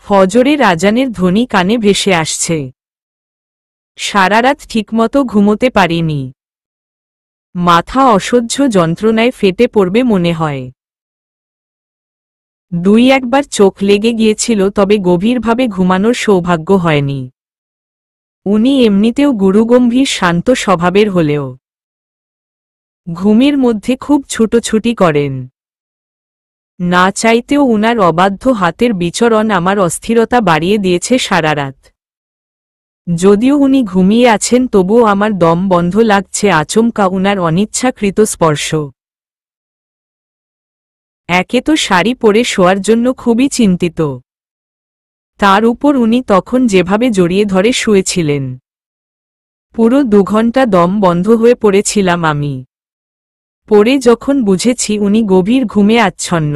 ফজরের আজানের ধ্বনি কানে ভেসে আসছে। সারারাত ঠিকমতো ঘুমোতে পারিনি। মাথা অসহ্য যন্ত্রণায় ফেটে পড়বে মনে হয়। দুই একবার চোখ লেগে গিয়েছিল, তবে গভীরভাবে ঘুমানোর সৌভাগ্য হয়নি। উনি এমনিতেও গুরুগম্ভীর শান্ত স্বভাবের হলেও ঘুমের মধ্যে খুব ছুটোছুটি করেন। না চাইতেও উনার অবাধ্য হাতের বিচরণ আমার অস্থিরতা বাড়িয়ে দিয়েছে সারারাত। যদিও উনি ঘুমিয়ে আছেন, তবুও আমার দম বন্ধ লাগছে আচমকা উনার অনিচ্ছাকৃত স্পর্শ। একে তো শাড়ি পরে শোয়ার জন্য খুবই চিন্তিত, তার উপর উনি তখন যেভাবে জড়িয়ে ধরে শুয়েছিলেন, পুরো 2 ঘন্টা দম বন্ধ হয়ে পড়েছিলাম আমি। পরে যখন বুঝেছি উনি গভীর ঘুমে আচ্ছন্ন,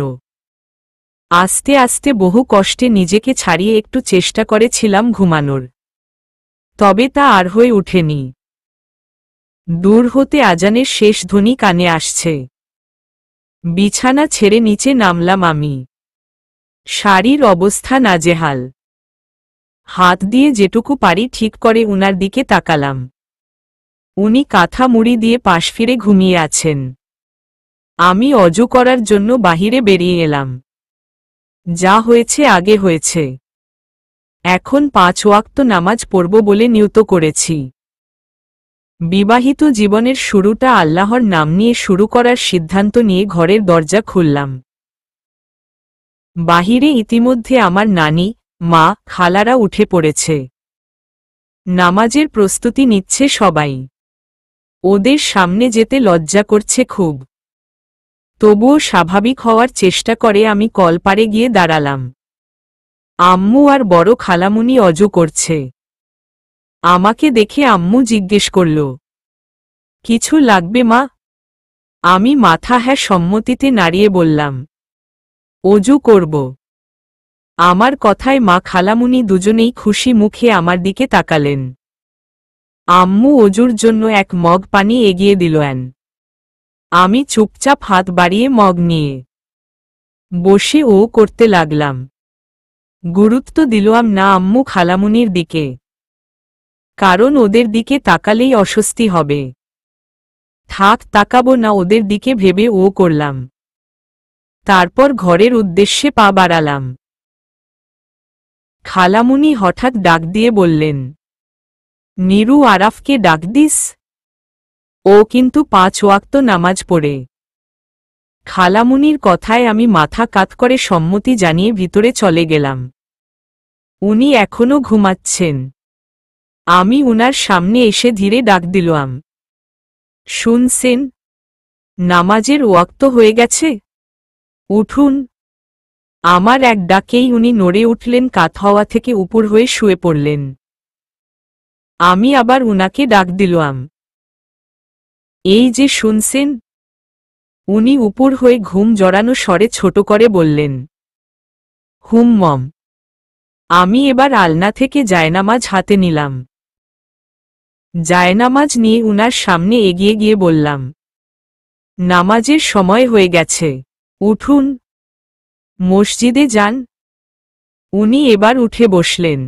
আস্তে আস্তে বহু কষ্টে নিজেকে ছাড়িয়ে একটু চেষ্টা করেছিলাম ঘুমানোর, তবে তা আর হয়ে ওঠেনি। দূর হতে আজানের শেষ ধ্বনি কানে আসছে। বিছানা ছেড়ে নিচে নামলাম আমি। শাড়ির অবস্থা নাজেহাল। হাত দিয়ে যেটুকু পারি ঠিক করে উনার দিকে তাকালাম। উনি কাঁথা মুড়ি দিয়ে পাশ ফিরে ঘুমিয়ে আছেন। আমি অজু করার জন্য বাহিরে বেরিয়ে এলাম। যা হয়েছে আগে হয়েছে, এখন 5 ওয়াক্ত নামাজ পড়ব বলে নিয়ত করেছি। বিবাহিত জীবনের শুরুটা আল্লাহর নাম নিয়ে শুরু করার সিদ্ধান্ত নিয়ে ঘরের দরজা খুললাম। বাহিরে ইতিমধ্যে আমার নানি, মা, খালারা উঠে পড়েছে। নামাজের প্রস্তুতি নিচ্ছে সবাই। ওদের সামনে যেতে লজ্জা করছে খুব, তবুও স্বাভাবিক হওয়ার চেষ্টা করে আমি কলপারে গিয়ে দাঁড়ালাম। আম্মু আর বড় খালামুনি অজু করছে। আমাকে দেখে আম্মু জিজ্ঞেস করল, কিছু লাগবে মা? আমি মাথা হ্যাঁ সম্মতিতে নাড়িয়ে বললাম, অজু করব। আমার কথায় মা খালামুনি দুজনেই খুশি মুখে আমার দিকে তাকালেন। আম্মু অজুর জন্য এক মগ পানি এগিয়ে দিলেন। আমি চুপচাপ হাত বাড়িয়ে মগ নিয়ে বসে ও করতে লাগলাম। গুরুত্ব দিলাম না আম্মু খালামুনির দিকে, কারণ ওদের দিকে তাকালেই অস্বস্তি হবে। থাক, তাকাবো না ওদের দিকে ভেবে ও করলাম। তারপর ঘরের উদ্দেশ্যে পা বাড়ালাম। খালামুনি হঠাৎ ডাক দিয়ে বললেন, নীরু, আরাফকে ডাক দিস, ও কিন্তু 5 ওয়াক্ত নামাজ পড়ে। খালামুনির কথায় আমি মাথা কাত করে সম্মতি জানিয়ে ভিতরে চলে গেলাম। উনি এখনো ঘুমাচ্ছেন। আমি উনার সামনে এসে ধীরে ডাক দিলাম, শুনছেন? নামাজের ওয়াক্ত হয়ে গেছে, উঠুন। আমার এক ডাকেই উনি নড়ে উঠলেন, কাত হওয়া থেকে উপর হয়ে শুয়ে পড়লেন। আমি আবার উনাকে ডাক দিলাম, এই যে শুনছেন? উনি উপর হয়ে ঘুম জড়ানো স্বরে ছোট করে বললেন, হুম মম। আমি এবার আলনা থেকে জায়নামাজ হাতে নিলাম। জায়নামাজ নিয়ে উনার সামনে এগিয়ে গিয়ে বললাম, নামাজের সময় হয়ে গেছে, উঠুন, মসজিদে যান। উনি এবার উঠে বসলেন।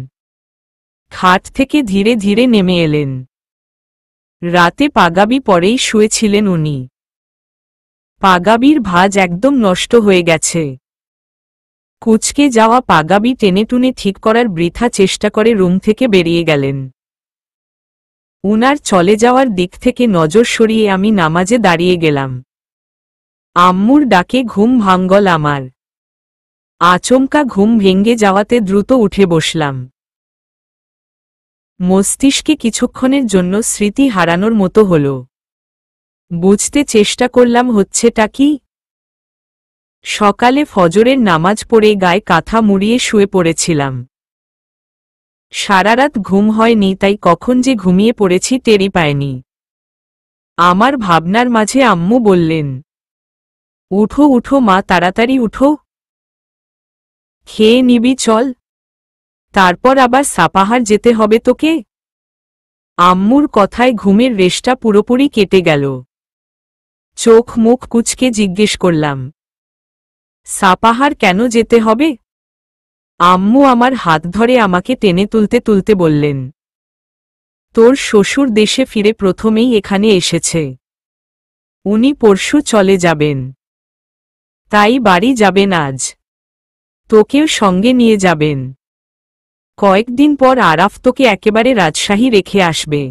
খাট থেকে ধীরে ধীরে নেমে এলেন। রাতে পাগাবি পরেই শুয়েছিলেন উনি। পাগাবির ভাঁজ একদম নষ্ট হয়ে গেছে। কুঁচকে যাওয়া পাগাবি টেনে টুনে ঠিক করার বৃথা চেষ্টা করে রুম থেকে বেরিয়ে গেলেন। উনার চলে যাওয়ার দিক থেকে নজর সরিয়ে আমি নামাজে দাঁড়িয়ে গেলাম। আম্মুর ডাকে ঘুম ভাঙল আমার। আচমকা ঘুম ভেঙে যাওয়াতে দ্রুত উঠে বসলাম। মস্তিষ্কে কিছুক্ষণের জন্য স্মৃতি হারানোর মতো হল। বুঝতে চেষ্টা করলাম হচ্ছেটা কি। সকালে ফজরের নামাজ পড়ে গায়ে কাঁথা মুড়িয়ে শুয়ে পড়েছিলাম। সারারাত ঘুম হয়নি, তাই কখন যে ঘুমিয়ে পড়েছি টেরই পায়নি। আমার ভাবনার মাঝে আম্মু বললেন, উঠো উঠো মা, তাড়াতাড়ি উঠো, খেয়ে নিবি চল, তারপর আবার সাপাহার যেতে হবে তোকে। আম্মুর কথায় ঘুমের রেশটা পুরোপুরি কেটে গেল। চোখ মুখ কুঁচকে জিজ্ঞেস করলাম, সাপাহার কেন যেতে হবে? আম্মু আমার হাত ধরে আমাকে টেনে তুলতে তুলতে বললেন, তোর শ্বশুর দেশে ফিরে প্রথমেই এখানে এসেছে। উনি পরশু চলে যাবেন, তাই বাড়ি যাবেন আজ। তোকেও সঙ্গে নিয়ে যাবেন। কয়েকদিন পর আরাফ তোকে একেবারে রাজশাহী রেখে আসবে।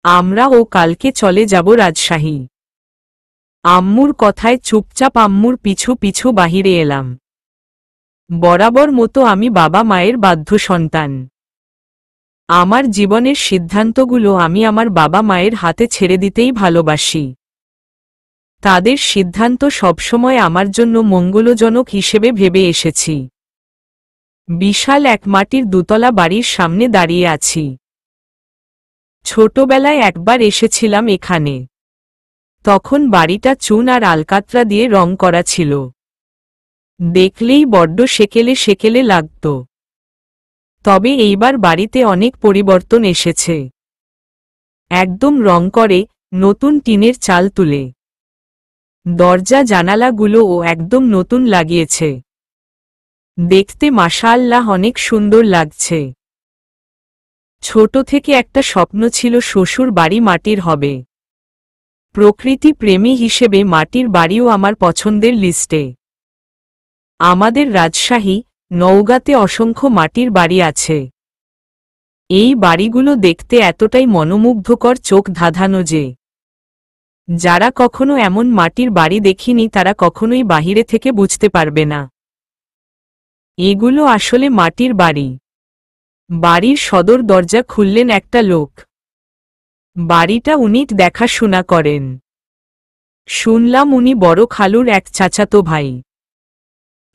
আমরা ও কালকে চলে যাব রাজশাহী। আম্মুর কথায় চুপচাপ আম্মুর পিছু পিছু বাহিরে এলাম। বরাবর মতো আমি বাবা মায়ের বাধ্য সন্তান। আমার জীবনের সিদ্ধান্তগুলো আমি আমার বাবা মায়ের হাতে ছেড়ে দিতেই ভালোবাসি। তাদের সিদ্ধান্ত সবসময় আমার জন্য মঙ্গলজনক হিসেবে ভেবে এসেছি। বিশাল এক মাটির দুতলা বাড়ির সামনে দাঁড়িয়ে আছি। ছোটবেলায় একবার এসেছিলাম এখানে। তখন বাড়িটা চুন আর আলকাতরা দিয়ে রং করা ছিল। দেখলেই বড্ড সেকেলে সেকেলে লাগত। তবে এইবার বাড়িতে অনেক পরিবর্তন এসেছে। একদম রং করে, নতুন টিনের চাল তুলে দরজা জানালাগুলোও একদম নতুন লাগিয়েছে। দেখতে মাশাআল্লাহ অনেক সুন্দর লাগছে। ছোট থেকে একটা স্বপ্ন ছিল শ্বশুর বাড়ি মাটির হবে। প্রকৃতি প্রেমী হিসেবে মাটির বাড়িও আমার পছন্দের লিস্টে। আমাদের রাজশাহী, নওগাঁতে অসংখ্য মাটির বাড়ি আছে। এই বাড়িগুলো দেখতে এতটাই মনোমুগ্ধকর, চোখ ধাঁধানো যে যারা কখনো এমন মাটির বাড়ি দেখিনি তারা কখনোই বাহিরে থেকে বুঝতে পারবে না এগুলো আসলে মাটির বাড়ি। বাড়ির সদর দরজা খুললেন একটা লোক। বাড়িটা উনি দেখাশোনা করেন। শুনলাম উনি বড় খালুর এক চাচাতো ভাই।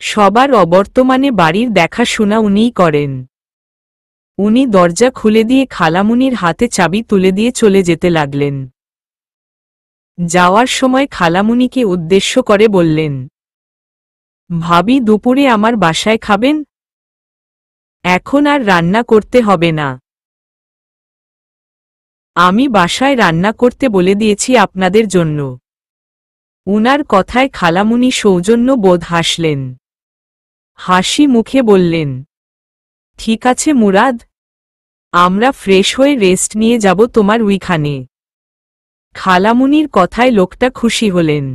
সবার অবর্তমানে বাড়ির দেখাশোনা উনিই করেন। উনি দরজা খুলে দিয়ে খালামুনির হাতে চাবি তুলে দিয়ে চলে যেতে লাগলেন। যাওয়ার সময় খালামুনিকে উদ্দেশ্য করে বললেন, ভাবি দুপুরে আমার বাসায় খাবেন? এখন আর রান্না করতে হবে না। আমি বাসায় রান্না করতে বলে দিয়েছি আপনাদের জন্য। উনার কথায় খালামুনি সৌজন্য বোধ হাসলেন। হাসি মুখে বললেন, ঠিক আছে মুরাদ, আমরা ফ্রেশ হয়ে রেস্ট নিয়ে যাব তোমার উইখানে। খালামুনির কথায় লোকটা খুশি হলেন।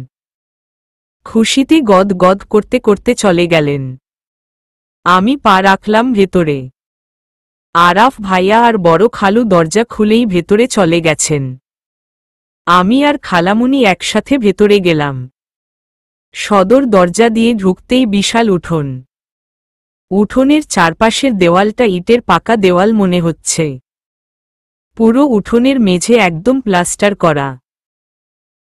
খুশিতে গদ গদ করতে করতে চলে গেলেন। আমি পা রাখলাম ভেতরে। আরাফ ভাইয়া আর বড় খালু দরজা খুলেই ভেতরে চলে গেছেন। আমি আর খালামুনি একসাথে ভেতরে গেলাম। সদর দরজা দিয়ে ঢুকতেই বিশাল উঠোন। উঠোনের চারপাশের দেওয়ালটা ইটের পাকা দেওয়াল মনে হচ্ছে। পুরো উঠোনের মেঝে একদম প্লাস্টার করা।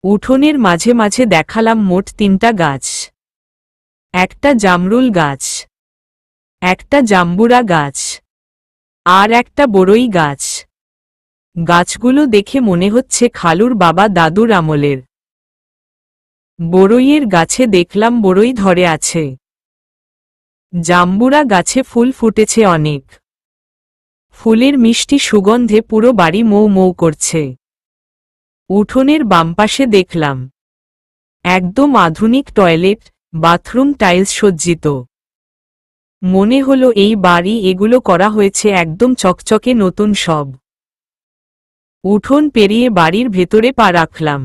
উঠোনের মাঝে মাঝে দেখালাম মোট 3টা গাছ। একটা জামরুল গাছ, একটা জাম্বুরা গাছ, আর একটা বড়ই গাছ। গাছগুলো দেখে মনে হচ্ছে খালুর বাবা দাদুর আমলের। বড়ইয়ের গাছে দেখলাম বড়ই ধরে আছে। জাম্বুরা গাছে ফুল ফুটেছে অনেক। ফুলের মিষ্টি সুগন্ধে পুরো বাড়ি মৌ মৌ করছে। উঠোনের বামপাশে দেখলাম একদম আধুনিক টয়লেট, বাথরুম টাইলস সজ্জিত। মনে হলো এই বাড়ি এগুলো করা হয়েছে একদম চকচকে নতুন সব। উঠোন পেরিয়ে বাড়ির ভেতরে পা রাখলাম।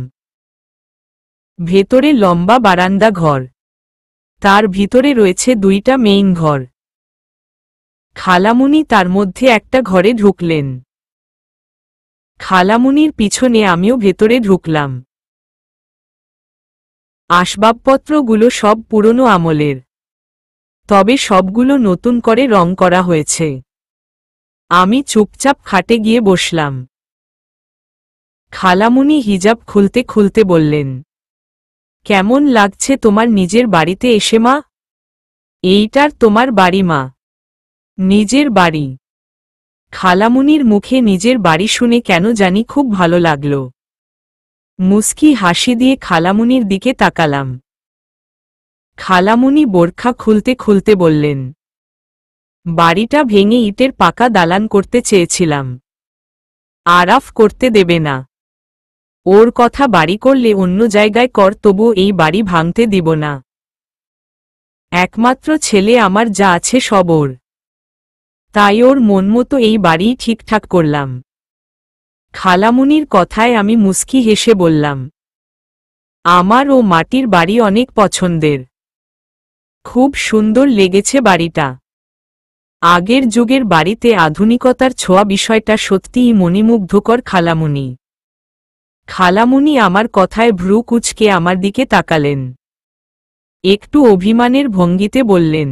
ভেতরে লম্বা বারান্দা ঘর। তার ভিতরে রয়েছে 2টা মেইন ঘর। খালামুনি তার মধ্যে একটা ঘরে ঢুকলেন। খালামুনির পিছনে আমিও ভেতরে ঢুকলাম। আসবাবপত্রগুলো সব পুরনো আমলের, তবে সবগুলো নতুন করে রং করা হয়েছে। আমি চুপচাপ খাটে গিয়ে বসলাম। খালামুনি হিজাব খুলতে খুলতে বললেন, কেমন লাগছে তোমার নিজের বাড়িতে এসে মা? এইটার তোমার বাড়ি মা? নিজের বাড়ি। খালামুনির মুখে নিজের বাড়ি শুনে কেন জানি খুব ভালো লাগল। মুস্কি হাসি দিয়ে খালামুনির দিকে তাকালাম। খালামুনি বোরখা খুলতে খুলতে বললেন, বাড়িটা ভেঙে ইটের পাকা দালান করতে চেয়েছিলাম। আরাফ করতে দেবে না। ওর কথা বাড়ি করলে অন্য জায়গায় কর, তবু এই বাড়ি ভাঙতে দিব না। একমাত্র ছেলে আমার, যা আছে সব ওর, তাই ওর মন মতো এই বাড়ি ঠিকঠাক করলাম। খালামুনির কথায় আমি মুচকি হেসে বললাম, আমার ও মাটির বাড়ি অনেক পছন্দের। খুব সুন্দর লেগেছে বাড়িটা। আগের যুগের বাড়িতে আধুনিকতার ছোঁয়া, বিষয়টা সত্যিই মণিমুগ্ধকর। খালামুনি আমার কথায় ভ্রু কুঁচকে আমার দিকে তাকালেন। একটু অভিমানের ভঙ্গিতে বললেন,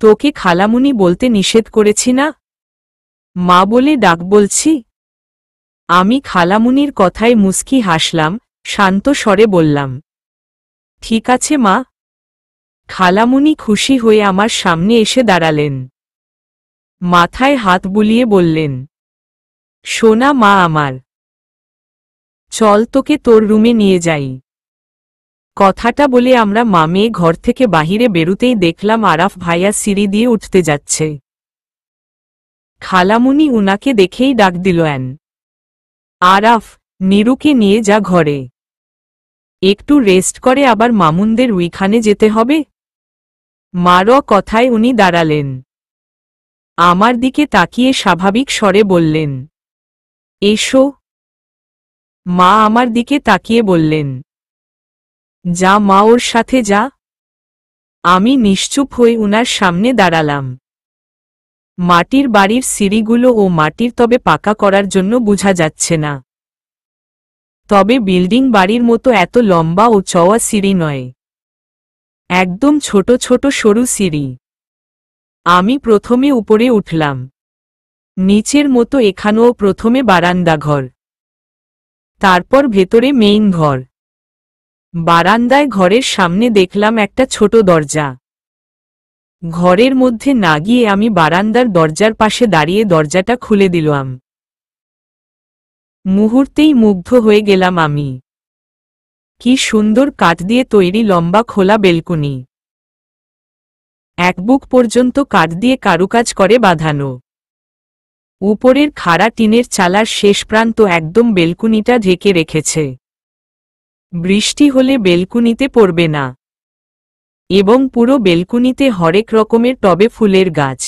তোকে খালামুনি বলতে নিষেধ করেছি না? মা বলে ডাক বলছি। আমি খালামুনির কথায় মুচকি হাসলাম, শান্ত স্বরে বললাম, ঠিক আছে মা। খালামুনি খুশি হয়ে আমার সামনে এসে দাঁড়ালেন। মাথায় হাত বুলিয়ে বললেন, সোনা মা আমার, চল তোকে তোর রুমে নিয়ে যাই। কথাটা বলে আমরা মা মেয়ে ঘর থেকে বাহিরে বেরুতেই দেখলাম আরাফ ভাইয়া সিঁড়ি দিয়ে উঠতে যাচ্ছে। খালামুনি উনাকে দেখেই ডাক দিল, আরাফ, নীরুকে নিয়ে যা ঘরে, একটু রেস্ট করে আবার মামুনদের উইখানে যেতে হবে। মারও কথায় উনি দাঁড়ালেন। আমার দিকে তাকিয়ে স্বাভাবিক স্বরে বললেন, এসো। মা আমার দিকে তাকিয়ে বললেন, যা মা, ওর সাথে যা। আমি নিশ্চুপ হয়ে উনার সামনে দাঁড়ালাম। মাটির বাড়ির সিঁড়িগুলো ও মাটির, তবে পাকা করার জন্য বোঝা যাচ্ছে না। তবে বিল্ডিং বাড়ির মতো এত লম্বা ও চওড়া সিঁড়ি নয়, একদম ছোট ছোট সরু সিঁড়ি। আমি প্রথমে উপরে উঠলাম। নিচের মতো এখানেও প্রথমে বারান্দা ঘর, তারপর ভেতরে মেইন ঘর। বারান্দায় ঘরের সামনে দেখলাম একটা ছোট দরজা। ঘরের মধ্যে না গিয়ে আমি বারান্দার দরজার পাশে দাঁড়িয়ে দরজাটা খুলে দিলাম। মুহূর্তেই মুগ্ধ হয়ে গেলাম আমি। কি সুন্দর কাঠ দিয়ে তৈরি লম্বা খোলা বেলকুনি, এক বুক পর্যন্ত কাঠ দিয়ে কারুকাজ করে বাঁধানো। উপরের খাড়া টিনের চালার শেষ প্রান্ত একদম বেলকুনিটা ঢেকে রেখেছে। বৃষ্টি হলে বেলকুনিতে পড়বে না। এবং পুরো বেলকুনিতে হরেক রকমের টবে ফুলের গাছ,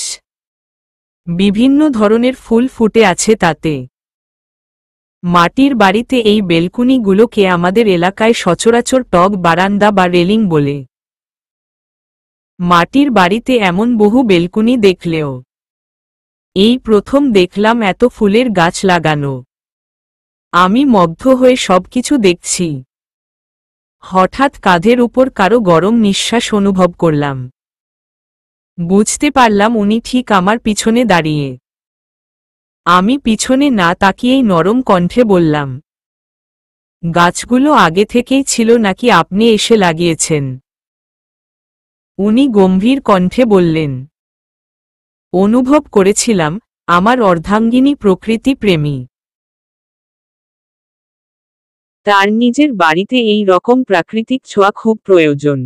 বিভিন্ন ধরনের ফুল ফুটে আছে তাতে। মাটির বাড়িতে এই বেলকুনিগুলোকে আমাদের এলাকায় সচরাচর টব বারান্দা বা রেলিং বলে। মাটির বাড়িতে এমন বহু বেলকুনি দেখলেও এই প্রথম দেখলাম এত ফুলের গাছ লাগানো। আমি মুগ্ধ হয়ে সবকিছু দেখছি। হঠাৎ কাঁধের উপর কারো গরম নিঃশ্বাস অনুভব করলাম। বুঝতে পারলাম উনি ঠিক আমার পিছনে দাঁড়িয়ে। আমি পিছনে না তাকিয়েই নরম কণ্ঠে বললাম, গাছগুলো আগে থেকেই ছিল নাকি আপনি এসে লাগিয়েছেন? উনি গম্ভীর কণ্ঠে বললেন, অনুভব করেছিলাম। আমার অর্ধাঙ্গিনী প্রকৃতি প্রেমী, তার নিজের বাড়িতে এই রকম প্রাকৃতিক ছোঁয়া খুব প্রয়োজন।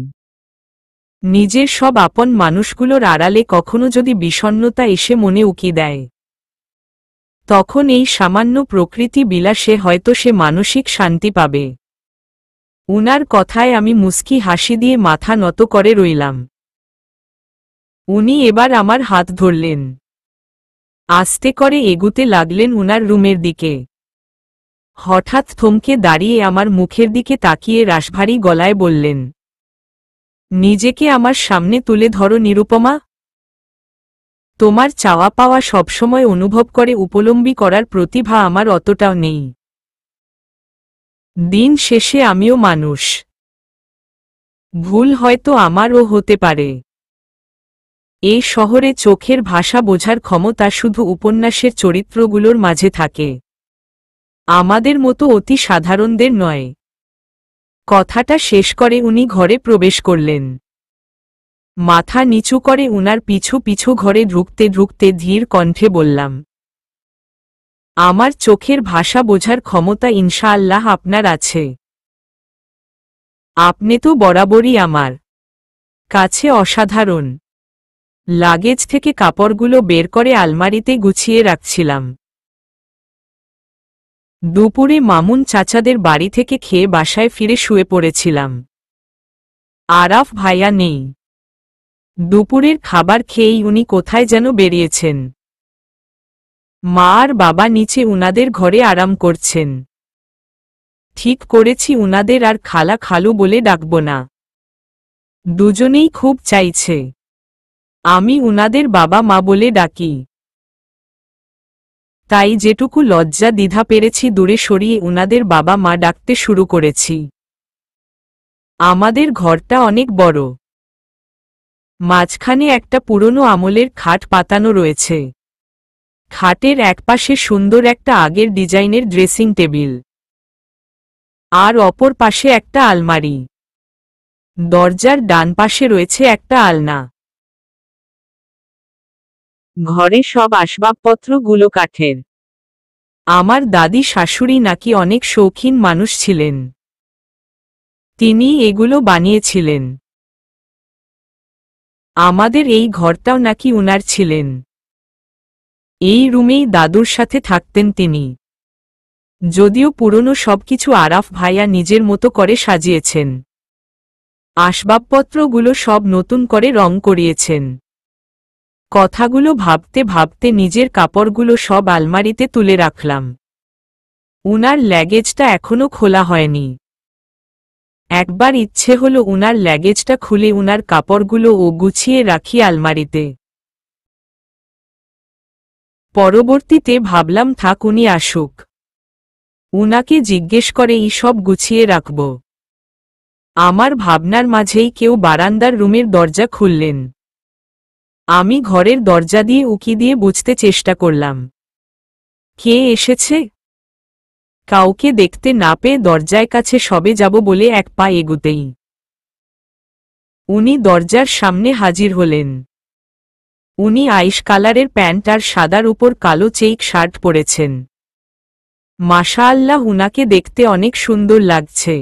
নিজের সব আপন মানুষগুলোর আড়ালে কখনো যদি বিষণ্ণতা এসে মনে উকি দেয়, তখন এই সামান্য প্রকৃতি বিলাসে হয়তো সে মানসিক শান্তি পাবে। উনার কথায় আমি মুচকি হাসি দিয়ে মাথা নত করে রইলাম। উনি এবার আমার হাত ধরলেন। আস্তে করে এগুতে লাগলেন উনার রুমের দিকে। হঠাৎ থমকে দাঁড়িয়ে আমার মুখের দিকে তাকিয়ে রাশভারী গলায় বললেন, নিজেকে আমার সামনে তুলে ধরো নিরুপমা। তোমার চাওয়া পাওয়া সবসময় অনুভব করে উপলম্বী করার প্রতিভা আমার অতটাও নেই। দিন শেষে আমিও মানুষ। ভুল হয়তো আমারও হতে পারে। এই শহরে চোখের ভাষা বোঝার ক্ষমতা শুধু উপন্যাসের চরিত্রগুলোর মাঝে থাকে, আমাদের মতো অতি সাধারণদের নয়। কথাটা শেষ করে উনি ঘরে প্রবেশ করলেন। মাথা নিচু করে উনার পিছু পিছু ঘরে ঢুকতে ঢুকতে ধীর কণ্ঠে বললাম, আমার চোখের ভাষা বোঝার ক্ষমতা ইনশাআল্লাহ আপনার আছে। আপনি তো বরাবরই আমার কাছে অসাধারণ। লাগেজ থেকে কাপড়গুলো বের করে আলমারিতে গুছিয়ে রাখছিলাম। দুপুরে মামুন চাচাদের বাড়ি থেকে খেয়ে বাসায় ফিরে শুয়ে পড়েছিলাম। আরাফ ভাইয়া নেই। দুপুরের খাবার খেয়েই উনি কোথায় যেন বেরিয়েছেন। মা আর বাবা নিচে উনাদের ঘরে আরাম করছেন। ঠিক করেছি উনাদের আর খালা খালু বলে ডাকব না। দুজনেই খুব চাইছে আমি উনাদের বাবা মা বলে ডাকি। তাই যেটুকু লজ্জা দ্বিধা পেরেছি দূরে সরিয়ে উনাদের বাবা মা ডাকতে শুরু করেছি। আমাদের ঘরটা অনেক বড়। মাঝখানে একটা পুরনো আমলের খাট পাতানো রয়েছে। খাটের একপাশে সুন্দর একটা আগের ডিজাইনের ড্রেসিং টেবিল, আর অপর পাশে একটা আলমারি। দরজার ডান পাশে রয়েছে একটা আলনা। ঘরে সব আসবাবপত্রগুলো কাঠের। আমার দাদি শাশুড়ি নাকি অনেক শৌখিন মানুষ ছিলেন। তিনি এগুলো বানিয়েছিলেন। আমাদের এই ঘরটাও নাকি উনার ছিলেন। এই রুমেই দাদুর সাথে থাকতেন তিনি। যদিও পুরনো সবকিছু আরাফ ভাইয়া নিজের মতো করে সাজিয়েছেন। আসবাবপত্রগুলো সব নতুন করে রং করিয়েছেন। কথাগুলো ভাবতে ভাবতে নিজের কাপড়গুলো সব আলমারিতে তুলে রাখলাম। উনার ল্যাগেজটা এখনো খোলা হয়নি। একবার ইচ্ছে হলো উনার ল্যাগেজটা খুলে উনার কাপড়গুলো ও গুছিয়ে রাখি আলমারিতে। পরবর্তীতে ভাবলাম থাক উনি আসুক, উনাকে জিজ্ঞেস করে এই সব গুছিয়ে রাখব। আমার ভাবনার মাঝেই কেউ বারান্দার রুমের দরজা খুললেন। আমি ঘরের দরজা দিয়ে উকি দিয়ে বুঝতে চেষ্টা করলাম কে এসেছে। কাউকে দেখতে না পেয়ে দরজায় কাছে সবে যাব বলে এক পা এগুতেই উনি দরজার সামনে হাজির হলেন। উনি আইস কালারের প্যান্ট আর সাদার উপর কালো চেক শার্ট পরেছেন। মাশাআল্লাহ, উনাকে দেখতে অনেক সুন্দর লাগছে।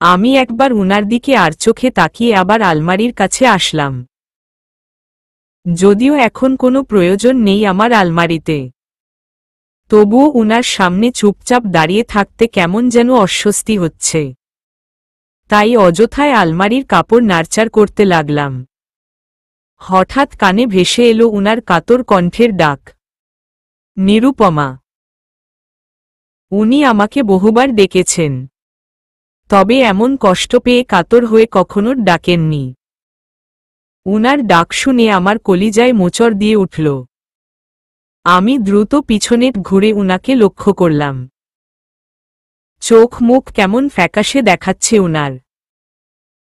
আমি একবার উনার দিকে আর চোখে তাকিয়ে আবার আলমারির কাছে আসলাম। যদিও এখন কোনো প্রয়োজন নেই আমার আলমারিতে, তবুও উনার সামনে চুপচাপ দাঁড়িয়ে থাকতে কেমন যেন অস্বস্তি হচ্ছে। তাই অযথায় আলমারির কাপড় নাড়চাড় করতে লাগলাম। হঠাৎ কানে ভেসে এলো উনার কাতর কণ্ঠের ডাক, নিরুপমা। উনি আমাকে বহুবার ডেকেছেন, তবে এমন কষ্ট পেয়ে কাতর হয়ে কখনো ডাকেননি। উনার ডাক শুনে আমার কলিজায় মোচড় দিয়ে উঠল। আমি দ্রুত পিছনে ঘুরে উনাকে লক্ষ্য করলাম। চোখ মুখ কেমন ফ্যাকাশে দেখাচ্ছে উনার।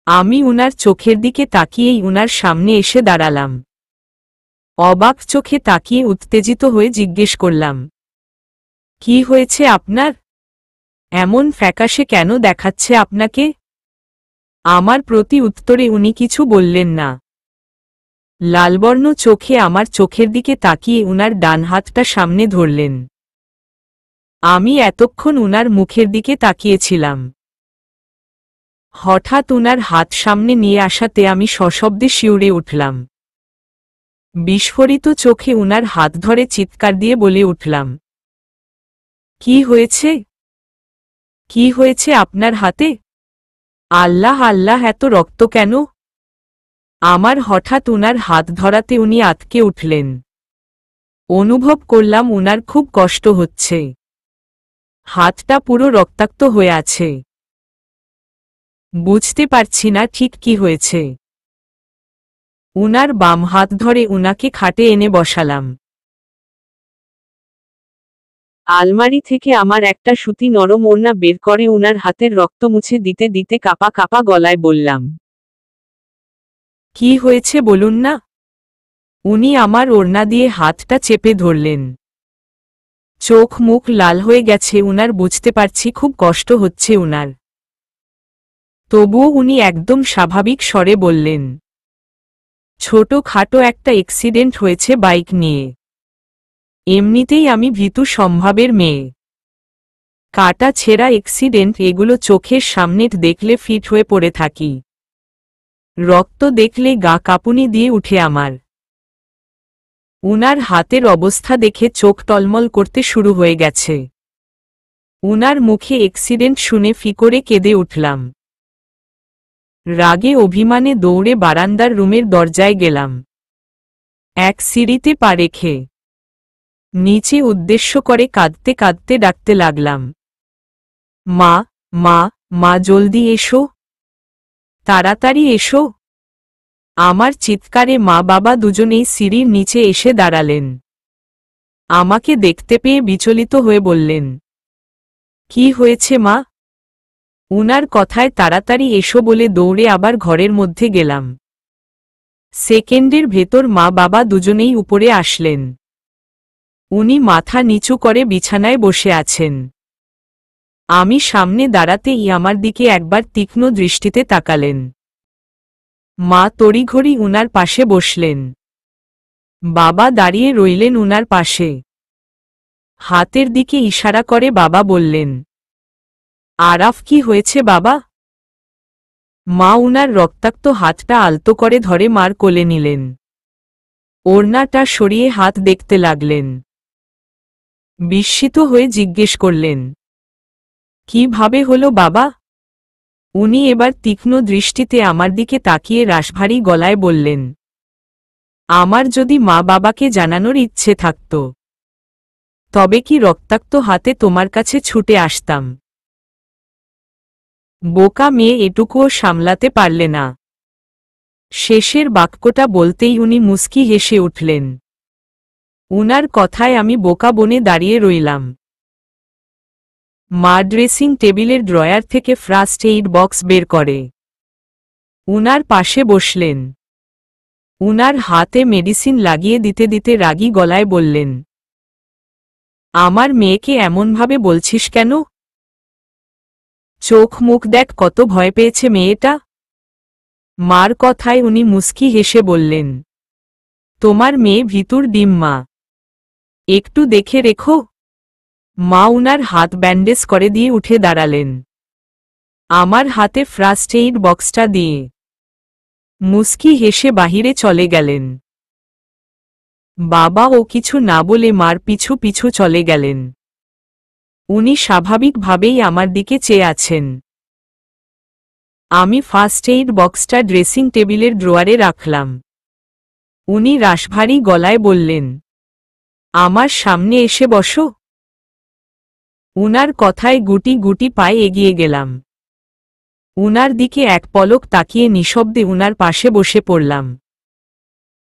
আমি উনার চোখের দিকে তাকিয়েই উনার সামনে এসে দাঁড়ালাম। অবাক চোখে তাকিয়ে উত্তেজিত হয়ে জিজ্ঞেস করলাম, কি হয়েছে আপনার? এমন ফ্যাকাশে কেন দেখাচ্ছে আপনাকে? আমার প্রতি উত্তরে উনি কিছু বললেন না। লালবর্ণ চোখে আমার চোখের দিকে তাকিয়ে উনার ডান হাতটা সামনে ধরলেন। আমি এতক্ষণ উনার মুখের দিকে তাকিয়েছিলাম। হঠাৎ উনার হাত সামনে নিয়ে আসাতে আমি সশব্দে শিউরে উঠলাম। বিস্ফোরিত চোখে উনার হাত ধরে চিৎকার দিয়ে বলে উঠলাম, কি হয়েছে? কি হয়েছে আপনার হাতে? আল্লাহ আল্লাহ, এত রক্ত কেন? আমার হঠাৎ উনার হাত ধরাতে উনি আঁতকে উঠলেন। অনুভব করলাম উনার খুব কষ্ট হচ্ছে। হাতটা পুরো রক্তাক্ত হয়ে আছে। বুঝতে পারছি না ঠিক কি হয়েছে। উনার বাম হাত ধরে উনাকে খাটে এনে বসালাম। আলমারি থেকে আমার একটা সুতি নরম ওড়না বের করে উনার হাতের রক্ত মুছে দিতে দিতে কাঁপা কাঁপা গলায় বললাম, কি হয়েছে বলুন না। উনি আমার ওড়না দিয়ে হাতটা চেপে ধরলেন। চোখ মুখ লাল হয়ে গেছে উনার, বুঝতে পারছি খুব কষ্ট হচ্ছে উনার। তবুও উনি একদম স্বাভাবিক স্বরে বললেন, ছোট খাটো একটা অ্যাক্সিডেন্ট হয়েছে বাইক নিয়ে। এমনিতেই আমি ভীতু স্বভাবের মেয়ে। কাটা ছেঁড়া অ্যাক্সিডেন্ট এগুলো চোখের সামনে দেখলে ফিট হয়ে পড়ে থাকি। রক্ত দেখলে গা কাঁপুনি দিয়ে উঠে আমার। উনার হাতের অবস্থা দেখে চোখ টলমল করতে শুরু হয়ে গেছে। উনার মুখে অ্যাক্সিডেন্ট শুনে ফি করে কেঁদে উঠলাম। রাগে অভিমানে দৌড়ে বারান্দার রুমের দরজায় গেলাম। এক সিঁড়িতে পা রেখে নিচে উদ্দেশ্য করে কাঁদতে কাঁদতে ডাকতে লাগলাম, মা, মা, মা, জলদি এসো, তাড়াতাড়ি এসো। আমার চিৎকারে মা বাবা দুজনেই সিঁড়ির নিচে এসে দাঁড়ালেন। আমাকে দেখতে পেয়ে বিচলিত হয়ে বললেন, কি হয়েছে মা? উনার কথায় তাড়াতাড়ি এসো বলে দৌড়ে আবার ঘরের মধ্যে গেলাম। সেকেন্ডের ভেতর মা বাবা দুজনেই উপরে আসলেন। উনি মাথা নিচু করে বিছানায় বসে আছেন। আমি সামনে দাঁড়াতেই আমার দিকে একবার তীক্ষ্ণ দৃষ্টিতে তাকালেন। মা তড়িঘড়ি উনার পাশে বসলেন। বাবা দাঁড়িয়ে রইলেন উনার পাশে। হাতের দিকে ইশারা করে বাবা বললেন, আরাফ, কি হয়েছে বাবা? মা উনার রক্তাক্ত হাতটা আলতো করে ধরে মার কোলে নিলেন। ওড়নাটা সরিয়ে হাত দেখতে লাগলেন। বিস্মিত হয়ে জিজ্ঞেস করলেন, কিভাবে হলো বাবা? উনি এবার তীক্ষ্ণ দৃষ্টিতে আমার দিকে তাকিয়ে রাশভারী গলায় বললেন, আমার যদি মা বাবাকে জানানোর ইচ্ছে থাকত, তবে কি রক্তাক্ত হাতে তোমার কাছে ছুটে আসতাম? বোকা মেয়ে এটুকুও সামলাতে পারলে না। শেষের বাক্যটা বলতেই উনি মুচকি হেসে উঠলেন। উনার কথায় আমি বোকা বনে দাঁড়িয়ে রইলাম। মা ড্রেসিং টেবিলের ড্রয়ার থেকে ফার্স্ট এইড বক্স বের করে উনার পাশে বসলেন। উনার হাতে মেডিসিন লাগিয়ে দিতে দিতে রাগী গলায় বললেন, আমার মেয়েকে এমনভাবে বলছিস কেন? চোখ মুখ দেখ, কত ভয় পেয়েছে মেয়েটা। মার কথায় উনি মুচকি হেসে বললেন, তোমার মেয়ে ভিতুর ডিম মা, একটু দেখে রেখো। মা উনার হাত ব্যান্ডেজ করে দিয়ে উঠে দাঁড়ালেন। আমার হাতে ফার্স্ট এইড বক্সটা দিয়ে মুচকি হেসে বাহিরে চলে গেলেন। বাবা ও কিছু না বলে মার পিছু পিছু চলে গেলেন। উনি স্বাভাবিকভাবেই আমার দিকে চেয়ে আছেন। আমি ফার্স্ট এইড বক্সটা ড্রেসিং টেবিলের ড্রয়ারে রাখলাম। উনি রাশভারী গলায় বললেন, আমার সামনে এসে বসো। উনার কথায় গুটি গুটি পায়ে এগিয়ে গেলাম। উনার দিকে এক পলক তাকিয়ে নিঃশব্দে উনার পাশে বসে পড়লাম।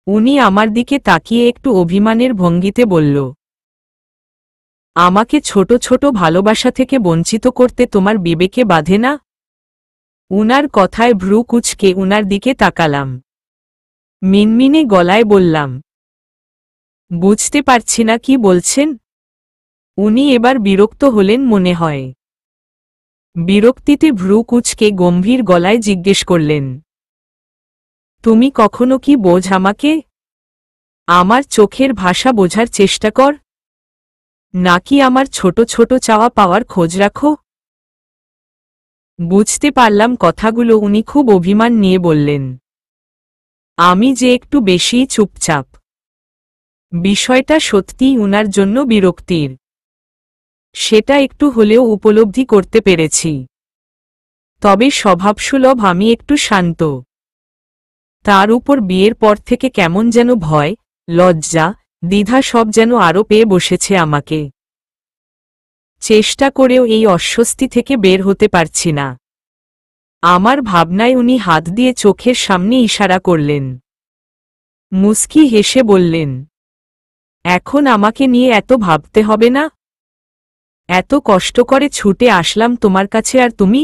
উনি আমার দিকে তাকিয়ে একটু অভিমানের ভঙ্গিতে বলল, আমাকে ছোট ছোট ভালোবাসা থেকে বঞ্চিত করতে তোমার বিবেকে বাধে না? উনার কথায় ভ্রু কুঁচকে উনার দিকে তাকালাম। মিনমিনে গলায় বললাম, বুঝতে পারছি না কি বলছেন। উনি এবার বিরক্ত হলেন মনে হয়। বিরক্তিতে ভ্রু কুঁচকে গম্ভীর গলায় জিজ্ঞেস করলেন, তুমি কখনো কি বোঝ আমাকে? আমার চোখের ভাষা বোঝার চেষ্টা কর, নাকি আমার ছোট ছোট চাওয়া পাওয়ার খোঁজ রাখো? বুঝতে পারলাম কথাগুলো উনি খুব অভিমান নিয়ে বললেন। আমি যে একটু বেশিই চুপচাপ। বিষয়টা সত্যিই উনার জন্য বিরক্তির। সেটা একটু হলেও উপলব্ধি করতে পেরেছি। তবে স্বভাবসুলভ আমি একটু শান্ত। তার উপর বিয়ের পর থেকে কেমন যেন ভয়, লজ্জা, দ্বিধা সব যেন আরও পেয়ে বসেছে আমাকে। চেষ্টা করেও এই অস্বস্তি থেকে বের হতে পারছি না। আমার ভাবনায় উনি হাত দিয়ে চোখের সামনে ইশারা করলেন। মুচকি হেসে বললেন, এখন আমাকে নিয়ে এত ভাবতে হবে না। এত কষ্ট করে ছুটে আসলাম তোমার কাছে, আর তুমি?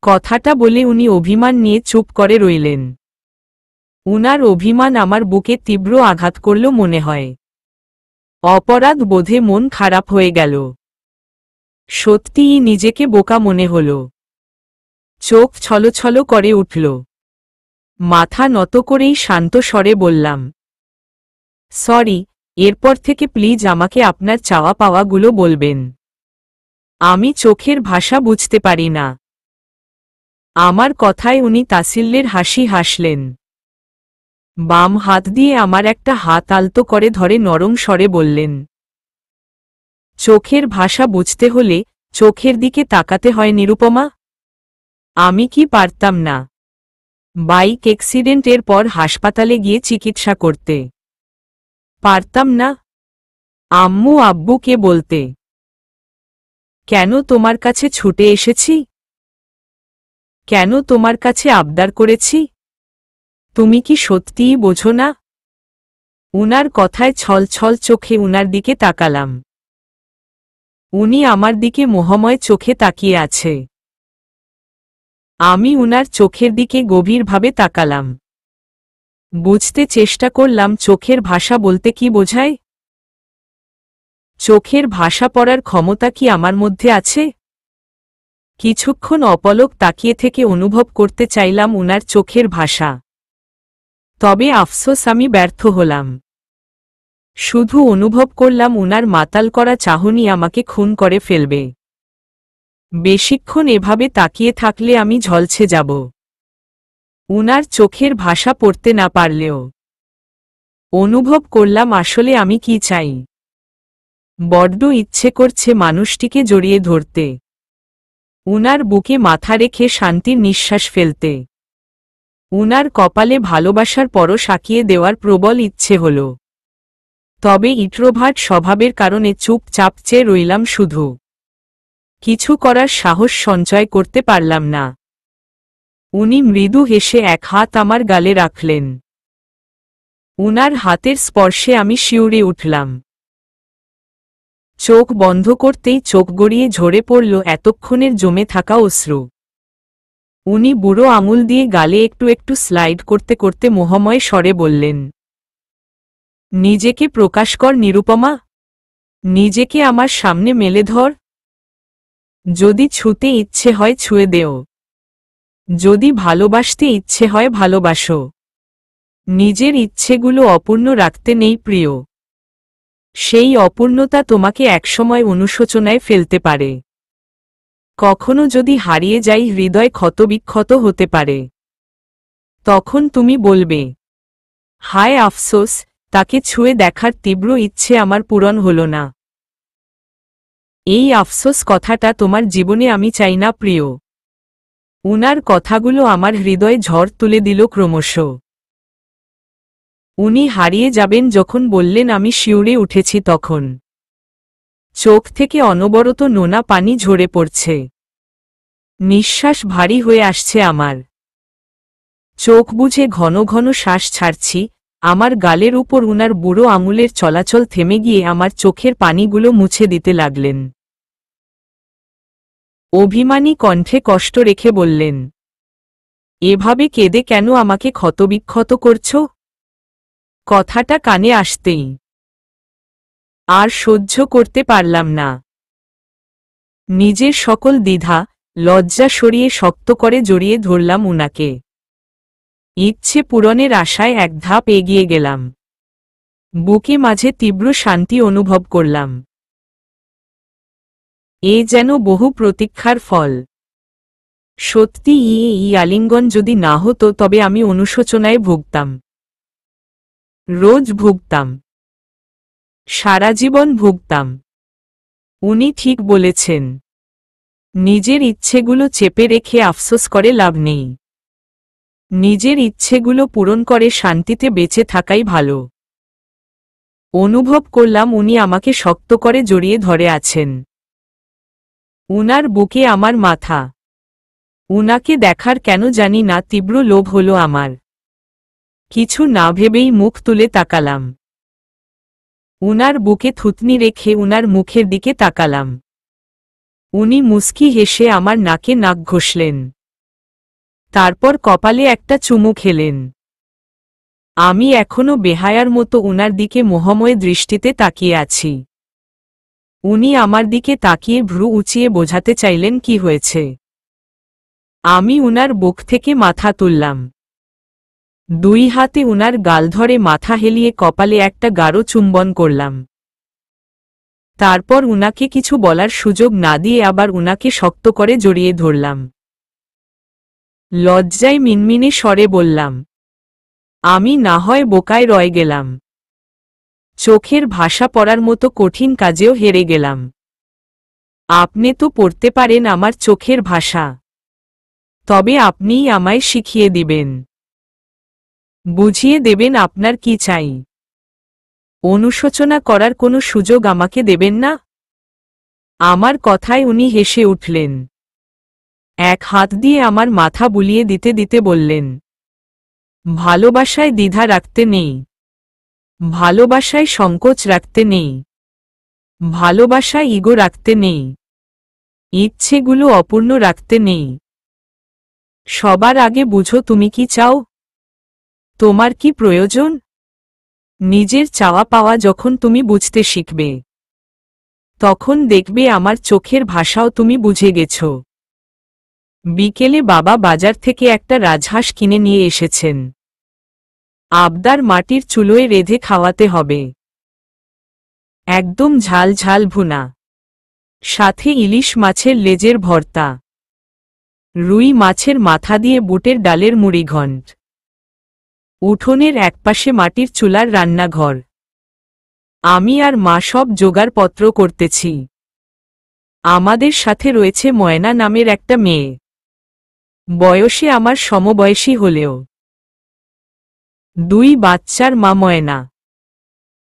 কথাটা বলে উনি অভিমান নিয়ে চুপ করে রইলেন। উনার অভিমান আমার বুকে তীব্র আঘাত করল মনে হয়। অপরাধ বোধে মন খারাপ হয়ে গেল। সত্যিই নিজেকে বোকা মনে হল। চোখ ছলছল করে উঠল। মাথা নত করেই শান্ত স্বরে বললাম, সরি, এরপর থেকে প্লিজ আমাকে আপনার চাওয়া পাওয়াগুলো বলবেন। আমি চোখের ভাষা বুঝতে পারি না। আমার কথায় উনি তাসিল্যের হাসি হাসলেন। বাম হাত দিয়ে আমার একটা হাত আলতো করে ধরে নরম স্বরে বললেন, চোখের ভাষা বুঝতে হলে চোখের দিকে তাকাতে হয় নিরুপমা। আমি কি পারতাম না বাইক অ্যাক্সিডেন্টের পর হাসপাতালে গিয়ে চিকিৎসা করতে? পারতাম না আম্মু আব্বুকে বলতে, কেন তোমার কাছে ছুটে এসেছি? কেন তোমার কাছে আবদার করেছি? তুমি কি সত্যিই বোঝো না? উনার কথায় ছল ছল চোখে উনার দিকে তাকালাম। উনি আমার দিকে মোহময় চোখে তাকিয়ে আছে। আমি উনার চোখের দিকে গভীরভাবে তাকালাম। বুঝতে চেষ্টা করলাম চোখের ভাষা বলতে কি বোঝায়। চোখের ভাষা পড়ার ক্ষমতা কি আমার মধ্যে আছে? কিছুক্ষণ অপলক তাকিয়ে থেকে অনুভব করতে চাইলাম উনার চোখের ভাষা। তবে আফসোস আমি ব্যর্থ হলাম। শুধু অনুভব করলাম উনার মাতাল করা চাহনি আমাকে খুন করে ফেলবে। বেশিক্ষণ এভাবে তাকিয়ে থাকলে আমি ঝলসে যাব। উনার চোখের ভাষা পড়তে না পারলেও অনুভব করলাম আসলে আমি কি চাই। বড্ড ইচ্ছে করছে মানুষটিকে জড়িয়ে ধরতে, উনার বুকে মাথা রেখে শান্তির নিঃশ্বাস ফেলতে, উনার কপালে ভালোবাসার পরশ আঁকিয়ে দেওয়ার প্রবল ইচ্ছে হল। তবে ইন্ট্রোভার্ট স্বভাবের কারণে চুপচাপ চেয়ে রইলাম শুধু। কিছু করার সাহস সঞ্চয় করতে পারলাম না। উনি মৃদু হেসে এক হাত আমার গালে রাখলেন। উনার হাতের স্পর্শে আমি শিউরে উঠলাম। চোখ বন্ধ করতেই চোখ গড়িয়ে ঝরে পড়ল এতক্ষণের জমে থাকা অশ্রু। উনি বুড়ো আঙুল দিয়ে গালে একটু একটু স্লাইড করতে করতে মোহময় স্বরে বললেন, নিজেকে প্রকাশ কর নিরুপমা, নিজেকে আমার সামনে মেলে ধর। যদি ছুতে ইচ্ছে হয় ছুঁয়ে দেও, যদি ভালোবাসতে ইচ্ছে হয় ভালোবাসো। নিজের ইচ্ছেগুলো অপূর্ণ রাখতে নেই প্রিয়। সেই অপূর্ণতা তোমাকে একসময় অনুশোচনায় ফেলতে পারে। কখনো যদি হারিয়ে যাই হৃদয় ক্ষতবিক্ষত হতে পারে। তখন তুমি বলবে, হায় আফসোস, তাকে ছুঁয়ে দেখার তীব্র ইচ্ছে আমার পূরণ হল না। এই আফসোস কথাটা তোমার জীবনে আমি চাই না প্রিয়। উনার কথাগুলো আমার হৃদয়ে ঝড় তুলে দিল ক্রমশ। উনি হারিয়ে যাবেন যখন বললেন আমি শিউরে উঠেছি তখন। চোখ থেকে অনবরত নোনা পানি ঝরে পড়ছে। নিঃশ্বাস ভারী হয়ে আসছে আমার। চোখ বুজে ঘন ঘন শ্বাস ছাড়ছি। আমার গালের উপর উনার বুড়ো আঙুলের চলাচল থেমে গিয়ে আমার চোখের পানিগুলো মুছে দিতে লাগলেন। অভিমানী কণ্ঠে কষ্ট রেখে বললেন, এভাবে কেঁদে কেন আমাকে ক্ষতবিক্ষত করছ? কথাটা কানে আসতেই আর সহ্য করতে পারলাম না। নিজের সকল দ্বিধা লজ্জা সরিয়ে শক্ত করে জড়িয়ে ধরলাম উনাকে। ইচ্ছে পূরণের আশায় এক ধাপ এগিয়ে গেলাম। বুকে মাঝে তীব্র শান্তি অনুভব করলাম। এ যেন বহু প্রতীক্ষার ফল। সত্যি এই আলিঙ্গন যদি না হতো তবে আমি অনুশোচনায় ভুগতাম। রোজ ভুগতাম, সারা জীবন ভুগতাম। উনি ঠিক বলেছেন, নিজের ইচ্ছেগুলো চেপে রেখে আফসোস করে লাভ নেই। নিজের ইচ্ছেগুলো পূরণ করে শান্তিতে বেঁচে থাকাই ভালো। অনুভব করলাম উনি আমাকে শক্ত করে জড়িয়ে ধরে আছেন। উনার বুকে আমার মাথা। উনাকে দেখার কেন জানি না তীব্র লোভ হল আমার। কিছু না ভেবেই মুখ তুলে তাকালাম। উনার বুকে থুতনি রেখে উনার মুখের দিকে তাকালাম। উনি মুস্কি হেসে আমার নাকে নাক ঘষলেন। তারপর কপালে একটা চুমু খেলেন। আমি এখনো বেহায়ার মতো উনার দিকে মোহময় দৃষ্টিতে তাকিয়ে আছি। উনি আমার দিকে তাকিয়ে ভ্রু উঁচিয়ে বোঝাতে চাইলেন কি হয়েছে। আমি উনার বুক থেকে মাথা তুললাম। দুই হাতে উনার গাল ধরে মাথা হেলিয়ে কপালে একটা গাঢ় চুম্বন করলাম। তারপর উনাকে কিছু বলার সুযোগ না দিয়ে আবার উনাকে শক্ত করে জড়িয়ে ধরলাম। লজ্জায় মিনমিনে স্বরে বললাম, আমি না হয় বোকায় রয়ে গেলাম। চোখের ভাষা পড়ার মতো কঠিন কাজেও হেরে গেলাম। আপনি তো পড়তে পারেন আমার চোখের ভাষা। তবে আপনিই আমায় শিখিয়ে দিবেন, বুঝিয়ে দেবেন আপনার কি চাই। অনুশোচনা করার কোনো সুযোগ আমাকে দেবেন না? আমার কথায় উনি হেসে উঠলেন। এক হাত দিয়ে আমার মাথা বুলিয়ে দিতে দিতে বললেন, ভালোবাসায় দ্বিধা রাখতে নেই, ভালোবাসায় সংকোচ রাখতে নেই, ভালোবাসায় ইগো রাখতে নেই, ইচ্ছেগুলো অপূর্ণ রাখতে নেই। সবার আগে বুঝো তুমি কি চাও, তোমার কি প্রয়োজন। নিজের চাওয়া পাওয়া যখন তুমি বুঝতে শিখবে, তখন দেখবে আমার চোখের ভাষাও তুমি বুঝে গেছ। বিকেলে বাবা বাজার থেকে একটা রাজহাঁস কিনে নিয়ে এসেছেন। আবদার মাটির চুলোয় রেঁধে খাওয়াতে হবে, একদম ঝাল ঝাল ভুনা, সাথে ইলিশ মাছের লেজের ভর্তা, রুই মাছের মাথা দিয়ে বুটের ডালের মুড়িঘণ্ট। উঠোনের একপাশে মাটির চুলার রান্নাঘর। আমি আর মা সব জোগাড়পত্র করতেছি। আমাদের সাথে রয়েছে ময়না নামের একটা মেয়ে, বয়সে আমার সমবয়সী হলেও। 2 বাচ্চার মা ময়না।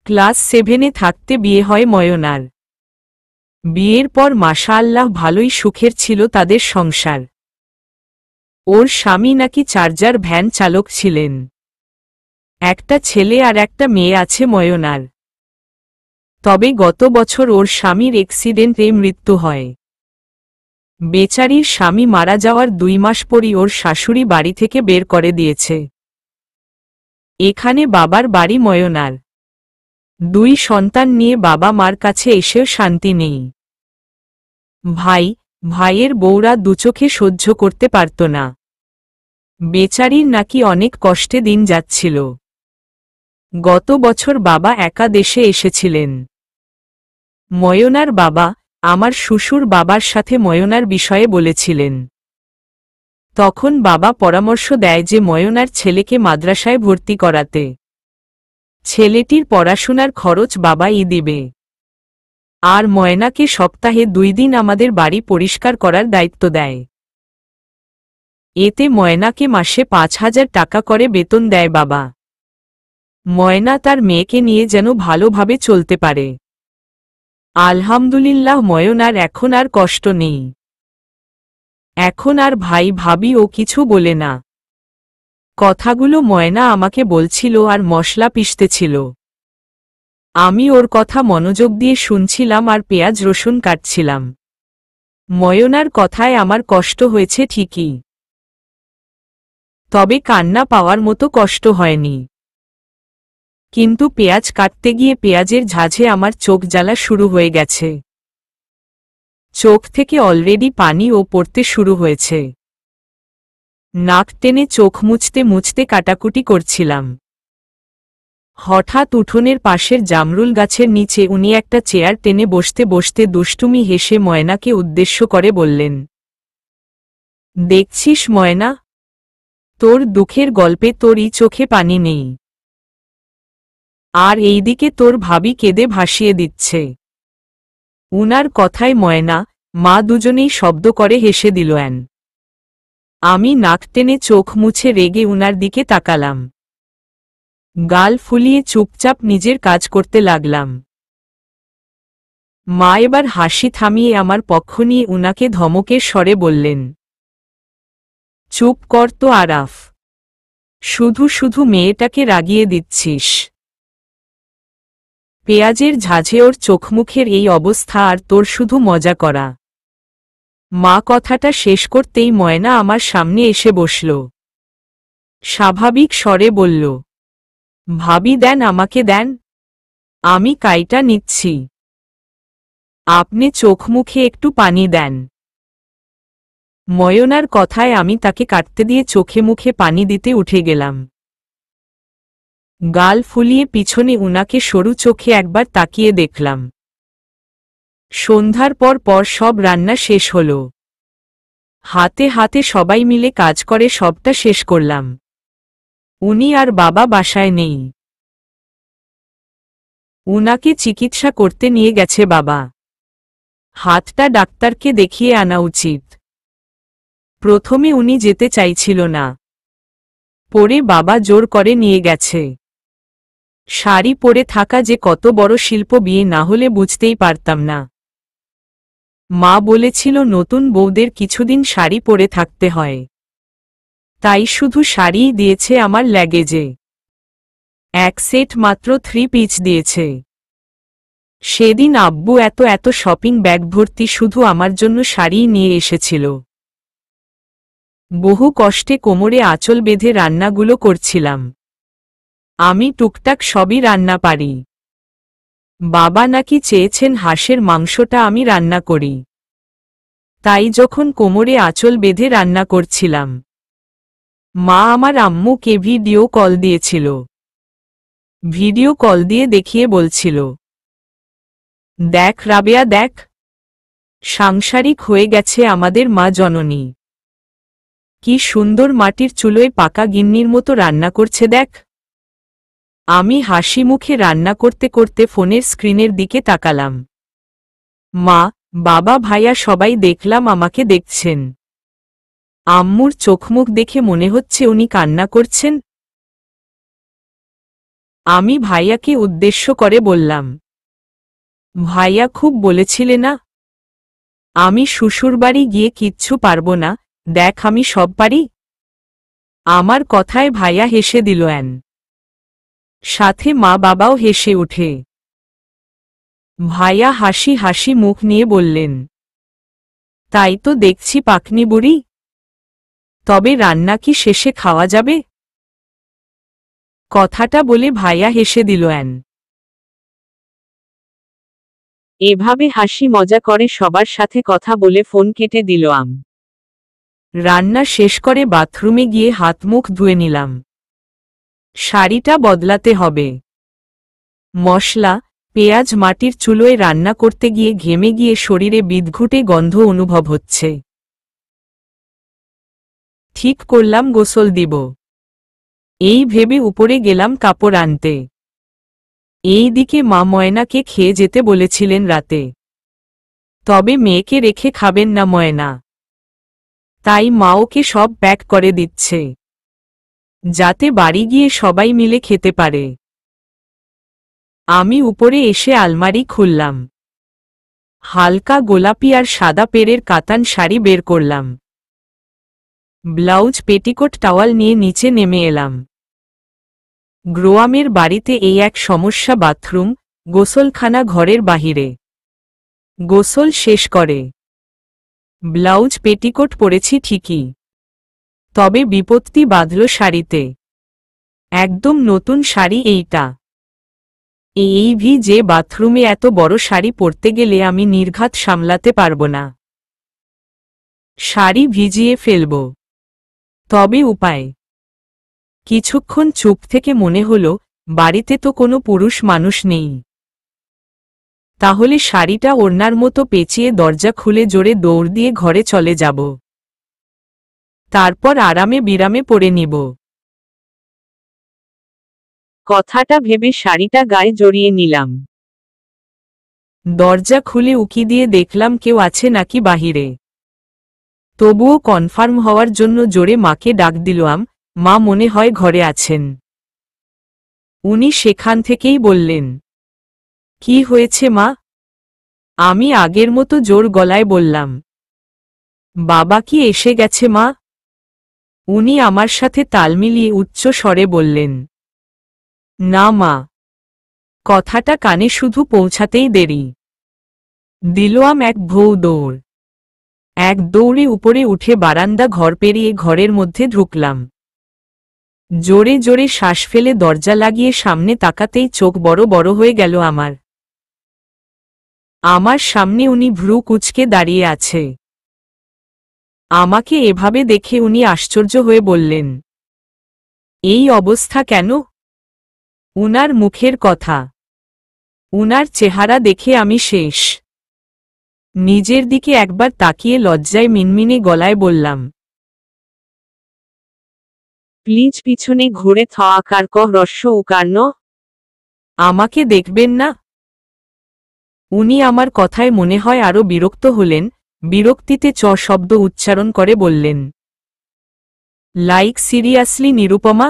ক্লাস 7-এ থাকতে বিয়ে হয় ময়নার। বিয়ের পর মাশাআল্লাহ ভালোই সুখের ছিল তাদের সংসার। ওর স্বামী নাকি চার্জার ভ্যান চালক ছিলেন। একটা ছেলে আর একটা মেয়ে আছে ময়নার। তবে গত বছর ওর স্বামীর অ্যাক্সিডেন্টে মৃত্যু হয়। বেচারির স্বামী মারা যাওয়ার 2 মাস পরই ওর শাশুড়ি বাড়ি থেকে বের করে দিয়েছে। এখানে বাবার বাড়ি ময়নার। 2 সন্তান নিয়ে বাবা মার কাছে এসেও শান্তি নেই। ভাইয়ের বউরা দুচোখে সহ্য করতে পারত না। বেচারির নাকি অনেক কষ্টে দিন যাচ্ছিল। গত বছর বাবা একা দেশে এসেছিলেন। ময়নার বাবা আমার শ্বশুর বাবার সাথে ময়নার বিষয়ে বলেছিলেন। তখন বাবা পরামর্শ দেয় যে ময়নার ছেলেকে মাদ্রাসায় ভর্তি করাতে। ছেলেটির পড়াশোনার খরচ বাবাই দিবে। আর ময়নাকে সপ্তাহে 2 দিন আমাদের বাড়ি পরিষ্কার করার দায়িত্ব দেয়। এতে ময়নাকে মাসে 5,000 টাকা করে বেতন দেয় বাবা। ময়না তার মেয়েকে নিয়ে যেন ভালোভাবে চলতে পারে। আলহামদুলিল্লাহ ময়নার এখন আর কষ্ট নেই। এখন আর ভাই ভাবি ও কিছু বলে না। কথাগুলো ময়না আমাকে বলছিল আর মশলা পিষতেছিল। আমি ওর কথা মনোযোগ দিয়ে শুনছিলাম আর পেঁয়াজ রসুন কাটছিলাম। ময়নার কথায় আমার কষ্ট হয়েছে ঠিকই, তবে কান্না পাওয়ার মতো কষ্ট হয়নি। কিন্তু পেঁয়াজ কাটতে গিয়ে পেঁয়াজের ঝাঁঝে আমার চোখ জ্বালা শুরু হয়ে গেছে। চোখ থেকে অলরেডি পানিও পড়তে শুরু হয়েছে। নাক টেনে চোখ মুছতে মুছতে কাটাকুটি করছিলাম। হঠাৎ উঠোনের পাশের জামরুল গাছের নিচে উনি একটা চেয়ার টেনে বসতে বসতে দুষ্টুমি হেসে ময়নাকে উদ্দেশ্য করে বললেন, দেখছিস ময়না, তোর দুঃখের গল্পে তোরই চোখে পানি নেই, আর এইদিকে তোর ভাবি কেঁদে ভাসিয়ে দিচ্ছে। উনার কথায় ময়না মা দুজনেই শব্দ করে হেসে দিল। আমি নাক টেনে চোখ মুছে রেগে উনার দিকে তাকালাম। গাল ফুলিয়ে চুপচাপ নিজের কাজ করতে লাগলাম। মা এবার হাসি থামিয়ে আমার পক্ষ নিয়ে উনাকে ধমকের স্বরে বললেন, চুপ কর তো আরাফ, শুধু শুধু মেয়েটাকে রাগিয়ে দিচ্ছিস। পেঁয়াজের ঝাঁঝে ওর চোখমুখের এই অবস্থা আর তোর শুধু মজা করা। মা কথাটা শেষ করতেই ময়না আমার সামনে এসে বসল। স্বাভাবিক স্বরে বলল, ভাবি দেন, আমাকে দেন, আমি কাইটা নিচ্ছি। আপনি চোখ মুখে একটু পানি দেন। ময়নার কথায় আমি তাকে কাটতে দিয়ে চোখে মুখে পানি দিতে উঠে গেলাম। গাল ফুলিয়ে পিছনে উনাকে সরু চোখে একবার তাকিয়ে দেখলাম। সন্ধ্যার পর সব রান্না শেষ হল। হাতে হাতে সবাই মিলে কাজ করে সবটা শেষ করলাম। উনি আর বাবা বাসায় নেই। উনাকে চিকিৎসা করতে নিয়ে গেছে বাবা। হাতটা ডাক্তারকে দেখিয়ে আনা উচিত। প্রথমে উনি যেতে চাইছিল না, পরে বাবা জোর করে নিয়ে গেছে। শাড়ি পরে থাকা যে কত বড় শিল্প, বিয়ে না হলে বুঝতেই পারতাম না। মা বলেছিল নতুন বউদের কিছুদিন শাড়ি পরে থাকতে হয়, তাই শুধু শাড়িই দিয়েছে আমার ল্যাগেজে। এক সেট মাত্র 3 পিস দিয়েছে। সেদিন আব্বু এত এত শপিং ব্যাগ ভর্তি শুধু আমার জন্য শাড়িই নিয়ে এসেছিল। বহু কষ্টে কোমরে আঁচল বেঁধে রান্নাগুলো করছিলাম। আমি টুকটাক সবই রান্না পারি। বাবা নাকি চেয়েছেন হাঁসের মাংসটা আমি রান্না করি, তাই যখন কোমরে আঁচল বেঁধে রান্না করছিলাম, মা আমার আম্মুকে ভিডিও কল দিয়েছিল। ভিডিও কল দিয়ে দেখিয়ে বলছিল, দেখ রাবেয়া দেখ, সাংসারিক হয়ে গেছে আমাদের মা জননী, কি সুন্দর মাটির চুলোয় পাকা গিন্নির মতো রান্না করছে দেখ। আমি হাসি মুখে রান্না করতে করতে ফোনের স্ক্রিনের দিকে তাকালাম। মা, বাবা, ভাইয়া সবাই দেখলাম আমাকে দেখছেন। আম্মুর চোখমুখ দেখে মনে হচ্ছে উনি কান্না করছেন। আমি ভাইয়াকে উদ্দেশ্য করে বললাম, ভাইয়া খুব বলেছিলে না আমি শ্বশুরবাড়ি গিয়ে কিচ্ছু পারবো না, দেখ আমি সব পারি। আমার কথায় ভাইয়া হেসে দিল, সাথে মা বাবাও হেসে ওঠে। ভাইয়া হাসি হাসি মুখ নিয়ে বললেন, তাই তো দেখছি পাকনি বুড়ি, তবে রান্না কি শেষে খাওয়া যাবে? কথাটা বলে ভাইয়া হেসে দিল। এভাবে হাসি মজা করে সবার সাথে কথা বলে ফোন কেটে দিল। রান্না শেষ করে বাথরুমে গিয়ে হাত মুখ ধুয়ে নিলাম। শাড়িটা বদলাতে হবে। মশলা, পেঁয়াজ মাটির চুলোয় রান্না করতে গিয়ে ঘেমে গিয়ে শরীরে বিদঘুটে গন্ধ অনুভব হচ্ছে। ঠিক করলাম গোসল দিব। এই ভেবে উপরে গেলাম কাপড় আনতে। এই দিকে মা ময়নাকে খেয়ে যেতে বলেছিলেন রাতে, তবে মেয়েকে রেখে খাবেন না ময়না, তাই মা ওকে সব প্যাক করে দিচ্ছে, যাতে বাড়ি গিয়ে সবাই মিলে খেতে পারে। আমি উপরে এসে আলমারি খুললাম। হালকা গোলাপি আর সাদা পেরের কাতান শাড়ি বের করলাম। ব্লাউজ, পেটিকোট, টাওয়াল নিয়ে নিচে নেমে এলাম। গ্রোয়ামের বাড়িতে এই এক সমস্যা, বাথরুম, গোসলখানা ঘরের বাহিরে। গোসল শেষ করে ব্লাউজ পেটিকোট পরেছি ঠিকই, তবে বিপত্তি বাঁধল শাড়িতে। একদম নতুন শাড়ি এইটা। এই যে বাথরুমে এত বড় শাড়ি পরতে গেলে আমি নির্ঘাত সামলাতে পারব না, শাড়ি ভিজিয়ে ফেলব। তবে উপায়? কিছুক্ষণ চুপ থেকে মনে হলো বাড়িতে তো কোনো পুরুষ মানুষ নেই, তাহলে শাড়িটা ওড়নার মতো পেঁচিয়ে দরজা খুলে জোরে দৌড় দিয়ে ঘরে চলে যাব, তারপর আরামে বিরামে পরে নিব। কথাটা ভেবে শাড়িটা গায়ে জড়িয়ে নিলাম। দরজা খুলে উকি দিয়ে দেখলাম কেউ আছে নাকি বাহিরে। তবুও কনফার্ম হওয়ার জন্য জোরে মাকে ডাক দিলাম, মা মনে হয় ঘরে আছেন। উনি সেখান থেকেই বললেন, কি হয়েছে মা? আমি আগের মতো জোর গলায় বললাম, বাবা কি এসে গেছে মা? উনি আমার সাথে তাল মিলিয়ে উচ্চ স্বরে বললেন, না মা। কথাটা কানে শুধু পৌঁছাতেই দেরি। দিলাম এক ভৌ দৌড়। এক দৌড়ে উপরে উঠে বারান্দা ঘর পেরিয়ে ঘরের মধ্যে ঢুকলাম। জোরে জোরে শ্বাস ফেলে দরজা লাগিয়ে সামনে তাকাতেই চোখ বড় বড় হয়ে গেল আমার। আমার সামনে উনি ভ্রু কুঁচকে দাঁড়িয়ে আছে। আমাকে এভাবে দেখে উনি আশ্চর্য হয়ে বললেন, এই অবস্থা কেন? উনার মুখের কথা, উনার চেহারা দেখে আমি শেষ। নিজের দিকে একবার তাকিয়ে লজ্জায় মিনমিনে গলায় বললাম, প্লিজ পিছনে ঘুরে থ আকার ক হ্রস্ব উকার ন। আমাকে দেখবেন না? উনি আমার কথায় মনে হয় আরো বিরক্ত হলেন, বিরক্তিতে চ শব্দ উচ্চারণ করে বললেন, লাইক সিরিয়াসলি নিরুপমা?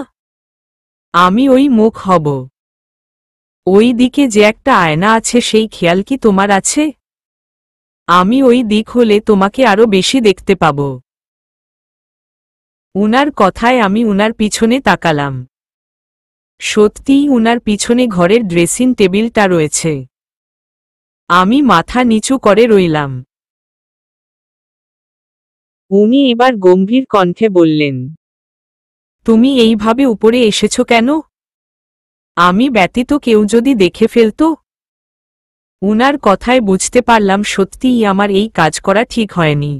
আমি ওই মুখ হব? ওই দিকে যে একটা আয়না আছে সেই খেয়াল কি তোমার আছে? আমি ওই দিক হলে তোমাকে আরো বেশি দেখতে পাব। উনার কথায় আমি উনার পিছনে তাকালাম। সত্যিই উনার পিছনে ঘরের ড্রেসিং টেবিলটা রয়েছে। আমি মাথা নিচু করে রইলাম। উনি এবার গম্ভীর কণ্ঠে বললেন, তুমি এইভাবে উপরে এসেছ কেন? আমি ব্যতীত কেউ যদি দেখে ফেলত? উনার কথায় বুঝতে পারলাম সত্যিই আমার এই কাজ করা ঠিক হয়নি।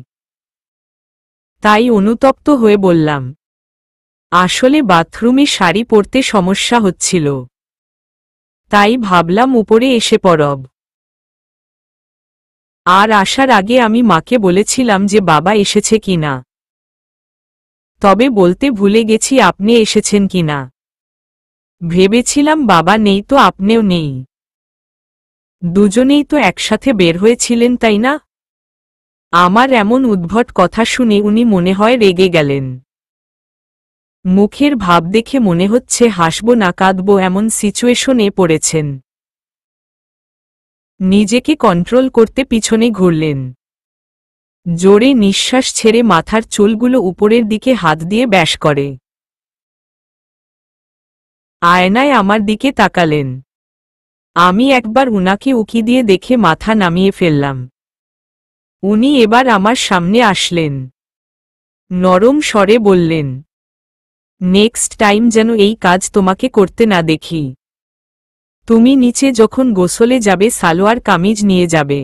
তাই অনুতপ্ত হয়ে বললাম, আসলে বাথরুমে শাড়ি পরতে সমস্যা হচ্ছিল, তাই ভাবলাম উপরে এসে পরব। আর আসার আগে আমি মাকে বলেছিলাম যে বাবা এসেছে কিনা। তবে বলতে ভুলে গেছি আপনি এসেছেন কিনা। ভেবেছিলাম বাবা নেই তো আপনিও নেই। দুজনেই তো একসাথে বের হয়েছিলেন তাই না? আমার এমন উদ্ভট কথা শুনে উনি মনে হয় রেগে গেলেন। মুখের ভাব দেখে মনে হচ্ছে হাসব না কাঁদব এমন সিচুয়েশনে পড়েছেন। নিজেকে কন্ট্রোল করতে পিছনে ঘুরলেন। জোরে নিঃশ্বাস ছেড়ে মাথার চুলগুলো উপরের দিকে হাত দিয়ে ব্যাস করে আয়নায় আমার দিকে তাকালেন। আমি একবার উনাকে উকি দিয়ে দেখে মাথা নামিয়ে ফেললাম। উনি এবার আমার সামনে আসলেন। নরম স্বরে বললেন, নেক্সট টাইম যেন এই কাজ তোমাকে করতে না দেখি। তুমি নিচে যখন গোসলে যাবে সালোয়ার কামিজ নিয়ে যাবে।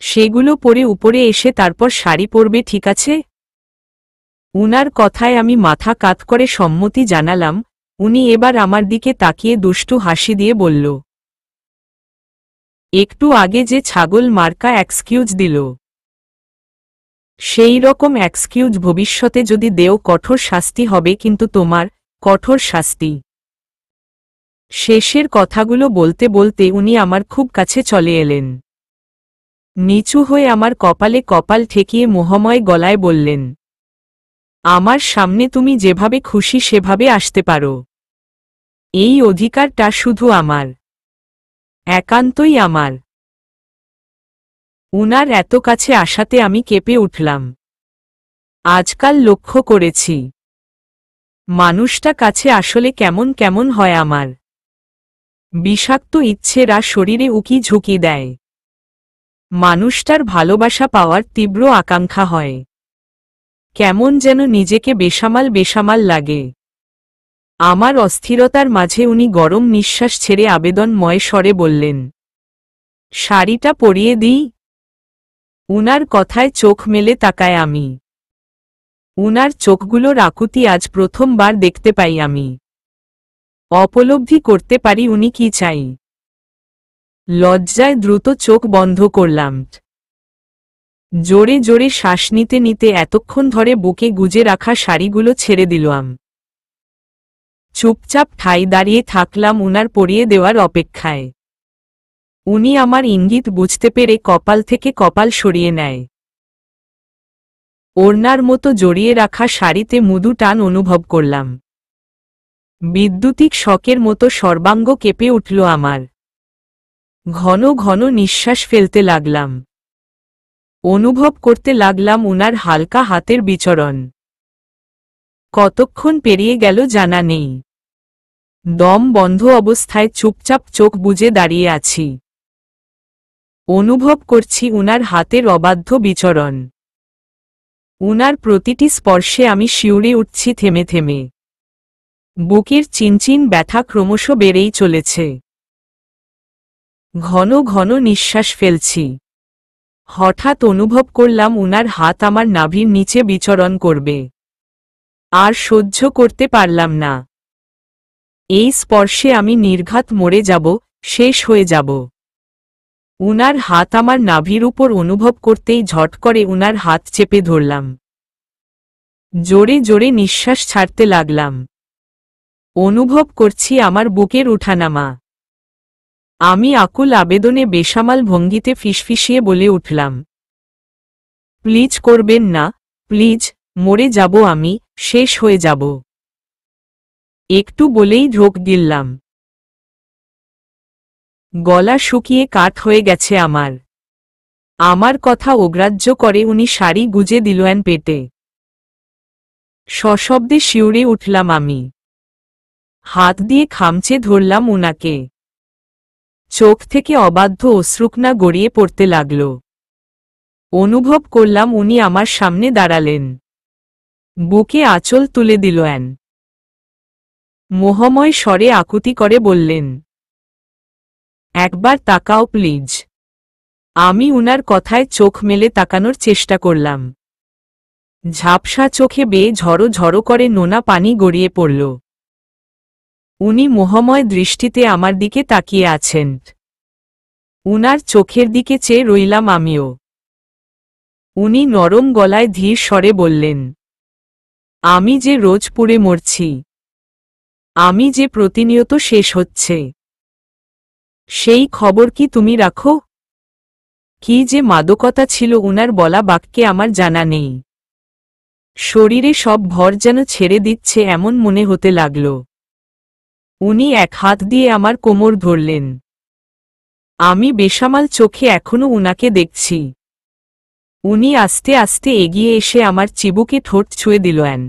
সেগুলো পরে উপরে এসে তারপর শাড়ি পরবে, ঠিক আছে? উনার কথায় আমি মাথা কাত করে সম্মতি জানালাম। উনি এবার আমার দিকে তাকিয়ে দুষ্টু হাসি দিয়ে বলল, একটু আগে যে ছাগল মার্কা এক্সকিউজ দিল, সেই রকম এক্সকিউজ ভবিষ্যতে যদি দেও কঠোর শাস্তি হবে, কিন্তু তোমার কঠোর শাস্তি। শেষের কথাগুলো বলতে বলতে উনি আমার খুব কাছে চলে এলেন। নিচু হয়ে আমার কপালে কপাল ঠেকিয়ে মোহময় গলায় বললেন, আমার সামনে তুমি যেভাবে খুশি সেভাবে আসতে পারো। এই অধিকারটা শুধু আমার, একান্তই আমার। উনার এত কাছে আসাতে আমি কেঁপে উঠলাম। আজকাল লক্ষ্য করেছি মানুষটা কাছে আসলে কেমন কেমন হয় আমার। বিষাক্ত ইচ্ছেরা শরীরে উকি ঝুঁকি দেয়। মানুষটার ভালোবাসা পাওয়ার তীব্র আকাঙ্ক্ষা হয়। কেমন যেন নিজেকে বেসামাল বেসামাল লাগে। আমার অস্থিরতার মাঝে উনি গরম নিঃশ্বাস ছেড়ে আবেদনময় স্বরে বললেন, শাড়িটা পরিয়ে দিই? উনার কথায় চোখ মেলে তাকায় আমি। উনার চোখগুলোর আকুতি আজ প্রথমবার দেখতে পাই আমি। অপলব্ধি করতে পারি উনি কি চাই। লজ্জায় দ্রুত চোখ বন্ধ করলাম। জোরে জোরে শ্বাস নিতে নিতে এতক্ষণ ধরে বুকে গুজে রাখা শাড়িগুলো ছেড়ে দিলাম। চুপচাপ ঠাই দাঁড়িয়ে থাকলাম উনার পরিয়ে দেওয়ার অপেক্ষায়। উনি আমার ইঙ্গিত বুঝতে পেরে কপাল থেকে কপাল সরিয়ে নেয়। ওড়নার মতো জড়িয়ে রাখা শাড়িতে মৃদু টান অনুভব করলাম। বিদ্যুতিক শকের মতো সর্বাঙ্গ কেঁপে উঠল আমার। ঘন ঘন নিঃশ্বাস ফেলতে লাগলাম। অনুভব করতে লাগলাম উনার হালকা হাতের বিচরণ। কতক্ষণ পেরিয়ে গেল জানা নেই। দম বন্ধ অবস্থায় চুপচাপ চোখ বুজে দাঁড়িয়ে আছি। অনুভব করছি উনার হাতের অবাধ্য বিচরণ। উনার প্রতিটি স্পর্শে আমি শিউরে উঠছি থেমে থেমে। বুকের চিনচিন ব্যথা ক্রমশ বেড়েই চলেছে। ঘন ঘন নিঃশ্বাস ফেলছি। হঠাৎ অনুভব করলাম উনার হাত আমার নাভির নিচে বিচরণ করবে। আর সহ্য করতে পারলাম না। এই স্পর্শে আমি নির্ঘাত মরে যাব, শেষ হয়ে যাব। উনার হাত আমার নাভির উপর অনুভব করতেই ঝট করে উনার হাত চেপে ধরলাম। জোরে জোরে নিঃশ্বাস ছাড়তে লাগলাম। অনুভব করছি আমার বুকের উঠানামা। আমি আকুল আবেদনে বেসামাল ভঙ্গিতে ফিসফিসিয়ে বলে উঠলাম, প্লিজ করবেন না, প্লিজ, মরে যাব আমি, শেষ হয়ে যাব। একটু বলেই ঢোক গিললাম। গলা শুকিয়ে কাঠ হয়ে গেছে আমার। আমার কথা অগ্রাহ্য করে উনি শাড়ি গুজে দিলেন পেটে। সশব্দে শিউরে উঠলাম আমি। হাত দিয়ে খামচে ধরলাম উনাকে। চোখ থেকে অবাধ্য অশ্রুকণা গড়িয়ে পড়তে লাগল। অনুভব করলাম উনি আমার সামনে দাঁড়ালেন। বুকে আঁচল তুলে দিলেন। মোহময় স্বরে আকুতি করে বললেন, একবার তাকাও প্লিজ। আমি উনার কথায় চোখ মেলে তাকানোর চেষ্টা করলাম। ঝাপসা চোখে বেয়ে ঝড়ো ঝড়ো করে নোনা পানি গড়িয়ে পড়ল। উনি মোহময় দৃষ্টিতে আমার দিকে তাকিয়ে আছেন। উনার চোখের দিকে চেয়ে রইলাম আমিও। উনি নরম গলায় ধীর স্বরে বললেন, আমি যে রোজ পুড়ে মরছি, আমি যে প্রতিনিয়ত শেষ হচ্ছে, সেই খবর কি তুমি রাখো? কি যে মাদকতা ছিল উনার বলা বাক্যে আমার জানা নেই। শরীরে সব ভর যেন ছেড়ে দিচ্ছে এমন মনে হতে লাগল। উনি এক হাত দিয়ে আমার কোমর ধরলেন। আমি বেসামাল চোখে এখনো উনাকে দেখছি। উনি আস্তে আস্তে এগিয়ে এসে আমার চিবুকে ঠোঁট ছুঁয়ে দিলেন।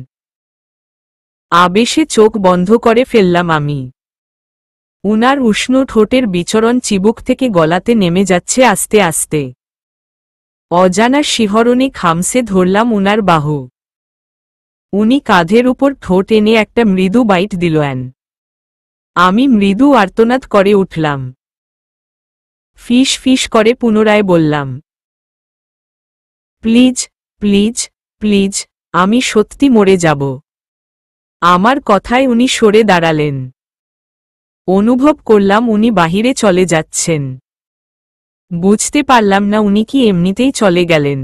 আবেশে চোখ বন্ধ করে ফেললাম আমি। উনার উষ্ণ ঠোঁটের বিচরণ চিবুক থেকে গলাতে নেমে যাচ্ছে আস্তে আস্তে। অজানা শিহরণে খামসে ধরলাম উনার বাহু। উনি কাঁধের উপর ঠোঁট এনে একটা মৃদু বাইট দিলেন। আমি মৃদু আর্তনাদ করে উঠলাম। ফিস ফিস করে পুনরায় বললাম, প্লিজ, প্লিজ, প্লিজ, আমি সত্যি মরে যাব। আমার কথায় উনি সরে দাঁড়ালেন। অনুভব করলাম উনি বাহিরে চলে যাচ্ছেন। বুঝতে পারলাম না উনি কি এমনিতেই চলে গেলেন,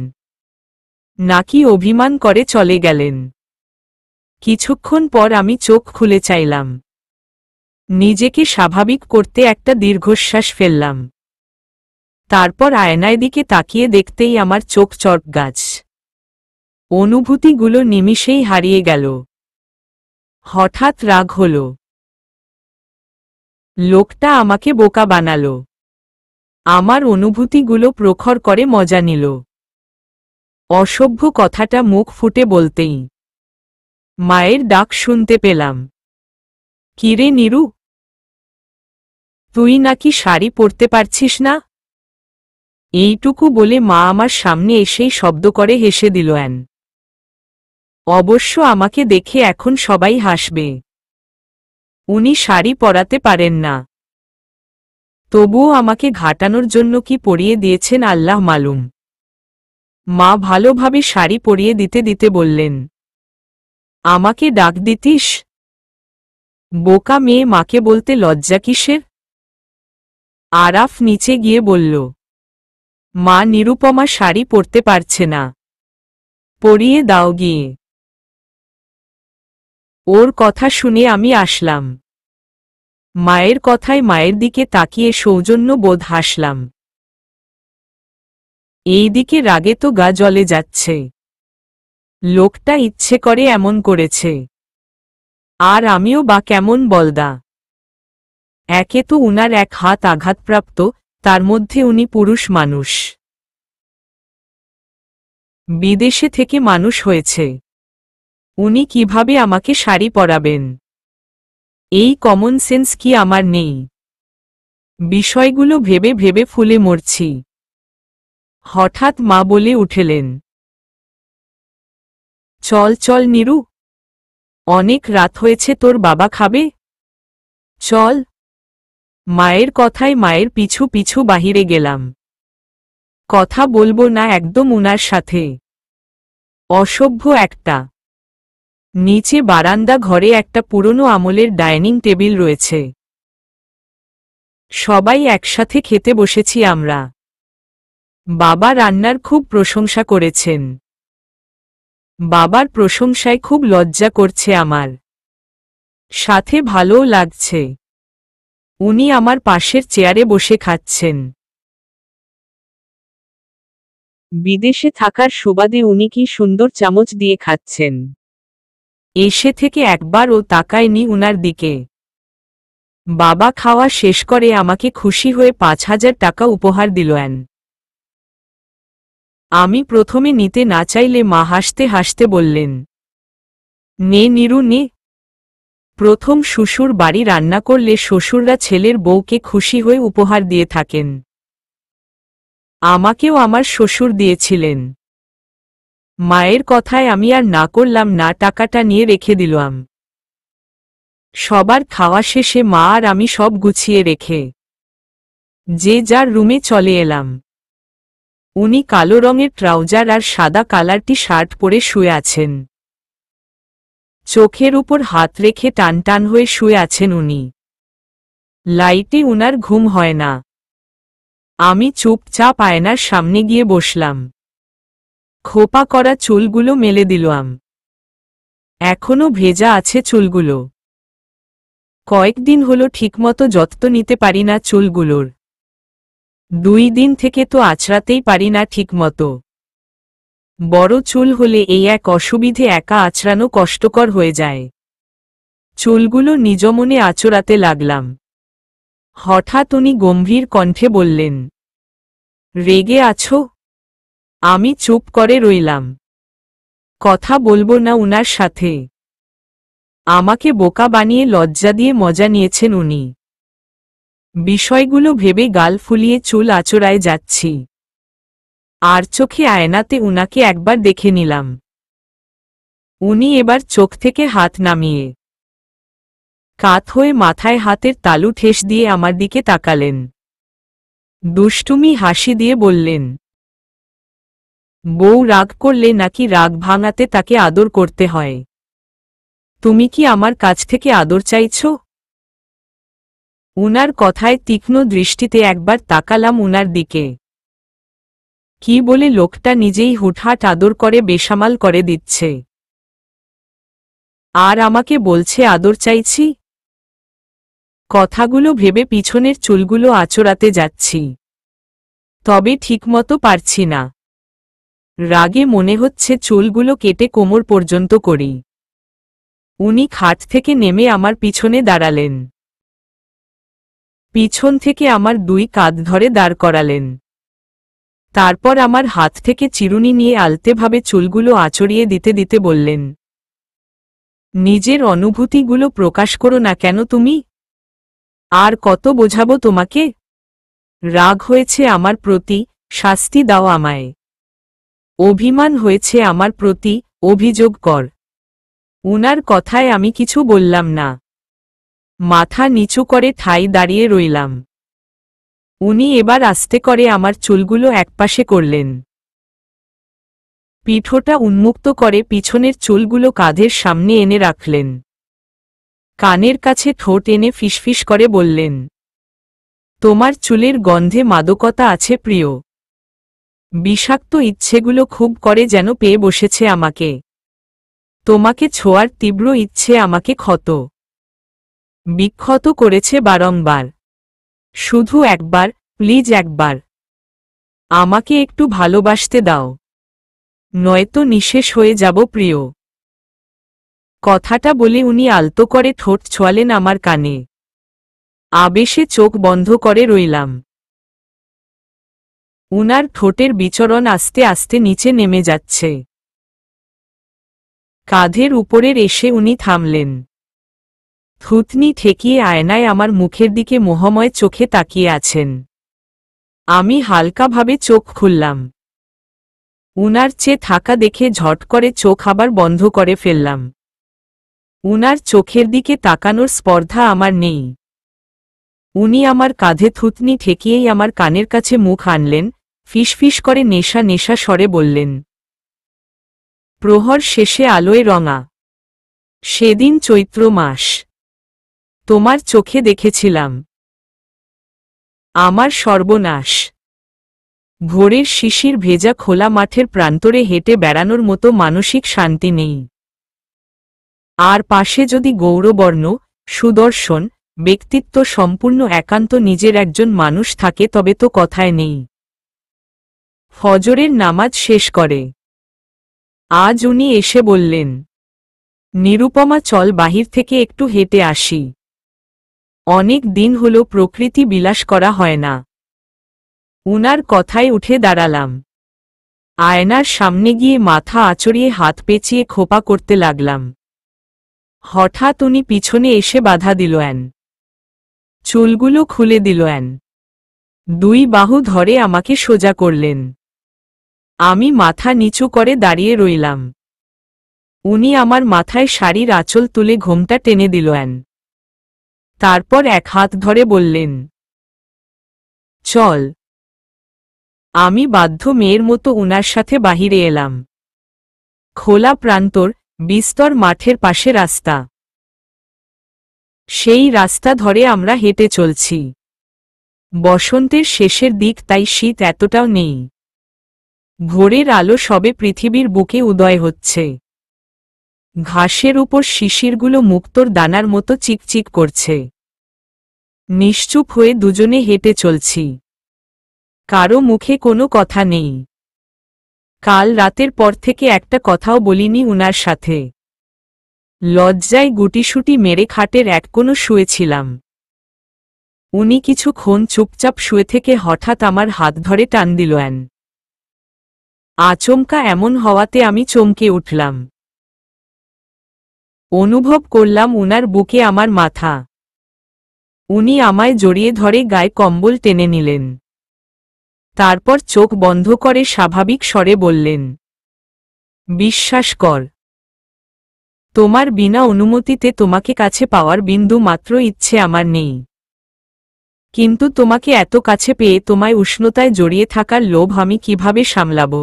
নাকি অভিমান করে চলে গেলেন। কিছুক্ষণ পর আমি চোখ খুলে চাইলাম। নিজেকে স্বাভাবিক করতে একটা দীর্ঘশ্বাস ফেললাম। তারপর আয়নায় দিকে তাকিয়ে দেখতেই আমার চোখ চড়কগাছ। অনুভূতিগুলো নিমিষেই হারিয়ে গেল। হঠাৎ রাগ হল। লোকটা আমাকে বোকা বানালো। আমার অনুভূতিগুলো প্রখর করে মজা নিল। অসভ্য কথাটা মুখ ফুটে বলতেই মায়ের ডাক শুনতে পেলাম। কিরে নীরু, তুই নাকি শাড়ি পরতে পারছিস না? এইটুকু বলে মা আমার সামনে এসেই শব্দ করে হেসে দিলেন। অবশ্য আমাকে দেখে এখন সবাই হাসবে। উনি শাড়ি পরাতে পারেন না, তবুও আমাকে ঘাটানোর জন্য কি পরিয়ে দিয়েছেন আল্লাহ মালুম। মা ভালোভাবে শাড়ি পরিয়ে দিতে দিতে বললেন, আমাকে ডাক দিতিস? বোকা মেয়ে মাকে বলতে লজ্জা কিসের? আরাফ নিচে গিয়ে বলল, মা নিরুপমা শাড়ি পরতে পারছে না, পরিয়ে দাও গিয়ে। ওর কথা শুনে আমি আসলাম। মায়ের কথায় মায়ের দিকে তাকিয়ে সৌজন্য বোধ হাসলাম। এই দিকে রাগে তো গা জ্বলে যাচ্ছে। লোকটা ইচ্ছে করে এমন করেছে, আর আমিও বা কেমন বলদা। একে তো উনার এক হাত আঘাতপ্রাপ্ত, তার মধ্যে উনি পুরুষ মানুষ, বিদেশে থেকে মানুষ হয়েছে। উনি কিভাবে আমাকে শাড়ি পরাবেন? এই কমন সেন্স কি আমার নেই? বিষয়গুলো ভেবে ভেবে ফুলে মরছি। হঠাৎ মা বলে উঠলেন, চল চল নীরু, অনেক রাত হয়েছে, তোর বাবা খাবে, চল। মায়ের কথায় মায়ের পিছু পিছু বাহিরে গেলাম। কথা বলবো না একদম উনার সাথে। অসভ্য একটা। নিচে বারান্দা ঘরে একটা পুরনো আমলের ডাইনিং টেবিল রয়েছে। সবাই একসাথে খেতে বসেছি আমরা। বাবা রান্নার খুব প্রশংসা করেছেন। বাবার প্রশংসায় খুব লজ্জা করছে আমার, সাথে ভালোও লাগছে। উনি আমার পাশের চেয়ারে বসে খাচ্ছেন। বিদেশে থাকার সুবাদে উনি কি সুন্দর চামচ দিয়ে খাচ্ছেন। এসে থেকে একবারও তাকায়নি উনার দিকে। বাবা খাওয়া শেষ করে আমাকে খুশি হয়ে 5,000 টাকা উপহার দিলেন। আমি প্রথমে নিতে না চাইলে মা হাসতে হাসতে বললেন, নে নিরু নে। প্রথম শ্বশুর বাড়ি রান্না করলে শ্বশুররা ছেলের বউকে খুশি হয়ে উপহার দিয়ে থাকেন। আমাকেও আমার শ্বশুর দিয়েছিলেন। মায়ের কথায় আমি আর না করলাম না, টাকাটা নিয়ে রেখে দিলাম। সবার খাওয়া শেষে মা আর আমি সব গুছিয়ে রেখে যে যার রুমে চলে এলাম। উনি কালো রঙের ট্রাউজার আর সাদা কালার টি শার্ট পরে শুয়ে আছেন। চোখের উপর হাত রেখে টান টান হয়ে শুয়ে আছেন উনি। লাইটে উনার ঘুম হয় না। আমি চুপচাপ আয়নার সামনে গিয়ে বসলাম। খোপা করা চুলগুলো মেলে দিলাম। এখনো ভেজা আছে চুলগুলো। কয়েকদিন হলো ঠিকমতো যত্ন নিতে পারি না চুলগুলোর। 2 দিন থেকে তো আঁচড়াতেই পারি না ঠিকমতো। বড় চুল হলে এই এক অসুবিধে, একা আঁচড়ানো কষ্টকর হয়ে যায়। চুলগুলো নিজ মনে আঁচড়াতে লাগলাম। হঠাৎ উনি গম্ভীর কণ্ঠে বললেন, রেগে আছো? আমি চুপ করে রইলাম। কথা বলবো না উনার সাথে। আমাকে বোকা বানিয়ে লজ্জা দিয়ে মজা নিয়েছেন উনি। বিষয়গুলো ভেবে গাল ফুলিয়ে চুল আঁচড়ায় যাচ্ছি। আর চোখে আয়নাতে উনাকে একবার দেখে নিলাম। উনি এবার চোখ থেকে হাত নামিয়ে কাত হয়ে মাথায় হাতের তালু ঠেস দিয়ে আমার দিকে তাকালেন। দুষ্টুমি হাসি দিয়ে বললেন, বউ রাগ করলে নাকি রাগ ভাঙাতে তাকে আদর করতে হয়? তুমি কি আমার কাছ থেকে আদর চাইছ? উনার কথায় তীক্ষ্ণ দৃষ্টিতে একবার তাকালাম উনার দিকে। কি বলে লোকটা নিজেই হুটহাট আদর করে বেসামাল করে দিচ্ছে, আর আমাকে বলছে আদর চাইছি। কথাগুলো ভেবে পিছনের চুলগুলো আঁচড়াতে যাচ্ছি, তবে ঠিকমতো পারছি না। রাগে মনে হচ্ছে চুলগুলো কেটে কোমর পর্যন্ত করি। উনি খাট থেকে নেমে আমার পিছনে দাঁড়ালেন। পিছন থেকে আমার 2 কাঁধ ধরে দাঁড় করালেন। তারপর আমার হাত থেকে চিরুনি নিয়ে আলতেভাবে চুলগুলো আঁচড়িয়ে দিতে দিতে বললেন, নিজের অনুভূতিগুলো প্রকাশ করো না কেন তুমি? আর কত বোঝাবো তোমাকে? রাগ হয়েছে আমার প্রতি, শাস্তি দাও আমায়। অভিমান হয়েছে আমার প্রতি, অভিযোগ কর। উনার কথায় আমি কিছু বললাম না। মাথা নিচু করে ঠাই দাঁড়িয়ে রইলাম। উনি এবার আস্তে করে আমার চুলগুলো একপাশে করলেন। পিঠোটা উন্মুক্ত করে পিছনের চুলগুলো কাঁধের সামনে এনে রাখলেন। কানের কাছে ঠোঁট এনে ফিসফিস করে বললেন, তোমার চুলের গন্ধে মাদকতা আছে প্রিয়। বিষাক্ত ইচ্ছেগুলো খুব করে যেন পেয়ে বসেছে আমাকে। তোমাকে ছোঁয়ার তীব্র ইচ্ছে আমাকে বিক্ষত করেছে বারংবার। শুধু একবার, প্লিজ একবার আমাকে একটু ভালোবাসতে দাও, নয়তো নিঃশেষ হয়ে যাব প্রিয়। কথাটা বলে উনি আলতো করে ঠোঁট ছোঁয়ালেন আমার কানে। আবেশে চোখ বন্ধ করে রইলাম। উনার ঠোঁটের বিচরণ আস্তে আস্তে নিচে নেমে যাচ্ছে। কাঁধের উপরের এসে উনি থামলেন। থুতনি ঠেকিয়ে আয়নায় আমার মুখের দিকে মোহময় চোখে তাকিয়ে আছেন। আমি হালকাভাবে চোখ খুললাম। উনার চেয়ে থাকা দেখে ঝট করে চোখ আবার বন্ধ করে ফেললাম। উনার চোখের দিকে তাকানোর স্পর্ধা আমার নেই। উনি আমার কাঁধে থুতনি ঠেকিয়েই আমার কানের কাছে মুখ আনলেন, ফিসফিস করে নেশা নেশা স্বরে বললেন, প্রহর শেষে আলোয় রঙা সেদিন চৈত্র মাস, তোমার চোখে দেখেছিলাম আমার সর্বনাশ। ভোরের শিশির ভেজা খোলা মাঠের প্রান্তরে হেঁটে বেড়ানোর মতো মানসিক শান্তি নেই। আর পাশে যদি গৌরবর্ণ, সুদর্শন, ব্যক্তিত্ব সম্পূর্ণ একান্ত নিজের একজন মানুষ থাকে তবে তো কথায় নেই। ফজরের নামাজ শেষ করে আজ উনি এসে বললেন, নিরুপমা চল বাহির থেকে একটু হেঁটে আসি। অনেক দিন হলো প্রকৃতি বিলাস করা হয় না। উনার কথায় উঠে দাঁড়ালাম। আয়নার সামনে গিয়ে মাথা আঁচড়িয়ে হাত পেঁচিয়ে খোপা করতে লাগলাম। হঠাৎ উনি পিছনে এসে বাধা দিলেন। চুলগুলো খুলে দিলেন। দুই বাহু ধরে আমাকে সোজা করলেন। আমি মাথা নিচু করে দাঁড়িয়ে রইলাম। উনি আমার মাথায় শাড়ির আঁচল তুলে ঘোমটা টেনে দিলেন। তারপর এক হাত ধরে বললেন, চল। আমি বাধ্য মেয়ের মতো উনার সাথে বাহিরে এলাম। খোলা প্রান্তর বিস্তর মাঠের পাশে রাস্তা। সেই রাস্তা ধরে আমরা হেঁটে চলছি। বসন্তের শেষের দিক, তাই শীত এতটাও নেই। ভোরের আলো সবে পৃথিবীর বুকে উদয় হচ্ছে। ঘাসের উপর শিশিরগুলো মুক্তোর দানার মতো চিকচিক করছে। নিশ্চুপ হয়ে দুজনে হেঁটে চলছি। কারো মুখে কোনো কথা নেই। কাল রাতের পর থেকে একটা কথাও বলিনি উনার সাথে। লজ্জায় গুটিসুটি মেরে খাটের এক কোণে শুয়েছিলাম। উনি কিছুক্ষণ চুপচাপ শুয়ে থেকে হঠাৎ আমার হাত ধরে টান দিলেন। আচমকা এমন হওয়াতে আমি চমকে উঠলাম। অনুভব করলাম উনার বুকে আমার মাথা। উনি আমায় জড়িয়ে ধরে গায়ে কম্বল টেনে নিলেন। তারপর চোখ বন্ধ করে স্বাভাবিক স্বরে বললেন, বিশ্বাস কর, তোমার বিনা অনুমতিতে তোমাকে কাছে পাওয়ার বিন্দু মাত্র ইচ্ছে আমার নেই। কিন্তু তোমাকে এত কাছে পেয়ে তোমায় উষ্ণতায় জড়িয়ে থাকার লোভ আমি কিভাবে সামলাব?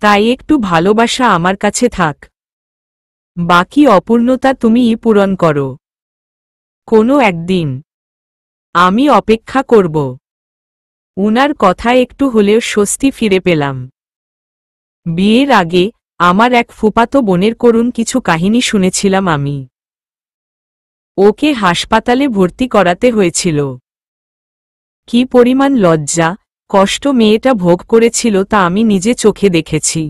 তাই একটু ভালোবাসা আমার কাছে থাক। বাকি অপূর্ণতা তুমিই পূরণ করো। কোনো একদিন আমি অপেক্ষা করব। উনার কথায় একটু হলেও স্বস্তি ফিরে পেলাম। বিয়ের আগে আমার এক ফুফাতো বোনের করুণ কিছু কাহিনী শুনেছিলাম আমি। ওকে হাসপাতালে ভর্তি করাতে হয়েছিল। কি পরিমাণ লজ্জা, কষ্ট মেয়েটা ভোগ করেছিল তা আমি নিজে চোখে দেখেছি।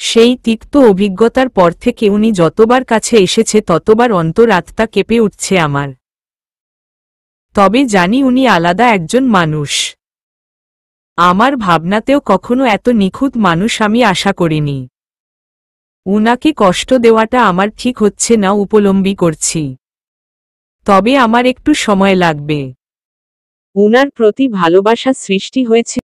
সেই তিক্ত অভিজ্ঞতার পর থেকে উনি যতবার কাছে এসেছে ততবার অন্তরাত্মা কেঁপে উঠছে আমার। তবে জানি উনি আলাদা একজন মানুষ। আমার ভাবনাতেও কখনো এত নিখুঁত মানুষ আমি আশা করিনি। উনাকে কষ্ট দেওয়াটা আমার ঠিক হচ্ছে না উপলম্বী করছি। তবে আমার একটু সময় লাগবে। উনার প্রতি ভালোবাসা সৃষ্টি হয়েছে।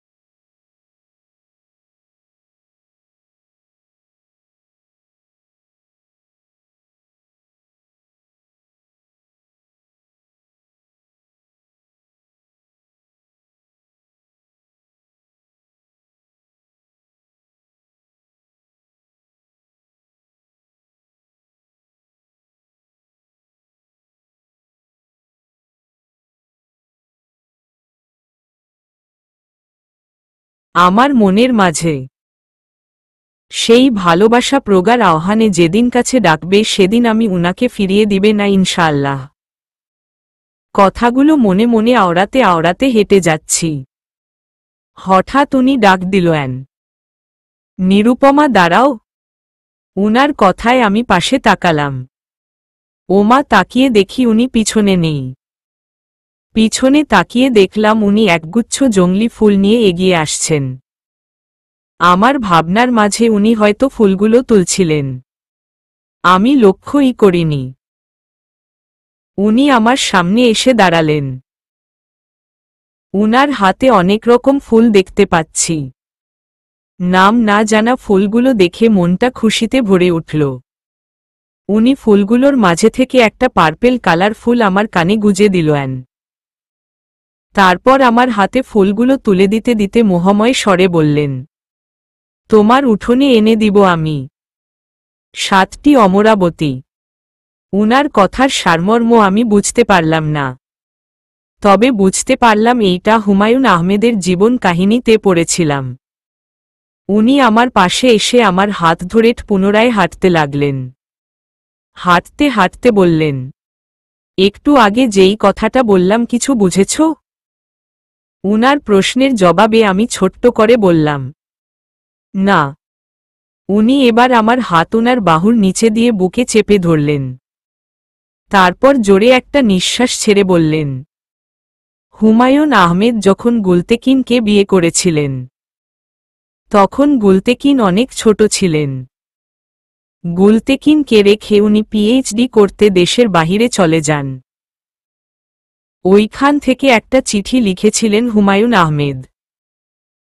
আমার মনের মাঝে সেই ভালোবাসা প্রগাঢ় আহ্বানে যেদিন কাছে ডাকবে সেদিন আমি উনাকে ফিরিয়ে দিবে না ইনশাআল্লাহ। কথাগুলো মনে মনে আওড়াতে আওড়াতে হেঁটে যাচ্ছি। হঠাৎ উনি ডাক দিলেন, নিরুপমা দাঁড়াও। উনার কথায় আমি পাশে তাকালাম। ওমা, তাকিয়ে দেখি উনি পিছনে নেই। পিছনে তাকিয়ে দেখলাম উনি একগুচ্ছ জংলি ফুল নিয়ে এগিয়ে আসছেন। আমার ভাবনার মাঝে উনি হয়তো ফুলগুলো তুলছিলেন। আমি লক্ষ্যই করিনি। উনি আমার সামনে এসে দাঁড়ালেন। উনার হাতে অনেক রকম ফুল দেখতে পাচ্ছি। নাম না জানা ফুলগুলো দেখে মনটা খুশিতে ভরে উঠল। উনি ফুলগুলোর মাঝে থেকে একটা পার্পেল কালার ফুল আমার কানে গুজে দিলেন। তারপর আমার হাতে ফুলগুলো তুলে দিতে দিতে মোহময় স্বরে বললেন, তোমার উঠোনে এনে দিব আমি 7টি অমরাবতী। উনার কথার সারমর্ম আমি বুঝতে পারলাম না। তবে বুঝতে পারলাম এইটা হুমায়ুন আহমেদের জীবন কাহিনীতে পড়েছিলাম। উনি আমার পাশে এসে আমার হাত ধরে পুনরায় হাঁটতে লাগলেন। হাঁটতে হাঁটতে বললেন, একটু আগে যেই কথাটা বললাম কিছু বুঝেছ? উনার প্রশ্নের জবাবে আমি ছোট্ট করে বললাম, না। উনি এবার আমার হাত উনার বাহুর নিচে দিয়ে বুকে চেপে ধরলেন। তারপর জোরে একটা নিঃশ্বাস ছেড়ে বললেন, হুমায়ুন আহমেদ যখন গুলতেকিনকে বিয়ে করেছিলেন তখন গুলতেকিন অনেক ছোট ছিলেন। গুলতেকিনকে রেখে উনি পিএইচডি করতে দেশের বাহিরে চলে যান। ওইখান থেকে একটা চিঠি লিখেছিলেন হুমায়ুন আহমেদ।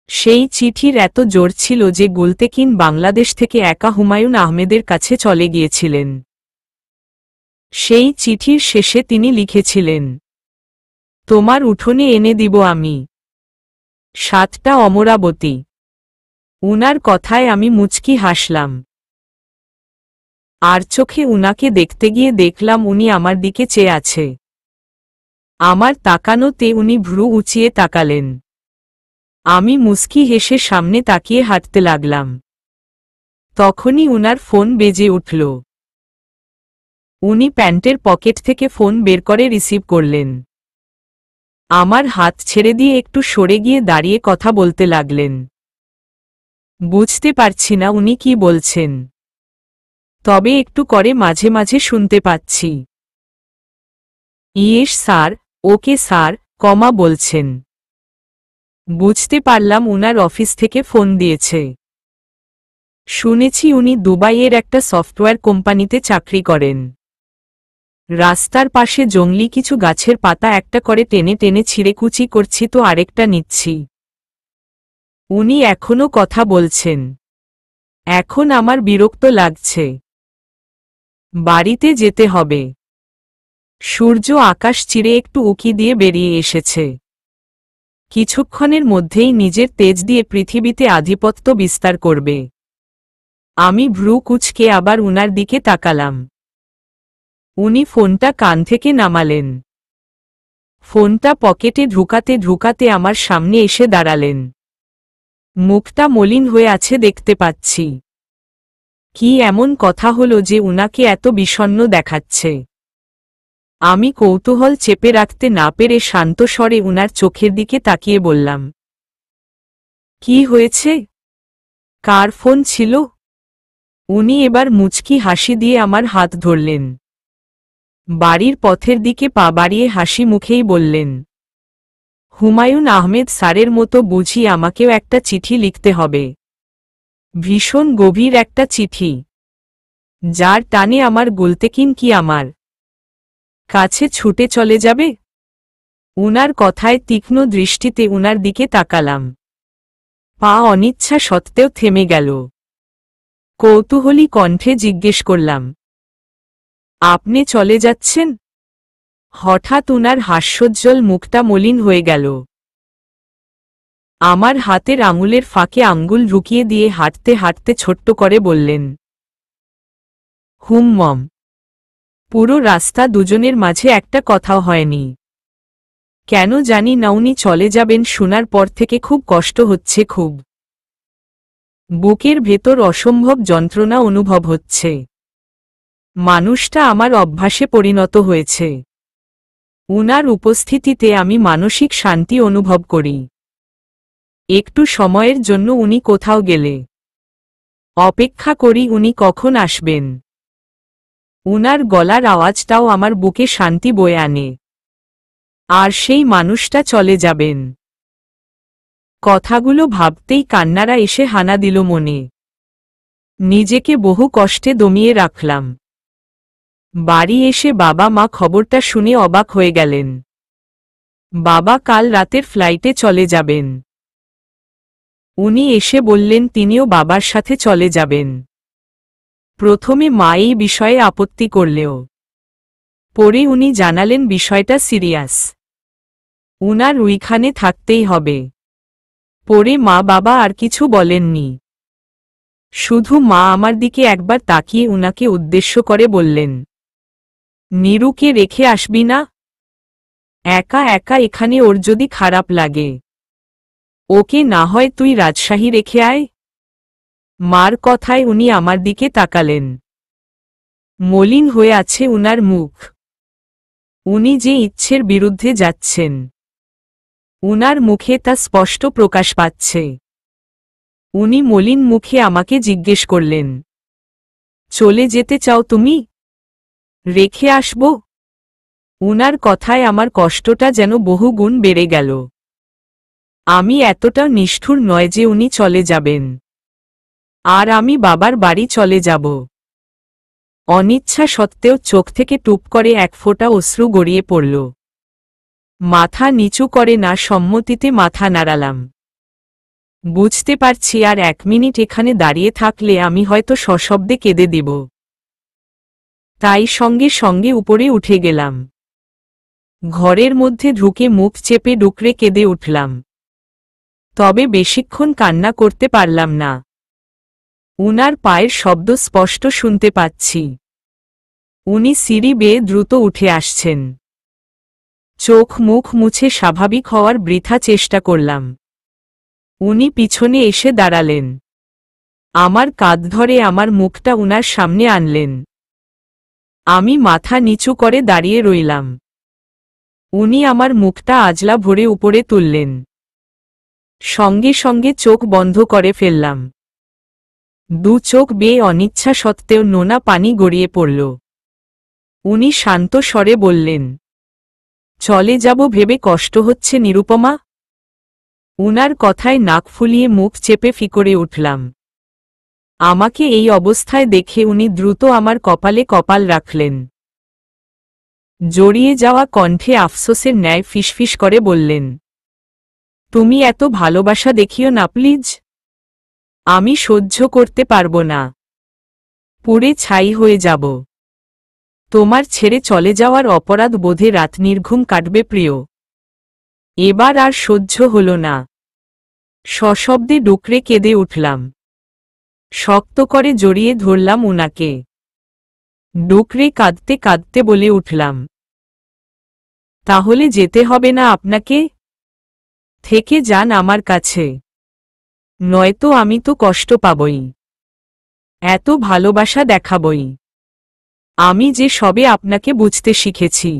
সেই চিঠির এত জোর ছিল যে গুলতেকিন বাংলাদেশ থেকে একা হুমায়ুন আহমেদের কাছে চলে গিয়েছিলেন। সেই চিঠির শেষে তিনি লিখেছিলেন, তোমার উঠোনে এনে দিব আমি 7টা অমরাবতী। উনার কথায় আমি মুচকি হাসলাম। আর চোখে উনাকে দেখতে গিয়ে দেখলাম উনি আমার দিকে চেয়ে আছে। আমার তাকানোতে উনি ভ্রু উঁচিয়ে তাকালেন। আমি মুচকি হেসে সামনে তাকিয়ে হাঁটতে লাগলাম। তখনই উনার ফোন বেজে উঠল। উনি প্যান্টের পকেট থেকে ফোন বের করে রিসিভ করলেন। আমার হাত ছেড়ে দিয়ে একটু সরে গিয়ে দাঁড়িয়ে কথা বলতে লাগলেন। বুঝতে পারছি না উনি কি বলছেন, তবে একটু করে মাঝে মাঝে শুনতে পাচ্ছি। ইয়েস স্যার, ওকে স্যার, কমা বলছেন। বুঝতে পারলাম উনার অফিস থেকে ফোন দিয়েছে। শুনেছি উনি দুবাইয়ের একটা সফটওয়্যার কোম্পানিতে চাকরি করেন। রাস্তার পাশে জংলি কিছু গাছের পাতা একটা করে টেনে টেনে ছিঁড়েকুচি করছি তো আরেকটা নিচ্ছি। উনি এখনো কথা বলছেন। এখন আমার বিরক্ত লাগছে। বাড়িতে যেতে হবে। সূর্য আকাশ চিরে একটু উকি দিয়ে বেরিয়ে এসেছে। কিছুক্ষণের মধ্যেই নিজের তেজ দিয়ে পৃথিবীতে আধিপত্য বিস্তার করবে। আমি ভ্রু কুঁচকে আবার উনার দিকে তাকালাম। উনি ফোনটা কান থেকে নামালেন। ফোনটা পকেটে ঢুকাতে ঢুকাতে আমার সামনে এসে দাঁড়ালেন। মুখটা মলিন হয়ে আছে দেখতে পাচ্ছি। কি এমন কথা হলো যে উনাকে এত বিষণ্ণ দেখাচ্ছে? আমি কৌতূহল চেপে রাখতে না পেরে শান্ত স্বরে উনার চোখের দিকে তাকিয়ে বললাম, কি হয়েছে? কার ফোন ছিল? উনি এবার মুচকি হাসি দিয়ে আমার হাত ধরলেন। বাড়ির পথের দিকে পা বাড়িয়ে হাসি মুখেই বললেন, হুমায়ুন আহমেদ স্যারের মতো বুঝি আমাকেও একটা চিঠি লিখতে হবে। ভীষণ গভীর একটা চিঠি, যার টানে আমার গুলতেকিন কি আমার কাছে ছুটে চলে যাবে। উনার কথায় তীক্ষ্ণ দৃষ্টিতে উনার দিকে তাকালাম। পা অনিচ্ছা সত্ত্বেও থেমে গেল। কৌতূহলী কণ্ঠে জিজ্ঞেস করলাম, আপনি চলে যাচ্ছেন? হঠাৎ উনার হাস্যোজ্জ্বল মুখটা মলিন হয়ে গেল। আমার হাতের আঙুলের ফাঁকে আঙ্গুল ঢুকিয়ে দিয়ে হাঁটতে হাঁটতে ছোট্ট করে বললেন, মম। পুরো রাস্তা দুজনের মাঝে একটা কথাও হয়নি। কেন জানি না উনি চলে যাবেন শোনার পর থেকে খুব কষ্ট হচ্ছে, খুব। বুকের ভেতর অসম্ভব যন্ত্রণা অনুভব হচ্ছে। মানুষটা আমার অভ্যাসে পরিণত হয়েছে। উনার উপস্থিতিতে আমি মানসিক শান্তি অনুভব করি। একটু সময়ের জন্য উনি কোথাও গেলে অপেক্ষা করি উনি কখন আসবেন। উনার গলার আওয়াজটাও আমার বুকে শান্তি বয়ে আনে। আর সেই মানুষটা চলে যাবেন, কথাগুলো ভাবতেই কান্নারা এসে হানা দিল মনে। নিজেকে বহু কষ্টে দমিয়ে রাখলাম। বাড়ি এসে বাবা মা খবরটা শুনে অবাক হয়ে গেলেন। বাবা কাল রাতের ফ্লাইটে চলে যাবেন। উনি এসে বললেন তিনিও বাবার সাথে চলে যাবেন। প্রথমে মা এই বিষয়ে আপত্তি করলেও পরে উনি জানালেন বিষয়টা সিরিয়াস, উনার ওইখানে থাকতেই হবে। পরে মা বাবা আর কিছু বলেননি। শুধু মা আমার দিকে একবার তাকিয়ে উনাকে উদ্দেশ্য করে বললেন, নীরুকে রেখে আসবি না? একা একা এখানে ওর যদি খারাপ লাগে, ওকে না হয় তুই রাজশাহী রেখে আয়। মার কথায় উনি আমার দিকে তাকালেন। মলিন হয়ে আছে উনার মুখ। উনি যে ইচ্ছের বিরুদ্ধে যাচ্ছেন। উনার মুখে তা স্পষ্ট প্রকাশ পাচ্ছে। উনি মলিন মুখে আমাকে জিজ্ঞেস করলেন, চলে যেতে চাও তুমি? রেখে আসব? উনার কথায় আমার কষ্টটা যেন বহুগুণ বেড়ে গেল। আমি এতটা নিষ্ঠুর নয় যে উনি চলে যাবেন আর আমি বাবার বাড়ি চলে যাব। অনিচ্ছা সত্ত্বেও চোখ থেকে টুপ করে এক ফোঁটা অশ্রু গড়িয়ে পড়ল। মাথা নিচু করে না সম্মতিতে মাথা নাড়ালাম। বুঝতে পারছি আর 1 মিনিট এখানে দাঁড়িয়ে থাকলে আমি হয়তো সশব্দে কেঁদে দেব। তাই সঙ্গে সঙ্গে উপরে উঠে গেলাম। ঘরের মধ্যে ঢুকে মুখ চেপে ডুকরে কেঁদে উঠলাম। তবে বেশিক্ষণ কান্না করতে পারলাম না। উনার পায়ের শব্দ স্পষ্ট শুনতে পাচ্ছি। উনি সিঁড়ি বেয়ে দ্রুত উঠে আসছেন। চোখ মুখ মুছে স্বাভাবিক হওয়ার বৃথা চেষ্টা করলাম। উনি পিছনে এসে দাঁড়ালেন। আমার কাঁধ ধরে আমার মুখটা উনার সামনে আনলেন। আমি মাথা নিচু করে দাঁড়িয়ে রইলাম। উনি আমার মুখটা আজলা ভরে উপরে তুললেন। সঙ্গে সঙ্গে চোখ বন্ধ করে ফেললাম। 2 চোখ বেয়ে অনিচ্ছা সত্ত্বেও নোনা পানি গড়িয়ে পড়ল। উনি শান্ত স্বরে বললেন, চলে যাব ভেবে কষ্ট হচ্ছে নিরুপমা? উনার কথায় নাক ফুলিয়ে মুখ চেপে ফিকরে উঠলাম। আমাকে এই অবস্থায় দেখে উনি দ্রুত আমার কপালে কপাল রাখলেন। জড়িয়ে যাওয়া কণ্ঠে আফসোসের ন্যায় ফিসফিস করে বললেন, তুমি এত ভালোবাসা দেখিও না প্লিজ। আমি সহ্য করতে পারব না। পুড়ে ছাই হয়ে যাব। তোমার ছেড়ে চলে যাওয়ার অপরাধ বোধে রাত নির্ঘুম কাটবে প্রিয়। এবার আর সহ্য হল না। সশব্দে ডুকরে কেঁদে উঠলাম। শক্ত করে জড়িয়ে ধরলাম উনাকে। ডুকরে কাঁদতে কাঁদতে বলে উঠলাম, তাহলে যেতে হবে না আপনাকে? থেকে যান আমার কাছে। নয়তো আমি তো কষ্ট পাবই। এত ভালোবাসা দেখাবই। আমি যে সবে আপনাকে বুঝতে শিখেছি।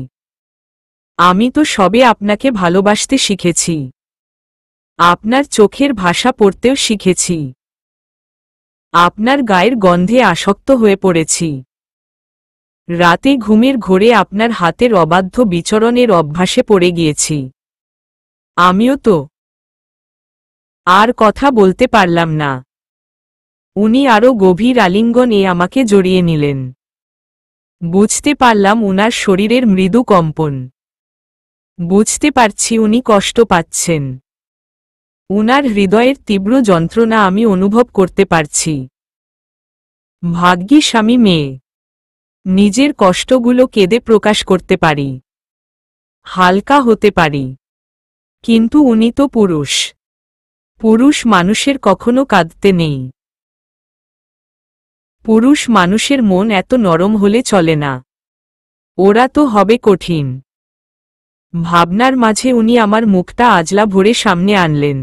আমি তো সবে আপনাকে ভালোবাসতে শিখেছি। আপনার চোখের ভাষা পড়তেও শিখেছি। আপনার গায়ের গন্ধে আসক্ত হয়ে পড়েছি। রাতে ঘুমের ঘোরে আপনার হাতের অবাধ্য বিচরণের অভ্যাসে পড়ে গিয়েছি। আমিও তো। আর কথা বলতে পারলাম না। উনি আরো গভীর আলিঙ্গনে আমাকে জড়িয়ে নিলেন। বুঝতে পারলাম উনার শরীরের মৃদু কম্পন। বুঝতে পারছি উনি কষ্ট পাচ্ছেন। উনার হৃদয়ের তীব্র যন্ত্রণা আমি অনুভব করতে পারছি। ভাগ্যিস আমি মেয়ে। নিজের কষ্টগুলো কেঁদে প্রকাশ করতে পারি। হালকা হতে পারি। কিন্তু উনি তো পুরুষ। পুরুষ মানুষের কখনো কাঁদতে নেই। পুরুষ মানুষের মন এত নরম হলে চলে না। ওরা তো হবে কঠিন। ভাবনার মাঝে উনি আমার মুখটা আজলা ভরে সামনে আনলেন।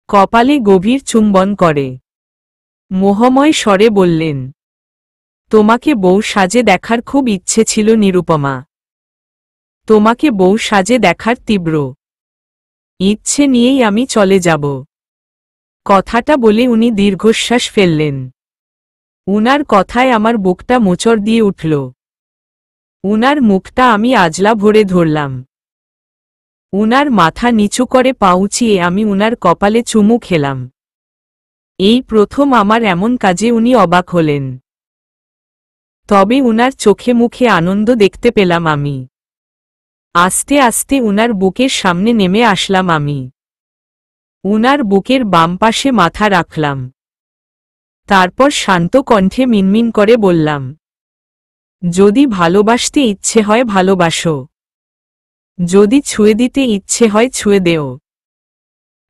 কপালে গভীর চুম্বন করে মোহময় স্বরে বললেন, তোমাকে বউ সাজে দেখার খুব ইচ্ছে ছিল নিরুপমা। তোমাকে বউ সাজে দেখার তীব্র ইচ্ছে নিয়েই আমি চলে যাব। কথাটা বলে উনি দীর্ঘশ্বাস ফেললেন। উনার কথায় আমার বুকটা মোচড় দিয়ে উঠল। উনার মুখটা আমি আজলা ভরে ধরলাম। উনার মাথা নিচু করে পা উঁচিয়ে আমি উনার কপালে চুমু খেলাম। এই প্রথম আমার এমন কাজে উনি অবাক হলেন। তবে উনার চোখে মুখে আনন্দ দেখতে পেলাম আমি। আস্তে আস্তে উনার বুকের সামনে নেমে আসলাম আমি। উনার বুকের বাম পাশে মাথা রাখলাম। তারপর শান্ত কণ্ঠে মিনমিন করে বললাম, যদি ভালোবাসতে ইচ্ছে হয় ভালোবাসো। যদি ছুঁয়ে দিতে ইচ্ছে হয় ছুঁয়ে দেও।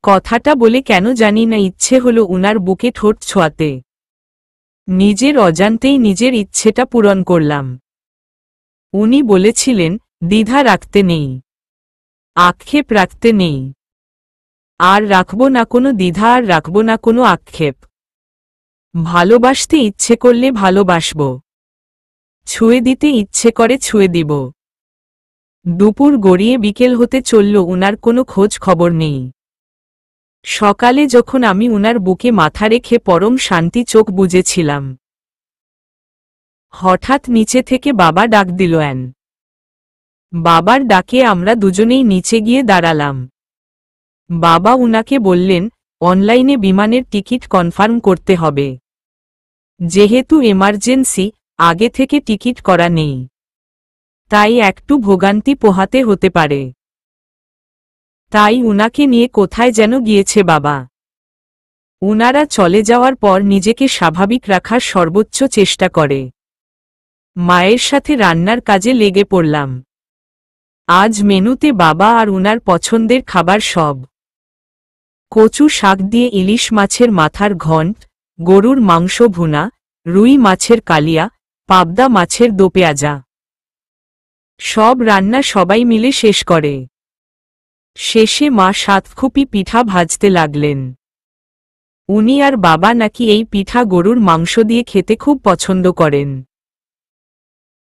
কথাটা বলে কেন জানি না ইচ্ছে হলো উনার বুকে ঠোঁট ছোঁয়াতে। নিজের অজান্তেই নিজের ইচ্ছেটা পূরণ করলাম। উনি বলেছিলেন, দ্বিধা রাখতে নেই, আক্ষেপ রাখতে নেই। আর রাখব না কোনো দ্বিধা, আর রাখব না কোনো আক্ষেপ। ভালোবাসতে ইচ্ছে করলে ভালোবাসব। ছুঁয়ে দিতে ইচ্ছে করে ছুঁয়ে দিব। দুপুর গড়িয়ে বিকেল হতে চলল, উনার কোনো খোঁজ খবর নেই। সকালে যখন আমি উনার বুকে মাথা রেখে পরম শান্তি চোখ বুজেছিলাম, হঠাৎ নিচে থেকে বাবা ডাক দিল। বাবার ডাকে আমরা দুজনেই নিচে গিয়ে দাঁড়ালাম। বাবা উনাকে বললেন, অনলাইনে বিমানের টিকিট কনফার্ম করতে হবে। যেহেতু এমার্জেন্সি, আগে থেকে টিকিট করা নেই, তাই একটু ভোগান্তি পোহাতে হতে পারে। তাই উনাকে নিয়ে কোথায় যেন গিয়েছে বাবা। উনারা চলে যাওয়ার পর নিজেকে স্বাভাবিক রাখার সর্বোচ্চ চেষ্টা করে। মায়ের সাথে রান্নার কাজে লেগে পড়লাম। আজ মেনুতে বাবা আর উনার পছন্দের খাবার সব। কচু শাক দিয়ে ইলিশ মাছের মাথার ঘণ্ট, গরুর মাংস ভুনা, রুই মাছের কালিয়া, পাবদা মাছের দোপেঁয়াজা। সব রান্না সবাই মিলে শেষ করে। শেষে মা সাতখুপি পিঠা ভাজতে লাগলেন। উনি আর বাবা নাকি এই পিঠা গরুর মাংস দিয়ে খেতে খুব পছন্দ করেন।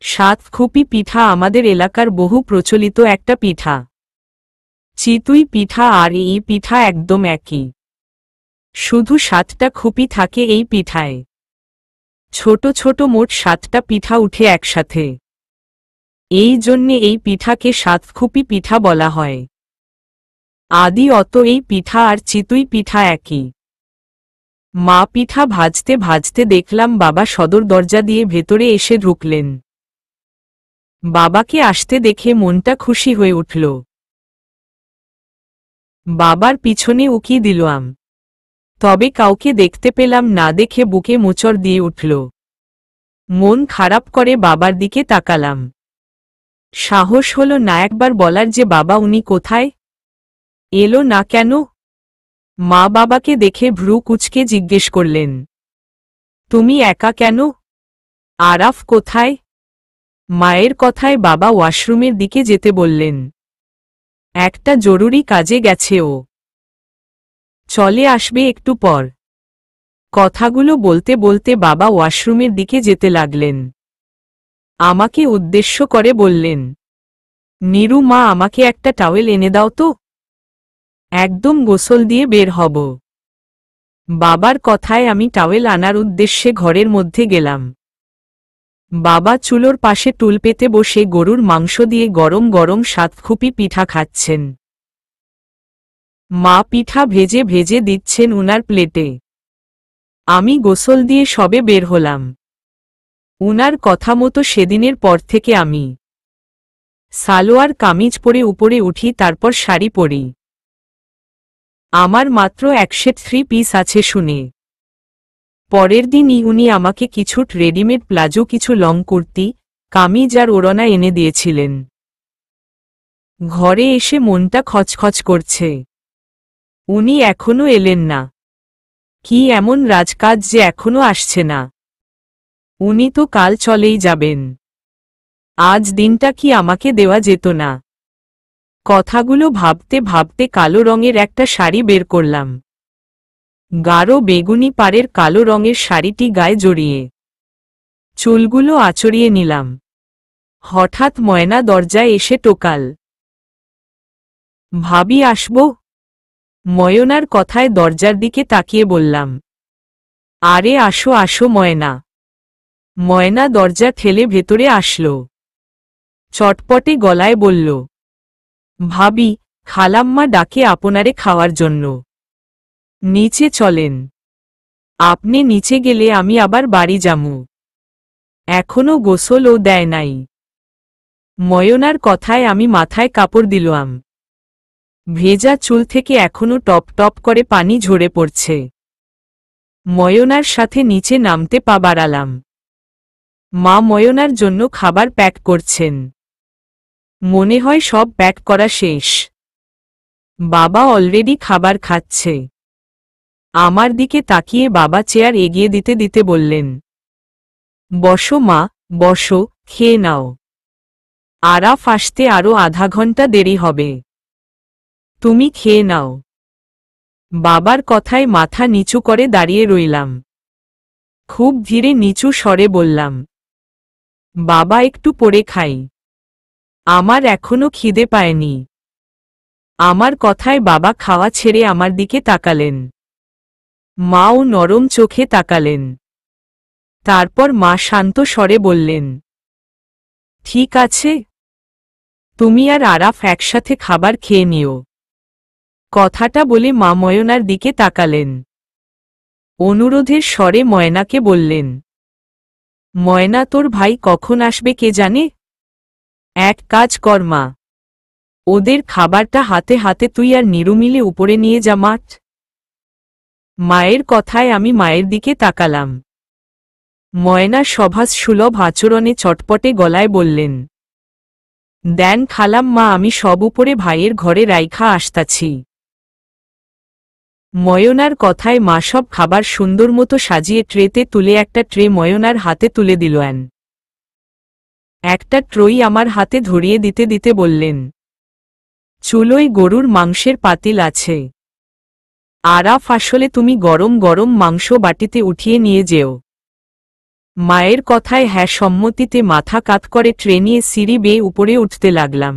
সাতখুপি পিঠা আমাদের এলাকার বহু প্রচলিত একটা পিঠা। চিতুই পিঠা আর এই পিঠা একদম একই, শুধু 7টা খুপি থাকে এই পিঠায়। ছোট ছোট মোট 7টা পিঠা উঠে একসাথে, এই জন্যে এই পিঠাকে সাতখুপি পিঠা বলা হয়। আদি অত এই পিঠা আর চিতুই পিঠা একই। মা পিঠা ভাজতে ভাজতে দেখলাম বাবা সদর দরজা দিয়ে ভেতরে এসে ঢুকলেন। বাবাকে আসতে দেখে মনটা খুশি হয়ে উঠল। বাবার পিছনে উকি দিলাম, তবে কাউকে দেখতে পেলাম না। দেখে বুকে মোচড় দিয়ে উঠল। মন খারাপ করে বাবার দিকে তাকালাম। সাহস হলো না একবার বলার যে বাবা উনি কোথায়, এলো না কেন? মা বাবাকে দেখে ভ্রু কুঁচকে জিজ্ঞেস করলেন, তুমি একা কেন? আরাফ কোথায়? মায়ের কথায় বাবা ওয়াশরুমের দিকে যেতে বললেন। একটা জরুরি কাজে গেছে ও, চলে আসবে একটু পর। কথাগুলো বলতে বলতে বাবা ওয়াশরুমের দিকে যেতে লাগলেন। আমাকে উদ্দেশ্য করে বললেন, নীরু মা, আমাকে একটা টাওয়েল এনে দাও তো, একদম গোসল দিয়ে বের হব। বাবার কথায় আমি টাওয়েল আনার উদ্দেশ্যে ঘরের মধ্যে গেলাম। বাবা চুলোর পাশে টুল পেতে বসে গরুর মাংস দিয়ে গরম গরম সাতখুপি পিঠা খাচ্ছেন। মা পিঠা ভেজে ভেজে দিচ্ছেন উনার প্লেটে। আমি গোসল দিয়ে সবে বের হলাম। উনার কথা মতো সেদিনের পর থেকে আমি সালোয়ার কামিজ পরে উপরে উঠি, তারপর শাড়ি পরি। আমার মাত্র 1 সেট 3 পিস আছে শুনে পরের দিনই উনি আমাকে কিছু রেডিমেড প্লাজো, কিছু লং কুর্তি, কামিজ আর ওড়না এনে দিয়েছিলেন। ঘরে এসে মনটা খচখচ করছে। উনি এখনো এলেন না। কি এমন রাজকাজ যে এখনো আসছে না? উনি তো কাল চলেই যাবেন। আজ দিনটা কি আমাকে দেওয়া যেত না? কথাগুলো ভাবতে ভাবতে কালো রঙের একটা শাড়ি বের করলাম। গাঢ় বেগুনি পাড়ের কালো রঙের শাড়িটি গায়ে জড়িয়ে চুলগুলো আঁচড়িয়ে নিলাম। হঠাৎ ময়না দরজায় এসে টোকাল। ভাবি আসব? ময়নার কথায় দরজার দিকে তাকিয়ে বললাম, আরে আসো আসো ময়না। ময়না দরজা ঠেলে ভেতরে আসলো। চটপটে গলায় বলল, ভাবি, খালাম্মা ডাকে আপনারে খাওয়ার জন্য। নিচে চলেন। আপনি নিচে গেলে আমি আবার বাড়ি যামু। এখনো গোসলও দেয় নাই। ময়নার কথায় আমি মাথায় কাপড় দিলাম। ভেজা চুল থেকে এখনো টপ টপ করে পানি ঝরে পড়ছে। ময়নার সাথে নিচে নামতে পা বাড়ালাম। মা ময়নার জন্য খাবার প্যাক করছেন। মনে হয় সব প্যাক করা শেষ। বাবা অলরেডি খাবার খাচ্ছে। আমার দিকে তাকিয়ে বাবা চেয়ার এগিয়ে দিতে দিতে বললেন, বসো মা, বসো, খেয়ে নাও। আরাফ আসতে আরো আধা ঘন্টা দেরি হবে। তুমি খেয়ে নাও। বাবার কথায় মাথা নিচু করে দাঁড়িয়ে রইলাম। খুব ধীরে নিচু স্বরে বললাম, বাবা একটু পরে খাই। আমার এখনো খিদে পায়নি। আমার কথায় বাবা খাওয়া ছেড়ে আমার দিকে তাকালেন। মাও নরম চোখে তাকালেন। তারপর মা শান্ত স্বরে বললেন, ঠিক আছে, তুমি আর আরাফ একসাথে খাবার খেয়ে নিও। কথাটা বলে মা ময়নার দিকে তাকালেন। অনুরোধের স্বরে ময়নাকে বললেন, ময়না, তোর ভাই কখন আসবে কে জানে? এক কাজ কর মা, ওদের খাবারটা হাতে হাতে তুই আর নিরু মিলে উপরে নিয়ে যা মাঠ। মায়ের কথায় আমি মায়ের দিকে তাকালাম। ময়না সভাস সুলভ আচরণে চটপটে গলায় বললেন, দেন খালাম মা, আমি সব উপরে ভাইয়ের ঘরে রাইখা আসতাছি। ময়নার কথায় মা সব খাবার সুন্দর মতো সাজিয়ে ট্রেতে তুলে একটা ট্রে ময়নার হাতে তুলে দিল। একটা ট্রই আমার হাতে ধরিয়ে দিতে দিতে বললেন, চুলোয় গরুর মাংসের পাতিল আছে। আরাফ, আসলে তুমি গরম গরম মাংস বাটিতে উঠিয়ে নিয়ে যেও। মায়ের কথায় হ্যাঁ সম্মতিতে মাথা কাত করে ট্রে নিয়ে সিঁড়ি বেয়ে উপরে উঠতে লাগলাম।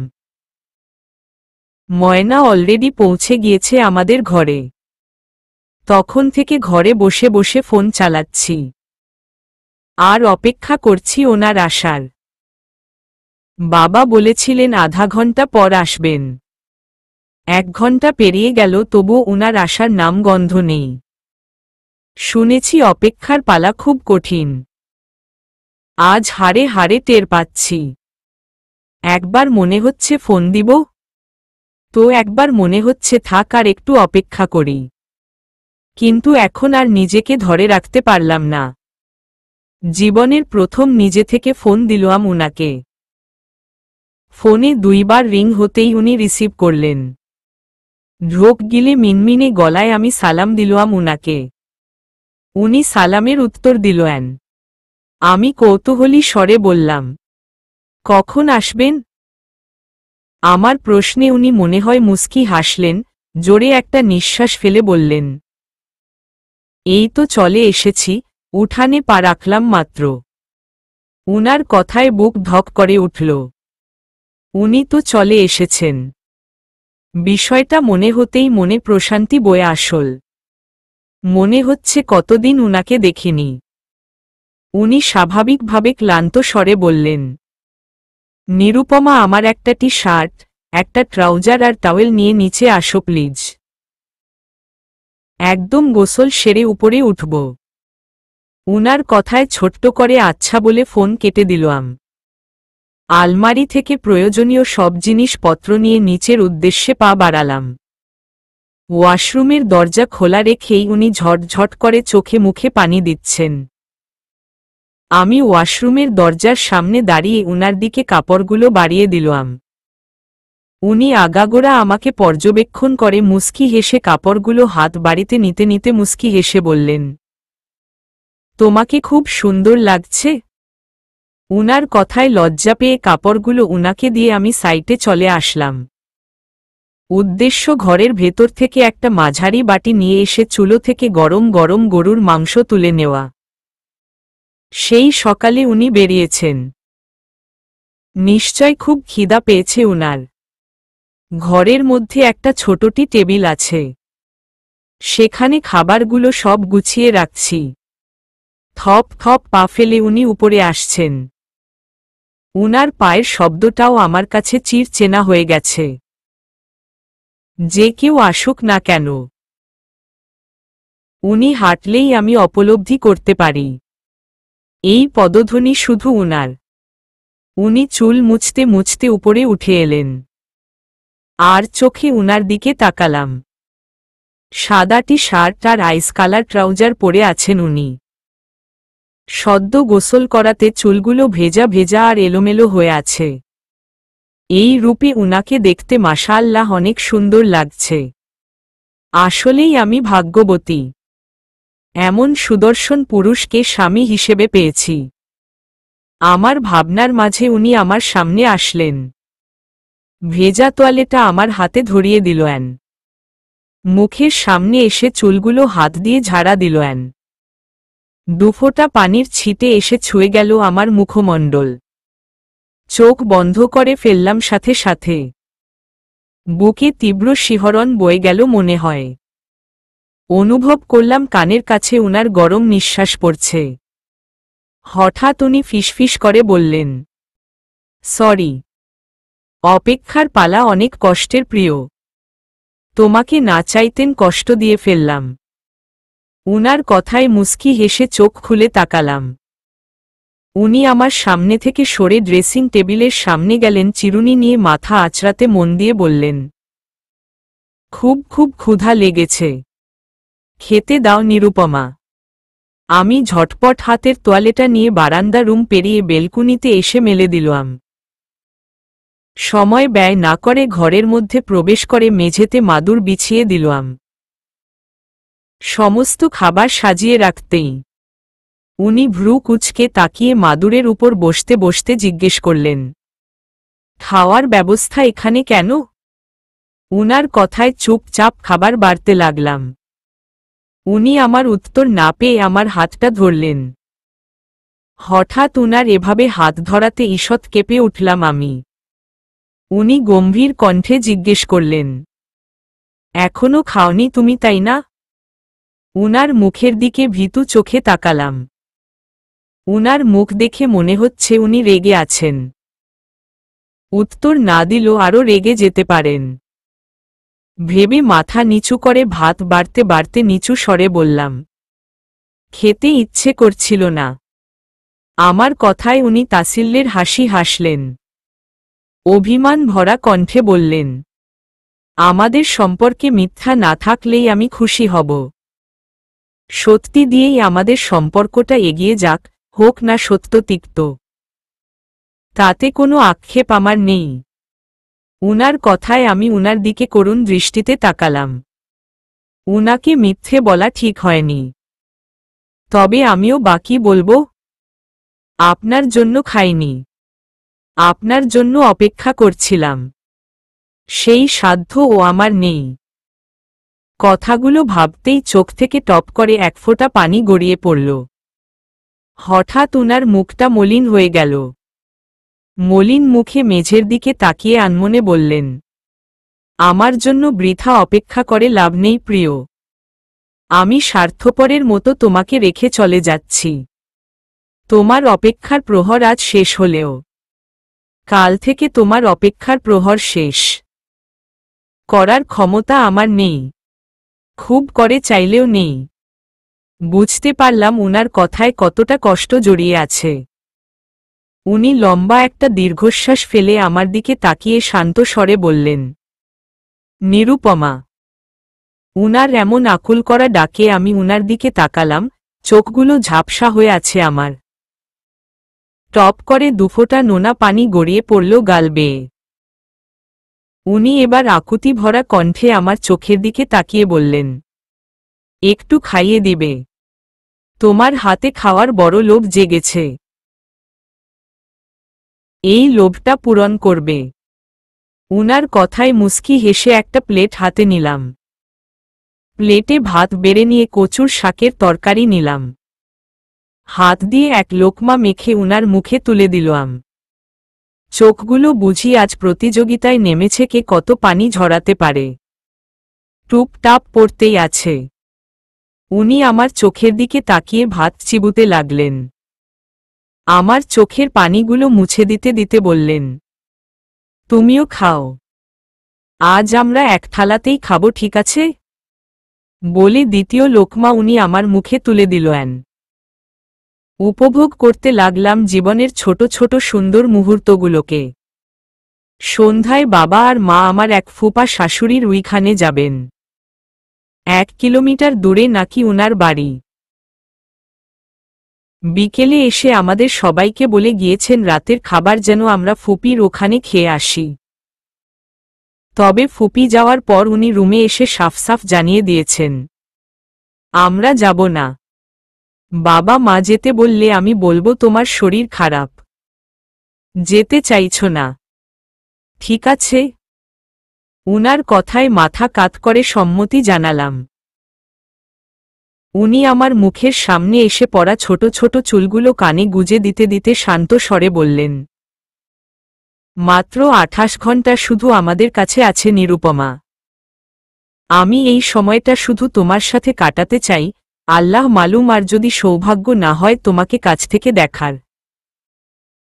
ময়না অলরেডি পৌঁছে গিয়েছে আমাদের ঘরে। তখন থেকে ঘরে বসে বসে ফোন চালাচ্ছি আর অপেক্ষা করছি ওনার আসার। বাবা বলেছিলেন আধা ঘন্টা পর আসবেন। 1 ঘন্টা পেরিয়ে গেল, তবুও ওনার আসার নাম গন্ধ নেই। শুনেছি অপেক্ষার পালা খুব কঠিন। আজ হাড়ে হাড়ে টের পাচ্ছি। একবার মনে হচ্ছে ফোন দিব, তো একবার মনে হচ্ছে থাক আর একটু অপেক্ষা করি। কিন্তু এখন আর নিজেকে ধরে রাখতে পারলাম না। জীবনের প্রথম নিজে থেকে ফোন দিলাম উনাকে। ফোনে 2 বার রিং হতেই উনি রিসিভ করলেন। ঢোক গিলে মিনমিনে গলায় আমি সালাম দিলাম উনাকে। উনি সালামের উত্তর দিলেন। আমি কৌতূহলী স্বরে বললাম, কখন আসবেন? আমার প্রশ্নে উনি মনে হয় মুস্কি হাসলেন, জোরে একটা নিঃশ্বাস ফেলে বললেন, এই তো চলে এসেছি, উঠানে পা রাখলাম মাত্র। উনার কথায় বুক ধক করে উঠল। উনি তো চলে এসেছেন। বিষয়টা মনে হতেই মনে প্রশান্তি বয়ে আসল। মনে হচ্ছে কতদিন উনাকে দেখিনি। উনি স্বাভাবিকভাবে ক্লান্ত স্বরে বললেন, নিরুপমা, আমার একটা টি শার্ট, একটা ট্রাউজার আর টাওয়েল নিয়ে নিচে আসো প্লিজ। একদম গোসল সেরে উপরে উঠব। উনার কথায় ছোট্ট করে আচ্ছা বলে ফোন কেটে দিলাম। আলমারি থেকে প্রয়োজনীয় সব জিনিসপত্র নিয়ে নিচের উদ্দেশ্যে পা বাড়ালাম। ওয়াশরুমের দরজা খোলা রেখেই উনি ঝটঝট করে চোখে মুখে পানি দিচ্ছেন। আমি ওয়াশরুমের দরজার সামনে দাঁড়িয়ে উনার দিকে কাপড়গুলো বাড়িয়ে দিলাম। উনি আগাগোড়া আমাকে পর্যবেক্ষণ করে মুস্কি হেসে কাপড়গুলো হাত বাড়িতে নিতে নিতে মুস্কি হেসে বললেন, তোমাকে খুব সুন্দর লাগছে। উনার কথায় লজ্জা পেয়ে কাপড়গুলো উনাকে দিয়ে আমি সাইটে চলে আসলাম। উদ্দেশ্য ঘরের ভেতর থেকে একটা মাঝারি বাটি নিয়ে এসে চুলো থেকে গরম গরম গরুর মাংস তুলে নেওয়া। সেই সকালে উনি বেরিয়েছেন। নিশ্চয় খুব খিদা পেয়েছে উনার। ঘরের মধ্যে একটা ছোটটি টেবিল আছে, সেখানে খাবারগুলো সব গুছিয়ে রাখছি। থপ থপ পা ফেলে উনি উপরে আসছেন। উনার পায়ের শব্দটাও আমার কাছে চির চেনা হয়ে গেছে। যে কেউ আসুক না কেন, উনি হাঁটলেই আমি উপলব্ধি করতে পারি এই পদধ্বনি শুধু উনার। উনি চুল মুছতে মুছতে উপরে উঠে এলেন, আর চোখে উনার দিকে তাকালাম। সাদাটি শার্ট আর আইস কালার ট্রাউজার পরে আছেন উনি। সদ্য গোসল করাতে চুলগুলো ভেজা ভেজা আর এলোমেলো হয়ে আছে। এই রূপে উনাকে দেখতে মাশাআল্লাহ অনেক সুন্দর লাগছে। আসলেই আমি ভাগ্যবতী, এমন সুদর্শন পুরুষকে স্বামী হিসেবে পেয়েছি। আমার ভাবনার মাঝে উনি আমার সামনে আসলেন। ভেজা তোয়ালেটা আমার হাতে ধরিয়ে দিলেন। মুখের সামনে এসে চুলগুলো হাত দিয়ে ঝাড়া দিলেন। দুফোঁটা পানির ছিটে এসে ছুঁয়ে গেল আমার মুখমণ্ডল। চোখ বন্ধ করে ফেললাম সাথে সাথে। বুকে তীব্র শিহরণ বয়ে গেল মনে হয়। অনুভব করলাম কানের কাছে উনার গরম নিঃশ্বাস পড়ছে। হঠাৎ উনি ফিসফিস করে বললেন, সরি, অপেক্ষার পালা অনেক কষ্টের প্রিয়। তোমাকে না চাইতেন কষ্ট দিয়ে ফেললাম। উনার কথায় মুস্কি হেসে চোখ খুলে তাকালাম। উনি আমার সামনে থেকে সরে ড্রেসিং টেবিলের সামনে গেলেন, চিরুনি নিয়ে মাথা আঁচড়াতে মন দিয়ে বললেন, খুব খুব ক্ষুধা লেগেছে, খেতে দাও নিরুপমা। আমি ঝটপট হাতের তোয়ালেটা নিয়ে বারান্দা রুম পেরিয়ে বেলকুনিতে এসে মেলে দিলাম। সময় ব্যয় না করে ঘরের মধ্যে প্রবেশ করে মেঝেতে মাদুর বিছিয়ে দিলাম। সমস্ত খাবার সাজিয়ে রাখতেই উনি ভ্রু কুঁচকে তাকিয়ে মাদুরের উপর বসতে বসতে জিজ্ঞেস করলেন, খাওয়ার ব্যবস্থা এখানে কেন? উনার কথায় চুপচাপ খাবার বাড়তে লাগলাম। উনি আমার উত্তর না পেয়ে আমার হাতটা ধরলেন। হঠাৎ উনার এভাবে হাত ধরাতে ঈষৎ কেঁপে উঠলাম আমি। উনি গম্ভীর কণ্ঠে জিজ্ঞেস করলেন, এখনো খাওনি তুমি, তাই না? উনার মুখের দিকে ভীতু চোখে তাকালাম। উনার মুখ দেখে মনে হচ্ছে উনি রেগে আছেন। উত্তর না দিলেও আরও রেগে যেতে পারেন ভেবে মাথা নিচু করে ভাত বাড়তে বাড়তে নিচু স্বরে বললাম, খেতে ইচ্ছে করছিল না। আমার কথায় উনি তাচ্ছিল্যের হাসি হাসলেন। অভিমান ভরা কণ্ঠে বললেন, আমাদের সম্পর্কে মিথ্যা না থাকলেই আমি খুশি হব। সত্যি দিয়েই আমাদের সম্পর্কটা এগিয়ে যাক, হোক না সত্য তিক্ত, তাতে কোনো আক্ষেপ আমার নেই। উনার কথায় আমি উনার দিকে করুণ দৃষ্টিতে তাকালাম। উনাকে মিথ্যে বলা ঠিক হয়নি, তবে আমিও বাকি বলবো। আপনার জন্য খাইনি, আপনার জন্য অপেক্ষা করছিলাম। সেই সাধ্য ও আমার নেই। কথাগুলো ভাবতেই চোখ থেকে টপ করে এক ফোঁটা পানি গড়িয়ে পড়ল। হঠাৎ উনার মুখটা মলিন হয়ে গেল। মলিন মুখে মেঝের দিকে তাকিয়ে আনমনে বললেন, আমার জন্য বৃথা অপেক্ষা করে লাভ নেই প্রিয়। আমি স্বার্থপরের মতো তোমাকে রেখে চলে যাচ্ছি। তোমার অপেক্ষার প্রহর আজ শেষ হলেও কাল থেকে তোমার অপেক্ষার প্রহর শেষ করার ক্ষমতা আমার নেই, খুব করে চাইলেও নেই। বুঝতে পারলাম উনার কথায় কতটা কষ্ট জড়িয়ে আছে। উনি লম্বা একটা দীর্ঘশ্বাস ফেলে আমার দিকে তাকিয়ে শান্ত স্বরে বললেন, নিরুপমা। উনার এমন আকুল করা ডাকে আমি উনার দিকে তাকালাম, চোখগুলো ঝাপসা হয়ে আছে আমার। টপ করে দুফোঁটা নোনা পানি গড়িয়ে পড়ল গাল বেয়ে। উনি এবার আকুতি ভরা কণ্ঠে আমার চোখের দিকে তাকিয়ে বললেন, একটু খাইয়ে দিবে? তোমার হাতে খাওয়ার বড় লোভ জেগেছে। এই লোভটা পূরণ করবে। উনার কথায় মুস্কি হেসে একটা প্লেট হাতে নিলাম। প্লেটে ভাত বেড়ে নিয়ে কচুর শাকের তরকারি নিলাম। হাত দিয়ে এক লোকমা মেখে উনার মুখে তুলে দিলাম। চোখগুলো বুঝি আজ প্রতিযোগিতায় নেমেছে কে কত পানি ঝরাতে পারে। টুপটাপ পড়তেই আছে। উনি আমার চোখের দিকে তাকিয়ে ভাত চিবুতে লাগলেন। আমার চোখের পানিগুলো মুছে দিতে দিতে বললেন, তুমিও খাও। আজ আমরা এক থালাতেই খাবো, ঠিক আছে? বলে দ্বিতীয় লোকমা উনি আমার মুখে তুলে দিলেন। উপভোগ করতে লাগলাম জীবনের ছোট ছোট সুন্দর মুহূর্তগুলোকে। সন্ধ্যায় বাবা আর মা আমার এক ফুপা শাশুড়ির উইখানে যাবেন। 1 কিলোমিটার দূরে নাকি উনার বাড়ি। বিকেলে এসে আমাদের সবাইকে বলে গিয়েছেন রাতের খাবার যেন আমরা ফুপির ওখানে খেয়ে আসি। তবে ফুপি যাওয়ার পর উনি রুমে এসে সাফ সাফ জানিয়ে দিয়েছেন, আমরা যাব না। বাবা মা যেতে বললে আমি বলবো তোমার শরীর খারাপ, যেতে চাইছো না, ঠিক আছে? উনার কথায় মাথা কাত করে সম্মতি জানালাম। উনি আমার মুখের সামনে এসে পড়া ছোট ছোট চুলগুলো কানে গুজে দিতে দিতে শান্ত স্বরে বললেন, মাত্র 28 ঘন্টা শুধু আমাদের কাছে আছে নিরুপমা। আমি এই সময়টা শুধু তোমার সাথে কাটাতে চাই, আল্লাহ মালুম আর যদি সৌভাগ্য না হয় তোমাকে কাছ থেকে দেখার।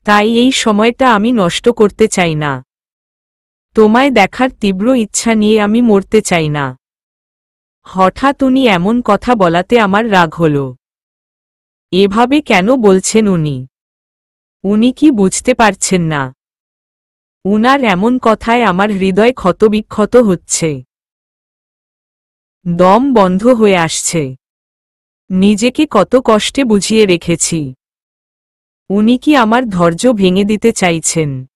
তাই এই সময়টা আমি নষ্ট করতে চাই না। তোমায় দেখার তীব্র ইচ্ছা নিয়ে আমি মরতে চাই না। হঠাৎ উনি এমন কথা বলাতে আমার রাগ হল। এভাবে কেন বলছেন উনি? উনি কি বুঝতে পারছেন না? উনার এমন কথায় আমার হৃদয় ক্ষতবিক্ষত হচ্ছে। দম বন্ধ হয়ে আসছে। নিজেকে কত কষ্টে বুঝিয়ে রেখেছি। উনি কি আমার ধৈর্য ভেঙে দিতে চাইছেন?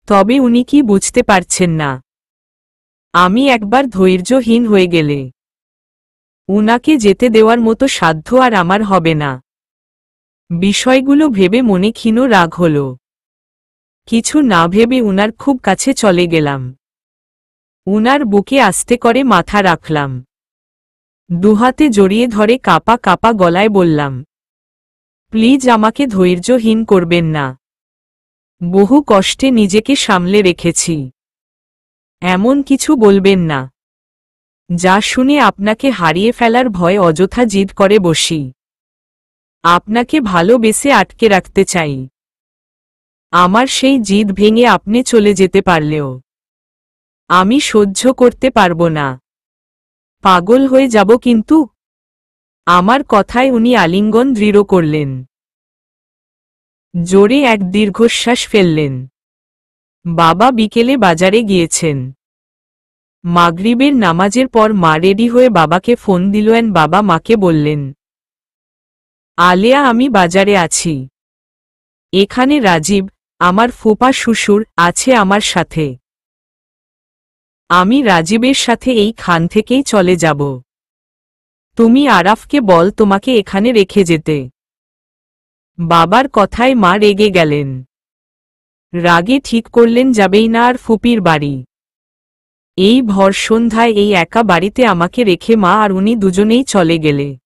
তবে উনি কি বুঝতে পারছেন না? আমি একবার ধৈর্যহীন হয়ে গেলে উনাকে যেতে দেওয়ার মতো সাধ্য আর আমার হবে না। বিষয়গুলো ভেবে মনে ক্ষীণ রাগ হল। কিছু না ভেবে উনার খুব কাছে চলে গেলাম। উনার বুকে আস্তে করে মাথা রাখলাম। দুহাতে জড়িয়ে ধরে কাঁপা কাঁপা গলায় বললাম, প্লিজ আমাকে ধৈর্যহীন করবেন না। বহু কষ্টে নিজেকে সামলে রেখেছি। এমন কিছু বলবেন না যা শুনে আপনাকে হারিয়ে ফেলার ভয় অযথা জিদ করে বসি। আপনাকে ভালোবেসে আটকে রাখতে চাই। আমার সেই জিদ ভেঙে আপনি চলে যেতে পারলেও আমি সহ্য করতে পারব না। পাগল হয়ে যাব কিন্তু। আমার কথায় উনি আলিঙ্গন দৃঢ় করলেন। জোরে এক দীর্ঘশ্বাস ফেললেন। বাবা বিকেলে বাজারে গিয়েছেন। মাগরিবের নামাজের পর মা রেডি হয়ে বাবাকে ফোন দিলেন। বাবা মাকে বললেন, আলেয়া আমি বাজারে আছি। এখানে রাজীব, আমার ফুপা শ্বশুর, আছে আমার সাথে। আমি রাজীবের সাথে এই খান থেকেই চলে যাব। তুমি আরাফকে বল তোমাকে এখানে রেখে যেতে। বাবার কথায় মা রেগে গেলেন। রাগে ঠিক করলেন যাবেই না আর ফুপির বাড়ি। এই ভর সন্ধ্যায় এই একা বাড়িতে আমাকে রেখে মা আর উনি দুজনেই চলে গেলে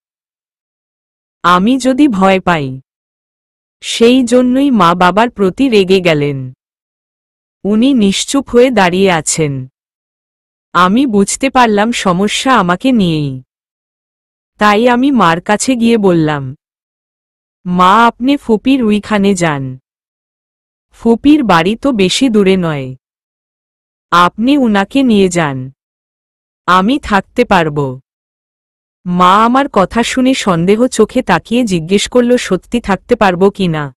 আমি যদি ভয় পাই। সেই জন্যই মা বাবার প্রতি রেগে গেলেন। উনি নিশ্চুপ হয়ে দাঁড়িয়ে আছেন। আমি বুঝতে পারলাম সমস্যা আমাকে নিয়েই। তাই আমি মার কাছে গিয়ে বললাম, মা আপনি ফুপির ওইখানে যান। ফুপির বাড়ি তো বেশি দূরে নয়। আপনি উনাকে নিয়ে যান। আমি থাকতে পারব। মা আমার কথা শুনে সন্দেহ চোখে তাকিয়ে জিজ্ঞেস করল সত্যি থাকতে পারব কিনা।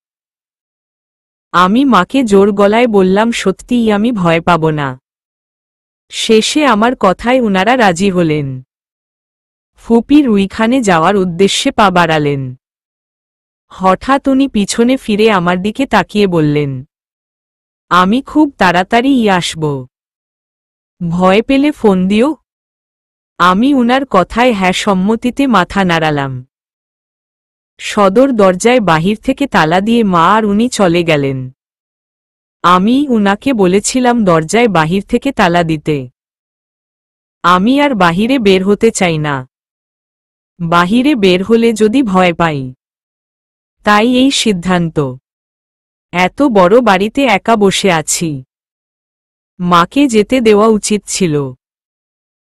আমি মাকে জোর গলায় বললাম সত্যিই আমি ভয় পাব না। শেষে আমার কথায় উনারা রাজি হলেন। ফুপির ওইখানে যাওয়ার উদ্দেশ্যে পা বাড়ালেন। হঠাৎ উনি পিছনে ফিরে আমার দিকে তাকিয়ে বললেন, আমি খুব তাড়াতাড়ি আসব। ভয় পেলে ফোন দিও। আমি উনার কথায় হ্যাঁ সম্মতিতে মাথা নাড়ালাম। সদর দরজায় বাহির থেকে তালা দিয়ে মা আর উনি চলে গেলেন। আমি উনাকে বলেছিলাম দরজায় বাহির থেকে তালা দিতে। আমি আর বাহিরে বের হতে চাই না। বাহিরে বের হলে যদি ভয় পাই। তাই এই সিদ্ধান্ত। এত বড় বাড়িতে একা বসে আছি। মাকে যেতে দেওয়া উচিত ছিল।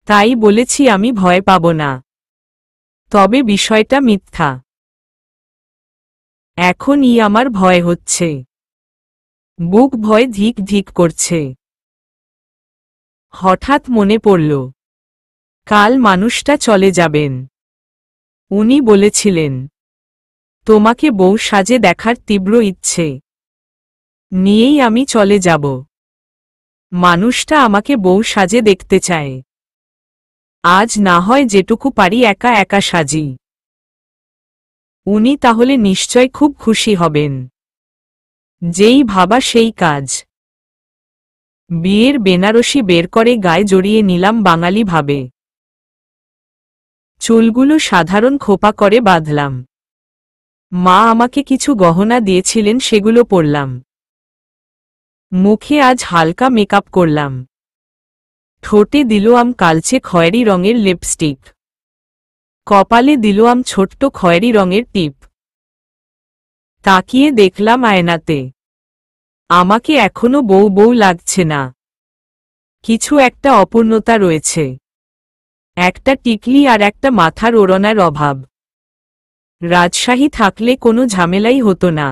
তাই বলেছি আমি ভয় পাব না। তবে বিষয়টা মিথ্যা। এখনই আমার ভয় হচ্ছে। বুক ভয় ধিক ধিক করছে। হঠাৎ মনে পড়ল, কাল মানুষটা চলে যাবেন। উনি বলেছিলেন, তোমাকে বউ সাজে দেখার তীব্র ইচ্ছে নিয়েই আমি চলে যাব। মানুষটা আমাকে বউ সাজে দেখতে চায়। আজ না হয় যেটুকু পারি একা একা সাজি। উনি তাহলে নিশ্চয় খুব খুশি হবেন। যেই ভাবা সেই কাজ। বিয়ের বেনারসি বের করে গায়ে জড়িয়ে নিলাম বাঙালি ভাবে। চুলগুলো সাধারণ খোপা করে বাঁধলাম। মা আমাকে কিছু গহনা দিয়েছিলেন সেগুলো পরলাম। মুখে আজ হালকা মেকআপ করলাম। ঠোঁটে দিলাম কালচে খয়েরি রঙের লিপস্টিক। কপালে দিলাম ছোট্ট খয়েরি রঙের টিপ। তাকিয়ে দেখলাম আয়নাতে। আমাকে এখনো বউ বউ লাগছে না, কিছু একটা অপূর্ণতা রয়েছে, একটা টিকলি আর একটা মাথার ওড়নার অভাব। রাজশাহী থাকলে কোনো ঝামেলাই হতো না,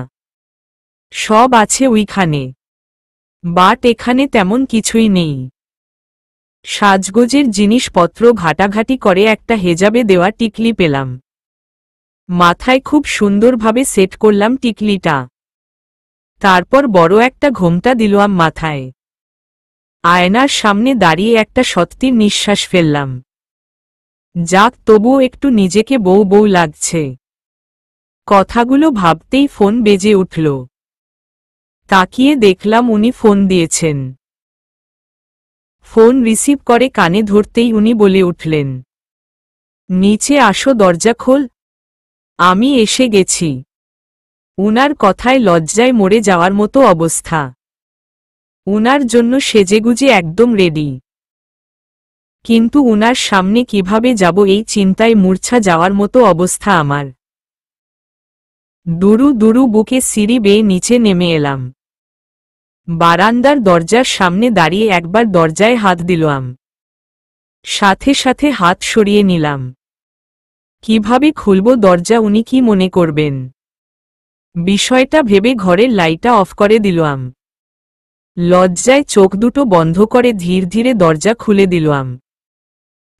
সব আছে ওইখানে, বাট এখানে তেমন কিছুই নেই। সাজগোজের জিনিসপত্র ঘাটাঘাটি করে একটা হেজাবে দেওয়া টিকলি পেলাম, মাথায় খুব সুন্দরভাবে সেট করলাম টিকলিটা, তারপর বড় একটা ঘোমটা দিলাম মাথায়। আয়নার সামনে দাঁড়িয়ে একটা স্বস্তির নিঃশ্বাস ফেললাম, যাক তবুও একটু নিজেকে বউ বউ লাগছে। কথাগুলো ভাবতেই ফোন বেজে উঠল, তাকিয়ে দেখলাম উনি ফোন দিয়েছেন। ফোন রিসিভ করে কানে ধরতেই উনি বলে উঠলেন, নিচে আসো, দরজা খোল, আমি এসে গেছি। উনার কথায় লজ্জায় মরে যাওয়ার মতো অবস্থা, উনার জন্য সেজেগুজে একদম রেডি, কিন্তু উনার সামনে কিভাবে যাব এই চিন্তায় মূর্ছা যাওয়ার মতো অবস্থা আমার। দুরু দুরু বুকে সিঁড়ি বেয়ে নিচে নেমে এলাম, বারান্দার দরজার সামনে দাঁড়িয়ে একবার দরজায় হাত দিলাম, সাথে সাথে হাত সরিয়ে নিলাম। কিভাবে খুলব দরজা, উনি কি মনে করবেন, বিষয়টা ভেবে ঘরের লাইটটা অফ করে দিলাম। লজ্জায় চোখ দুটো বন্ধ করে ধীর ধীরে দরজা খুলে দিলাম।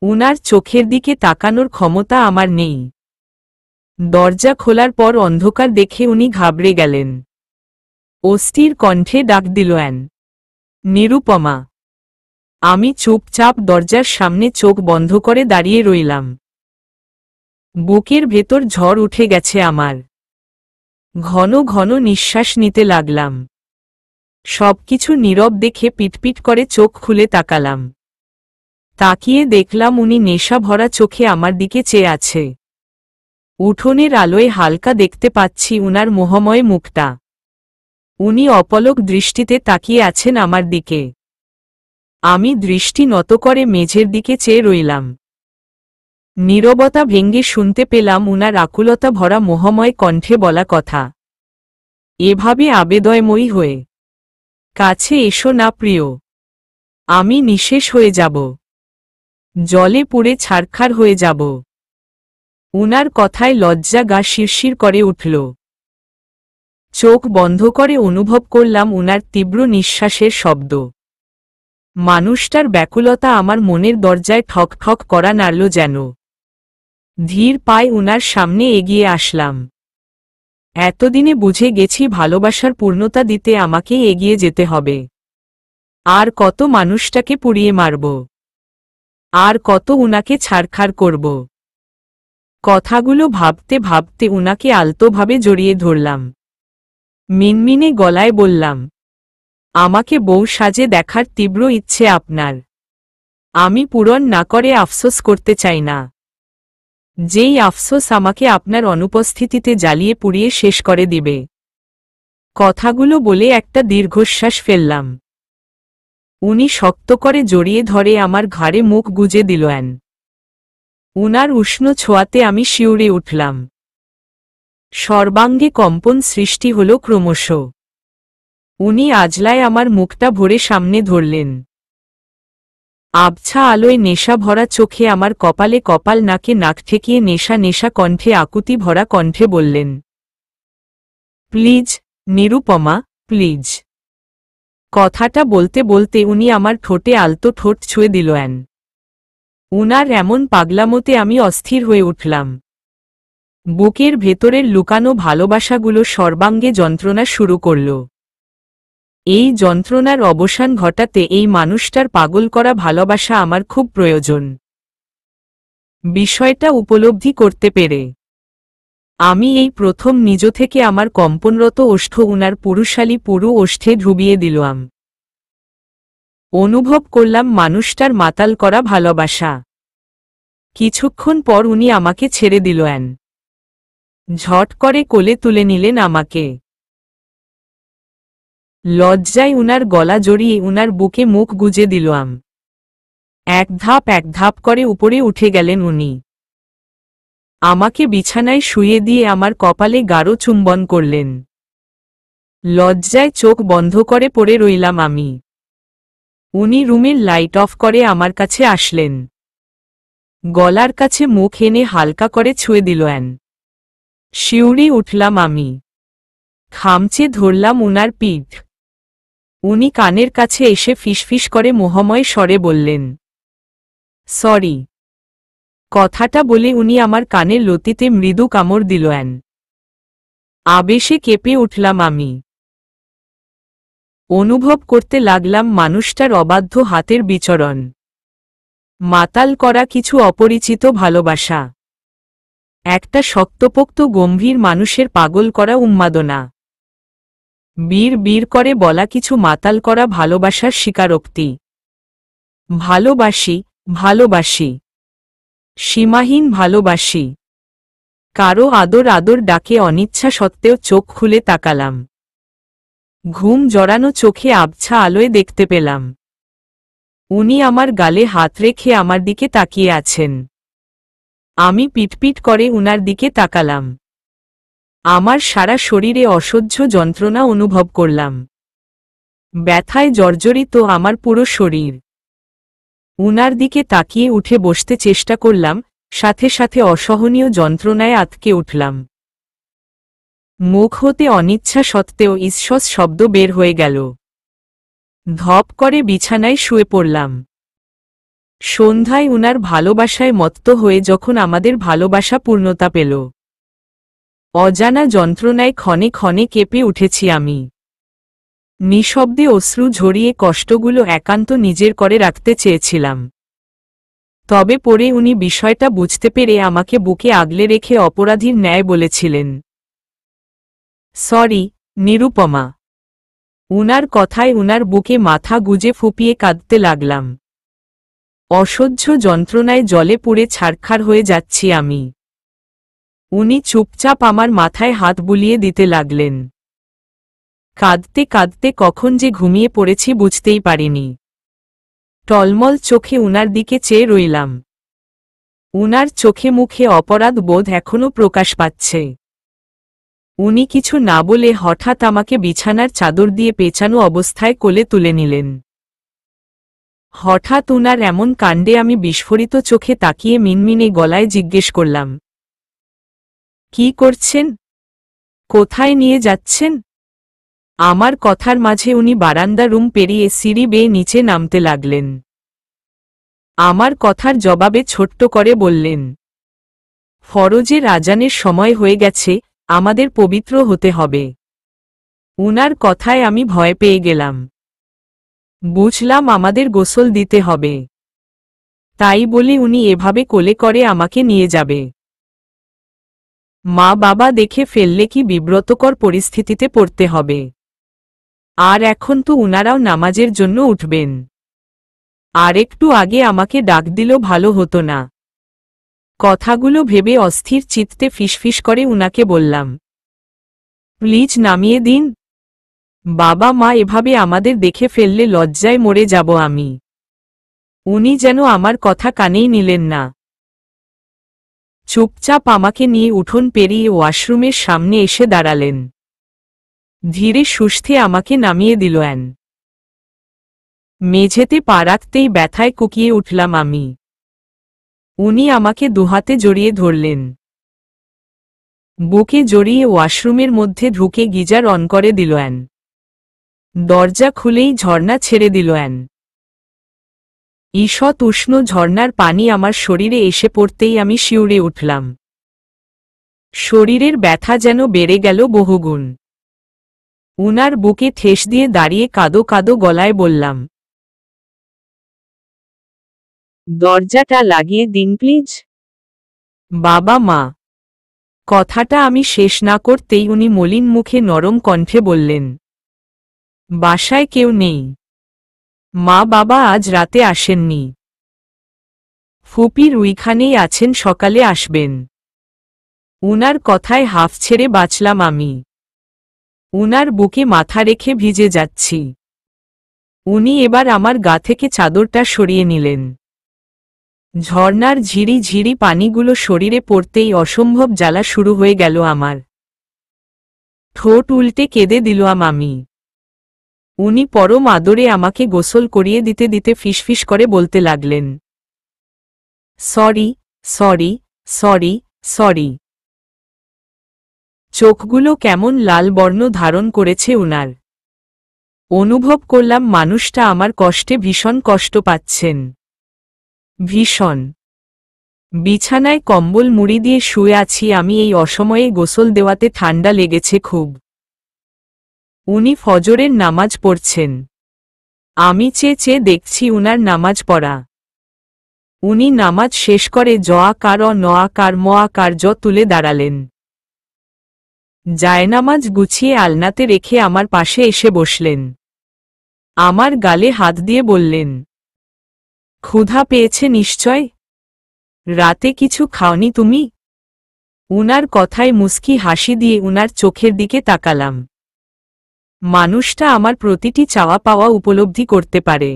উনার চোখের দিকে তাকানোর ক্ষমতা আমার নেই। দরজা খোলার পর অন্ধকার দেখে উনি ঘাবড়ে গেলেন, অস্থির কণ্ঠে ডাক দিলেন, নিরুপমা। আমি চুপচাপ দরজার সামনে চোখ বন্ধ করে দাঁড়িয়ে রইলাম। বুকের ভেতর ঝড় উঠে গেছে আমার, ঘন ঘন নিঃশ্বাস নিতে লাগলাম। সবকিছু নীরব দেখে পিটপিট করে চোখ খুলে তাকালাম, তাকিয়ে দেখলাম উনি নেশা ভরা চোখে আমার দিকে চেয়ে আছে। উঠোনের আলোয় হালকা দেখতে পাচ্ছি উনার মোহময় মুখটা, উনি অপলক দৃষ্টিতে তাকিয়ে আছেন আমার দিকে। আমি দৃষ্টি নত করে মেঝের দিকে চেয়ে রইলাম। নীরবতা ভেঙ্গে শুনতে পেলাম উনার আকুলতা ভরা মোহময় কণ্ঠে বলা কথা, এভাবে আবেদয়ময়ী হয়ে কাছে এসো না প্রিয়, আমি নিঃশেষ হয়ে যাব, জলে পুড়ে ছারখার হয়ে যাব। উনার কথায় লজ্জা গা শিরশির করে উঠল। চোখ বন্ধ করে অনুভব করলাম উনার তীব্র নিঃশ্বাসের শব্দ। মানুষটার ব্যাকুলতা আমার মনের দরজায় ঠক ঠক করা নাড়ল যেন। ধীর পায়ে উনার সামনে এগিয়ে আসলাম। এতদিনে বুঝে গেছি ভালোবাসার পূর্ণতা দিতে আমাকেই এগিয়ে যেতে হবে। আর কত মানুষটাকে পুড়িয়ে মারব, আর কত উনাকে ছারখার করব। কথাগুলো ভাবতে ভাবতে উনাকে আলতোভাবে জড়িয়ে ধরলাম। মিনমিনে গলায় বললাম, আমাকে বউ সাজে দেখার তীব্র ইচ্ছে আপনার, আমি পূরণ না করে আফসোস করতে চাই না। যেই আফসোস আমাকে আপনার অনুপস্থিতিতে জ্বালিয়ে পুড়িয়ে শেষ করে দিবে। কথাগুলো বলে একটা দীর্ঘশ্বাস ফেললাম। উনি শক্ত করে জড়িয়ে ধরে আমার ঘাড়ে মুখ গুজে দিলেন। উনার উষ্ণ ছোঁয়াতে আমি শিউরে উঠলাম। সর্বাঙ্গে কম্পন সৃষ্টি হল ক্রমশ। উনি আজলায় আমার মুখটা ভরে সামনে ধরলেন। আবছা আলোয় নেশা ভরা চোখে আমার কপালে কপাল, নাকে নাক ঠেকিয়ে নেশা নেশা কণ্ঠে আকুতি ভরা কণ্ঠে বললেন, প্লিজ নিরুপমা, প্লিজ। কথাটা বলতে বলতে উনি আমার ঠোঁটে আলতো ঠোঁট ছুঁয়ে দিলেন। উনার এমন পাগলামোতে আমি অস্থির হয়ে উঠলাম। বুকের ভেতরের লুকানো ভালোবাসাগুলো সর্বাঙ্গে যন্ত্রণা শুরু করল। এই যন্ত্রণার অবসান ঘটাতে এই মানুষটার পাগল করা ভালোবাসা আমার খুব প্রয়োজন। বিষয়টা উপলব্ধি করতে পেরে আমি এই প্রথম নিজ থেকে আমার কম্পনরত ওষ্ঠ উনার পুরুষালী পুরু ওষ্ঠে ডুবিয়ে দিলাম। অনুভব করলাম মানুষটার মাতাল করা ভালোবাসা। কিছুক্ষণ পর উনি আমাকে ছেড়ে দিলেন। ঝট করে কোলে তুলে নিলেন আমাকে। লজ্জায় উনার গলা জড়িয়ে উনার বুকে মুখ গুজে দিলাম। এক ধাপ করে উপরে উঠে গেলেন উনি। আমাকে বিছানায় শুইয়ে দিয়ে আমার কপালে গাঢ় চুম্বন করলেন। লজ্জায় চোখ বন্ধ করে পড়ে রইলাম আমি। উনি রুমের লাইট অফ করে আমার কাছে আসলেন। গলার কাছে মুখ এনে হালকা করে ছুঁয়ে দিলেন। শিউরে উঠলাম আমি। খামচে ধরলাম উনার পিঠ। উনি কানের কাছে এসে ফিসফিস করে মোহময় স্বরে বললেন, সরি। কথাটা বলে উনি আমার কানের লতিতে মৃদু কামড় দিলেন। আবেশে কেঁপে উঠলাম আমি। অনুভব করতে লাগলাম মানুষটার অবাধ্য হাতের বিচরণ। মাতাল করা কিছু অপরিচিত ভালোবাসা। একটা শক্তপোক্ত গম্ভীর মানুষের পাগল করা উন্মাদনা। বীর বীর করে বলা কিছু মাতাল করা ভালোবাসার স্বীকারোক্তি। ভালোবাসি, ভালোবাসি, সীমাহীন ভালোবাসি। কারো আদর আদর ডাকে অনিচ্ছা সত্ত্বেও চোখ খুলে তাকালাম। ঘুম জড়ানো চোখে আবছা আলোয় দেখতে পেলাম উনি আমার গালে হাত রেখে আমার দিকে তাকিয়ে আছেন। আমি পিটপিট করে উনার দিকে তাকালাম। আমার সারা শরীরে অসহ্য যন্ত্রণা অনুভব করলাম। ব্যথায় জর্জরিত আমার পুরো শরীর। উনার দিকে তাকিয়ে উঠে বসতে চেষ্টা করলাম, সাথে সাথে অসহনীয় যন্ত্রণায় আটকে উঠলাম। মুখ হতে অনিচ্ছা সত্ত্বেও ঈষৎ শব্দ বের হয়ে গেল। ধপ করে বিছানায় শুয়ে পড়লাম। সন্ধ্যায় উনার ভালোবাসায় মত্ত হয়ে যখন আমাদের ভালোবাসা পূর্ণতা পেল, অজানা যন্ত্রণায় ক্ষণে ক্ষণে কেঁপে উঠেছি আমি। নিঃশব্দে অশ্রু ঝরিয়ে কষ্টগুলো একান্ত নিজের করে রাখতে চেয়েছিলাম। তবে পরে উনি বিষয়টা বুঝতে পেরে আমাকে বুকে আগলে রেখে অপরাধীর ন্যায় বলেছিলেন, সরি, নিরুপমা। উনার কথায় উনার বুকে মাথা গুজে ফুপিয়ে কাঁদতে লাগলাম। অসহ্য যন্ত্রণায় জলে পুড়ে ছারখার হয়ে যাচ্ছি আমি। উনি চুপচাপ আমার মাথায় হাত বুলিয়ে দিতে লাগলেন। কাঁদতে কাঁদতে কখন যে ঘুমিয়ে পড়েছি বুঝতেই পারিনি। টলমল চোখে উনার দিকে চেয়ে রইলাম। উনার চোখে মুখে অপরাধ বোধ এখনো প্রকাশ পাচ্ছে। উনি কিছু না বলে হঠাৎ আমাকে বিছানার চাদর দিয়ে পেঁচানো অবস্থায় কোলে তুলে নিলেন। হঠাৎ উনার এমন কাণ্ডে আমি বিস্ফোরিত চোখে তাকিয়ে মিনমিনে গলায় জিজ্ঞেস করলাম, কি করছেন? কোথায় নিয়ে যাচ্ছেন? আমার কথার মাঝে উনি বারান্দা রুম পেরিয়ে সিঁড়ি বেয়ে নিচে নামতে লাগলেন। আমার কথার জবাবে ছোট্ট করে বললেন, ফরজের আজানের সময় হয়ে গেছে, আমাদের পবিত্র হতে হবে। উনার কথায় আমি ভয় পেয়ে গেলাম। বুঝলাম আমাদের গোসল দিতে হবে। তাই বলে উনি এভাবে কোলে করে আমাকে নিয়ে যাবে। মা বাবা দেখে ফেললে কি বিব্রতকর পরিস্থিতিতে পড়তে হবে। আর এখন তো উনারাও নামাজের জন্য উঠবেন। আর একটু আগে আমাকে ডাক দিল ভালো হতো না। কথাগুলো ভেবে অস্থির চিত্তে ফিসফিস করে উনাকে বললাম, প্লিজ নামিয়ে দিন। বাবা মা এভাবে আমাদের দেখে ফেললে লজ্জায় মরে যাব আমি। উনি যেন আমার কথা কানেই নিলেন না। চুপচাপ আমাকে নিয়ে উঠোন পেরিয়ে ওয়াশরুমের সামনে এসে দাঁড়ালেন। ধীরে সুস্থে আমাকে নামিয়ে দিলেন। মেঝেতে পা রাখতেই ব্যথায় কুকিয়ে উঠলাম আমি। উনি আমাকে দুহাতে জড়িয়ে ধরলেন। বুকে জড়িয়ে ওয়াশরুমের মধ্যে ঢুকে গিজার অন করে দিলেন। দরজা খুলেই ঝর্ণা ছেড়ে দিলেন। ঈষৎ উষ্ণ ঝর্ণার পানি আমার শরীরে এসে পড়তেই আমি শিউরে উঠলাম। শরীরের ব্যথা যেন বেড়ে গেল বহুগুণ। উনার বুকে ঠেস দিয়ে দাঁড়িয়ে কাঁদো কাঁদো গলায় বললাম, দরজাটা লাগিয়ে দিন প্লিজ। বাবা মা। কথাটা আমি শেষ না করতেই উনি মলিন মুখে নরম কণ্ঠে বললেন, বাসায় কেউ নেই। মা বাবা আজ রাতে আসেননি। ফুপির ওইখানেই আছেন, সকালে আসবেন। উনার কথায় হাফ ছেড়ে বাঁচলাম আমি। উনার বুকে মাথা রেখে ভিজে যাচ্ছি। উনি এবার আমার গা থেকে চাদরটা সরিয়ে নিলেন। ঝর্ণার ঝিরি ঝিরি পানিগুলো শরীরে পড়তেই অসম্ভব জ্বালা শুরু হয়ে গেল আমার। ঠোঁট উল্টে কেঁদে দিলাম আমি। উনি পরম আদরে আমাকে গোসল করিয়ে দিতে দিতে ফিসফিস করে বলতে লাগলেন, সরি, সরি, সরি, সরি। চোখগুলো কেমন লাল বর্ণ ধারণ করেছে উনার। অনুভব করলাম মানুষটা আমার কষ্টে ভীষণ কষ্ট পাচ্ছেন। ভীষণ। বিছানায় কম্বল মুড়ি দিয়ে শুয়ে আছি আমি এই অসময়ে গোসল দেওয়াতে ঠান্ডা লেগেছে খুব। উনি ফজরের নামাজ পড়ছেন। আমি চেয়ে চেয়ে দেখছি উনার নামাজ পড়া। উনি নামাজ শেষ করে জ আকার অ ন আকার ম আকার জ তুলে দাঁড়ালেন। জায়নামাজ গুছিয়ে আলনাতে রেখে আমার পাশে এসে বসলেন। আমার গালে হাত দিয়ে বললেন, ক্ষুধা পেয়েছে নিশ্চয়? রাতে কিছু খাওনি তুমি? উনার কথায় মুস্কি হাসি দিয়ে উনার চোখের দিকে তাকালাম। মানুষটা আমার প্রতিটি চাওয়া পাওয়া উপলব্ধি করতে পারে।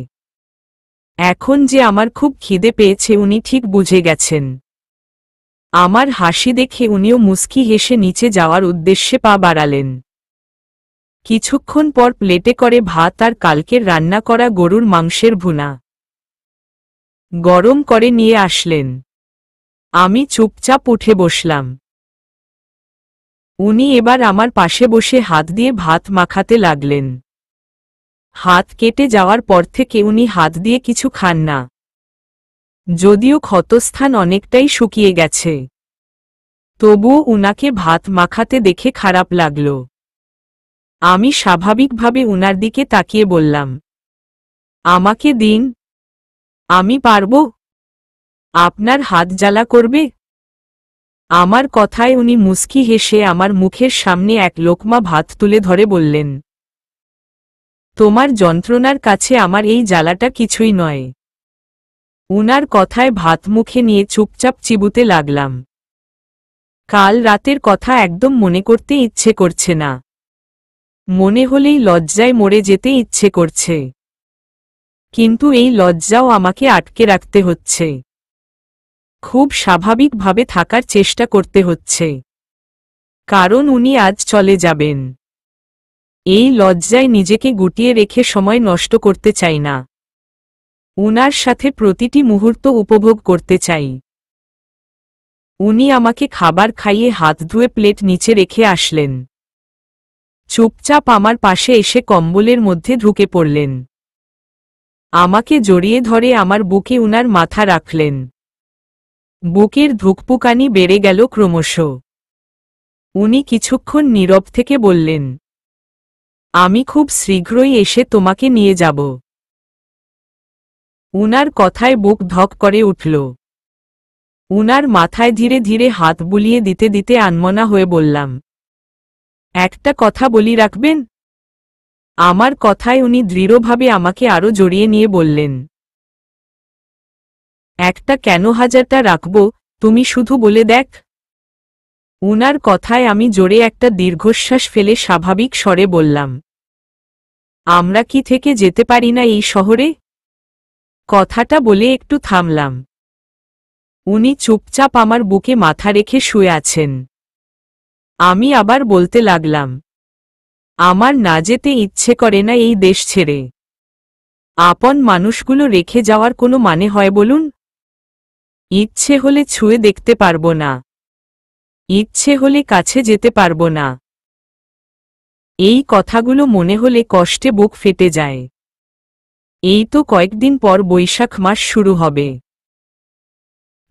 এখন যে আমার খুব খিদে পেয়েছে উনি ঠিক বুঝে গেছেন। আমার হাসি দেখে উনিও মুস্কি হেসে নিচে যাওয়ার উদ্দেশ্যে পা বাড়ালেন। কিছুক্ষণ পর প্লেটে করে ভাত আর কালকের রান্না করা গরুর মাংসের ভুনা গরম করে নিয়ে আসলেন। আমি চুপচাপ উঠে বসলাম। উনি এবার আমার পাশে বসে হাত দিয়ে ভাত মাখাতে লাগলেন। হাত কেটে যাওয়ার পর থেকে উনি হাত দিয়ে কিছু খান না, যদিও ক্ষতস্থান অনেকটাই শুকিয়ে গেছে। তবুও উনাকে ভাত মাখাতে দেখে খারাপ লাগল। আমি স্বাভাবিকভাবে উনার দিকে তাকিয়ে বললাম, আমাকে দিন, আমি পারব। আপনার হাত জ্বালা করবে? আমার কথায় উনি মুস্কি হেসে আমার মুখের সামনে এক লোকমা ভাত তুলে ধরে বললেন, তোমার যন্ত্রণার কাছে আমার এই জ্বালাটা কিছুই নয়। উনার কথায় ভাত মুখে নিয়ে চুপচাপ চিবুতে লাগলাম। কাল রাতের কথা একদম মনে করতে ইচ্ছে করছে না। মনে হলেই লজ্জায় মরে যেতে ইচ্ছে করছে। কিন্তু এই লজ্জাও আমাকে আটকে রাখতে হচ্ছে। খুব স্বাভাবিকভাবে থাকার চেষ্টা করতে হচ্ছে। কারণ উনি আজ চলে যাবেন। এই লজ্জায় নিজেকে গুটিয়ে রেখে সময় নষ্ট করতে চাই না। উনার সাথে প্রতিটি মুহূর্ত উপভোগ করতে চাই। উনি আমাকে খাবার খাইয়ে হাত ধুয়ে প্লেট নিচে রেখে আসলেন। চুপচাপ আমার পাশে এসে কম্বলের মধ্যে ঢুকে পড়লেন। আমাকে জড়িয়ে ধরে আমার বুকে উনার মাথা রাখলেন। বুকের ধুকপুকানি বেড়ে গেল ক্রমশ। উনি কিছুক্ষণ নীরব থেকে বললেন, আমি খুব শীঘ্রই এসে তোমাকে নিয়ে যাব। উনার কথায় বুক ধক করে উঠল। উনার মাথায় ধীরে ধীরে হাত বুলিয়ে দিতে দিতে আনমনা হয়ে বললাম, একটা কথা বলি রাখবেন? আমার কথায় উনি দৃঢ়ভাবে আমাকে আরো জড়িয়ে নিয়ে বললেন, একটা কেন, হাজারটা রাখব, তুমি শুধু বলে দেখ। উনার কথায় আমি জোরে একটা দীর্ঘশ্বাস ফেলে স্বাভাবিক স্বরে বললাম, আমরা কি থেকে যেতে পারি না এই শহরে? কথাটা বলে একটু থামলাম। উনি চুপচাপ আমার বুকে মাথা রেখে শুয়ে আছেন। আমি আবার বলতে লাগলাম, আমার না যেতে ইচ্ছে করে না এই দেশ ছেড়ে। আপন মানুষগুলো রেখে যাওয়ার কোনো মানে হয় বলুন? ইচ্ছে হলে ছুঁয়ে দেখতে পারবো না, ইচ্ছে হলে কাছে যেতে পারবো না। এই কথাগুলো মনে হলে কষ্টে বুক ফেটে যায়। এই তো কয়েকদিন পর বৈশাখ মাস শুরু হবে।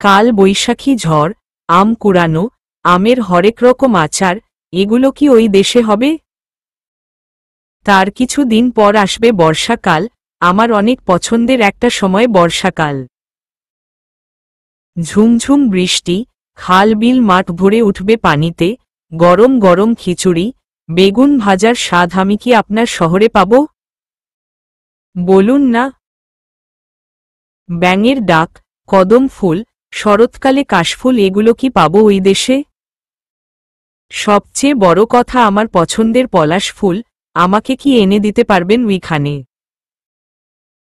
কাল বৈশাখী ঝড়, আম কুড়ানো, আমের হরেক রকম আচার, এগুলো কি ওই দেশে হবে? তার কিছু দিন পর আসবে বর্ষাকাল, আমার অনেক পছন্দের একটা সময় বর্ষাকাল। ঝুমঝুম বৃষ্টি, খাল বিল মাঠ ভরে উঠবে পানিতে, গরম গরম খিচুড়ি, বেগুন ভাজার স্বাদ আমি কি আপনার শহরে পাব? বলুন না। ব্যাঙের ডাক, কদম ফুল, শরৎকালে কাশফুল, এগুলো কি পাবো ওই দেশে? সবচেয়ে বড় কথা আমার পছন্দের পলাশ ফুল, আমাকে কি এনে দিতে পারবেন ওইখানে?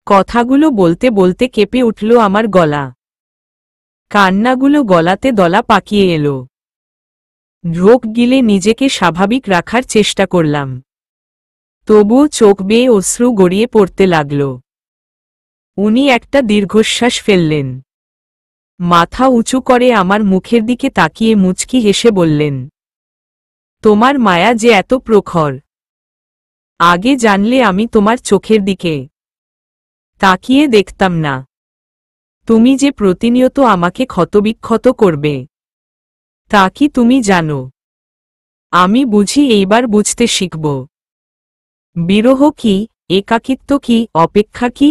কথাগুলো বলতে বলতে কেঁপে উঠল আমার গলা। কান্নাগুলো গলাতে দলা পাকিয়ে এলো। ঢোক গিলে নিজেকে স্বাভাবিক রাখার চেষ্টা করলাম, তবুও চোখ বেয়ে অশ্রু গড়িয়ে পড়তে লাগল। উনি একটা দীর্ঘশ্বাস ফেললেন, মাথা উঁচু করে আমার মুখের দিকে তাকিয়ে মুচকি হেসে বললেন, তোমার মায়া যে এত প্রখর, আগে জানলে আমি তোমার চোখের দিকে তাকিয়ে দেখতাম না। তুমি যে প্রতিনিয়ত আমাকে ক্ষতবিক্ষত করবে, তা কি তুমি জানো? আমি বুঝি এইবার বুঝতে শিখব, বিরহ কি, একাকিত্ব কি, অপেক্ষা কি।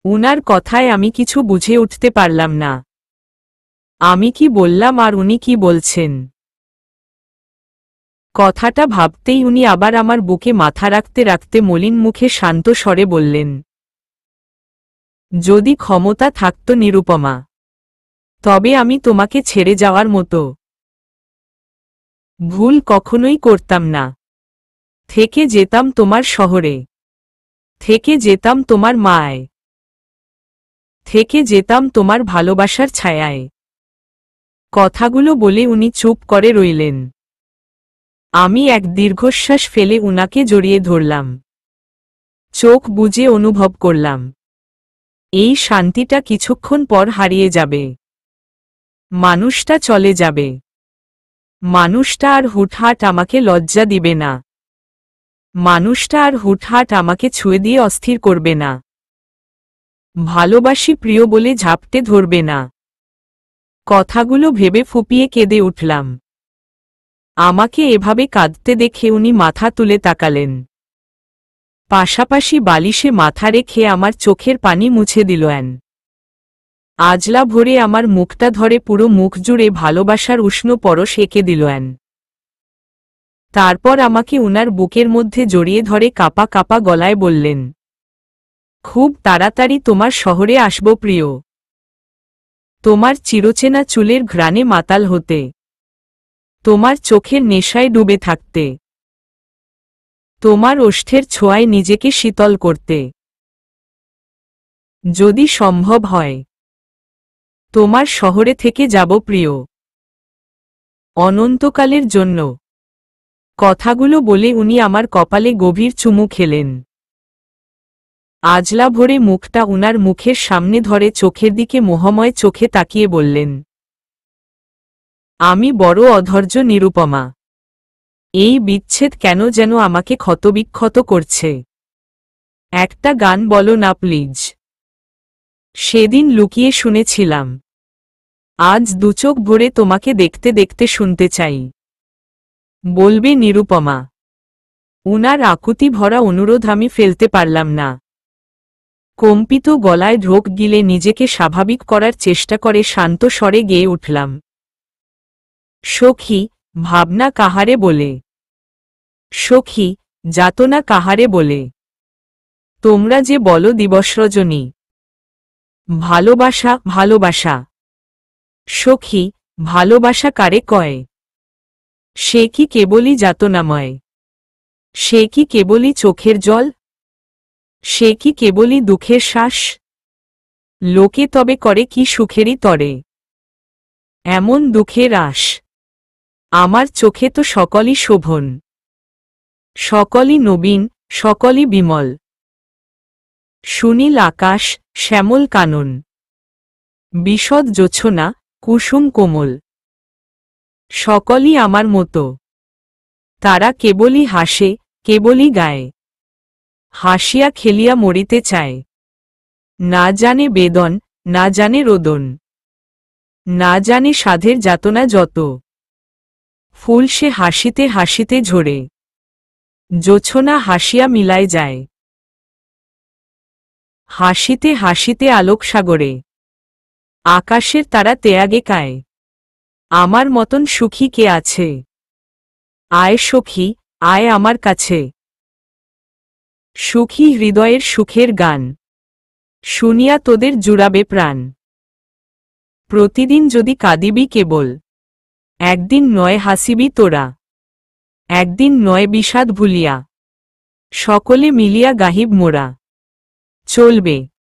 উনার কথায় আমি কিছু বুঝে উঠতে পারলাম না। আমি কি বললাম আর উনি কি বলছেন? কথাটা ভাবতেই উনি আবার আমার বুকে মাথা রাখতে রাখতে মলিন মুখে শান্ত স্বরে বললেন, যদি ক্ষমতা থাকত নিরুপমা, তবে আমি তোমাকে ছেড়ে যাওয়ার মতো ভুল কখনোই করতাম না। থেকে যেতাম তোমার শহরে, থেকে যেতাম তোমার মায়, থেকে যেতাম তোমার ভালোবাসার ছায়ায়। কথাগুলো বলে উনি চুপ করে রইলেন। আমি এক দীর্ঘশ্বাস ফেলে উনাকে জড়িয়ে ধরলাম, চোখ বুজে অনুভব করলাম এই শান্তিটা কিছুক্ষণ পর হারিয়ে যাবে। মানুষটা চলে যাবে, মানুষটা আর হুটহাট আমাকে লজ্জা দিবে না, মানুষটা আর হুটহাট আমাকে ছুঁয়ে দিয়ে অস্থির করবে না, ভালোবাসি প্রিয় বলে ঝাপটে ধরবে না। কথাগুলো ভেবে ফুপিয়ে কেঁদে উঠলাম। আমাকে এভাবে কাঁদতে দেখে উনি মাথা তুলে তাকালেন, পাশাপাশি বালিশে মাথা রেখে আমার চোখের পানি মুছে দিলেন। আজলা ভরে আমার মুখটা ধরে পুরো মুখ জুড়ে ভালোবাসার উষ্ণ পরশ এঁকে দিলেন। তারপর আমাকে উনার বুকের মধ্যে জড়িয়ে ধরে কাঁপা কাঁপা গলায় বললেন, খুব তাড়াতাড়ি তোমার শহরে আসব প্রিয়, তোমার চিরচেনা চুলের ঘ্রাণে মাতাল হতে, তোমার চোখের নেশায় ডুবে থাকতে, তোমার ওষ্ঠের ছোঁয়ায় নিজেকে শীতল করতে, যদি সম্ভব হয় তোমার শহরে থেকে যাব প্রিয়, অনন্তকালের জন্য। কথাগুলো বলে উনি আমার কপালে গভীর চুমু খেলেন। আজলা ভরে মুখটা উনার মুখের সামনে ধরে চোখের দিকে মোহময় চোখে তাকিয়ে বললেন, আমি বড় অধৈর্য নিরুপমা, এই বিচ্ছেদ কেন যেন আমাকে ক্ষতবিক্ষত করছে। একটা গান বলো না প্লিজ। সেদিন লুকিয়ে শুনেছিলাম, আজ দুচোখ ভরে তোমাকে দেখতে দেখতে শুনতে চাই। বলবে নিরুপমা। উনার আকুতি ভরা অনুরোধ আমি ফেলতে পারলাম না। কম্পিত গলায় ঢোক গিলে নিজেকে স্বাভাবিক করার চেষ্টা করে শান্ত স্বরে গেয়ে উঠলাম, সখী, ভাবনা কাহারে বলে, সখী, যাতনা কাহারে বলে, তোমরা যে বলো দিবস রজনী, ভালোবাসা ভালোবাসা। সখী, ভালোবাসা কারে কয়? সে কি কেবলই যাতনাময়? সে কি কেবলই চোখের জল? সে কি কেবলই দুঃখের শ্বাস? লোকে তবে করে কি সুখেরই তরে এমন দুঃখের আশ? আমার চোখে তো সকলই শোভন, সকলই নবীন, সকলই বিমল। সুনীল আকাশ, শ্যামল কানন, বিশদ জোছনা, কুসুম কোমল, সকলই আমার মতো। তারা কেবলই হাসে, কেবলই গায়, হাসিয়া খেলিয়া মরিতে চায়। না জানে বেদন, না জানে রোদন, না জানে সাধের যাতনা যত। ফুল সে হাসিতে হাসিতে ঝরে, জোছনা হাসিয়া মিলায় যায়। হাসিতে হাসিতে আলোক সাগরে, আকাশের তারা তেয়াগে কায়। আমার মতন সুখী কে আছে? আয় সখী, আয় আমার কাছে। সুখী হৃদয়ের সুখের গান শুনিয়া তোদের জুড়াবে প্রাণ। প্রতিদিন যদি কাঁদিবি কেবল, একদিন নয় হাসিবি তোরা, একদিন নয় বিষাদ ভুলিয়া, সকলে মিলিয়া গাহিব মোরা। চলবে।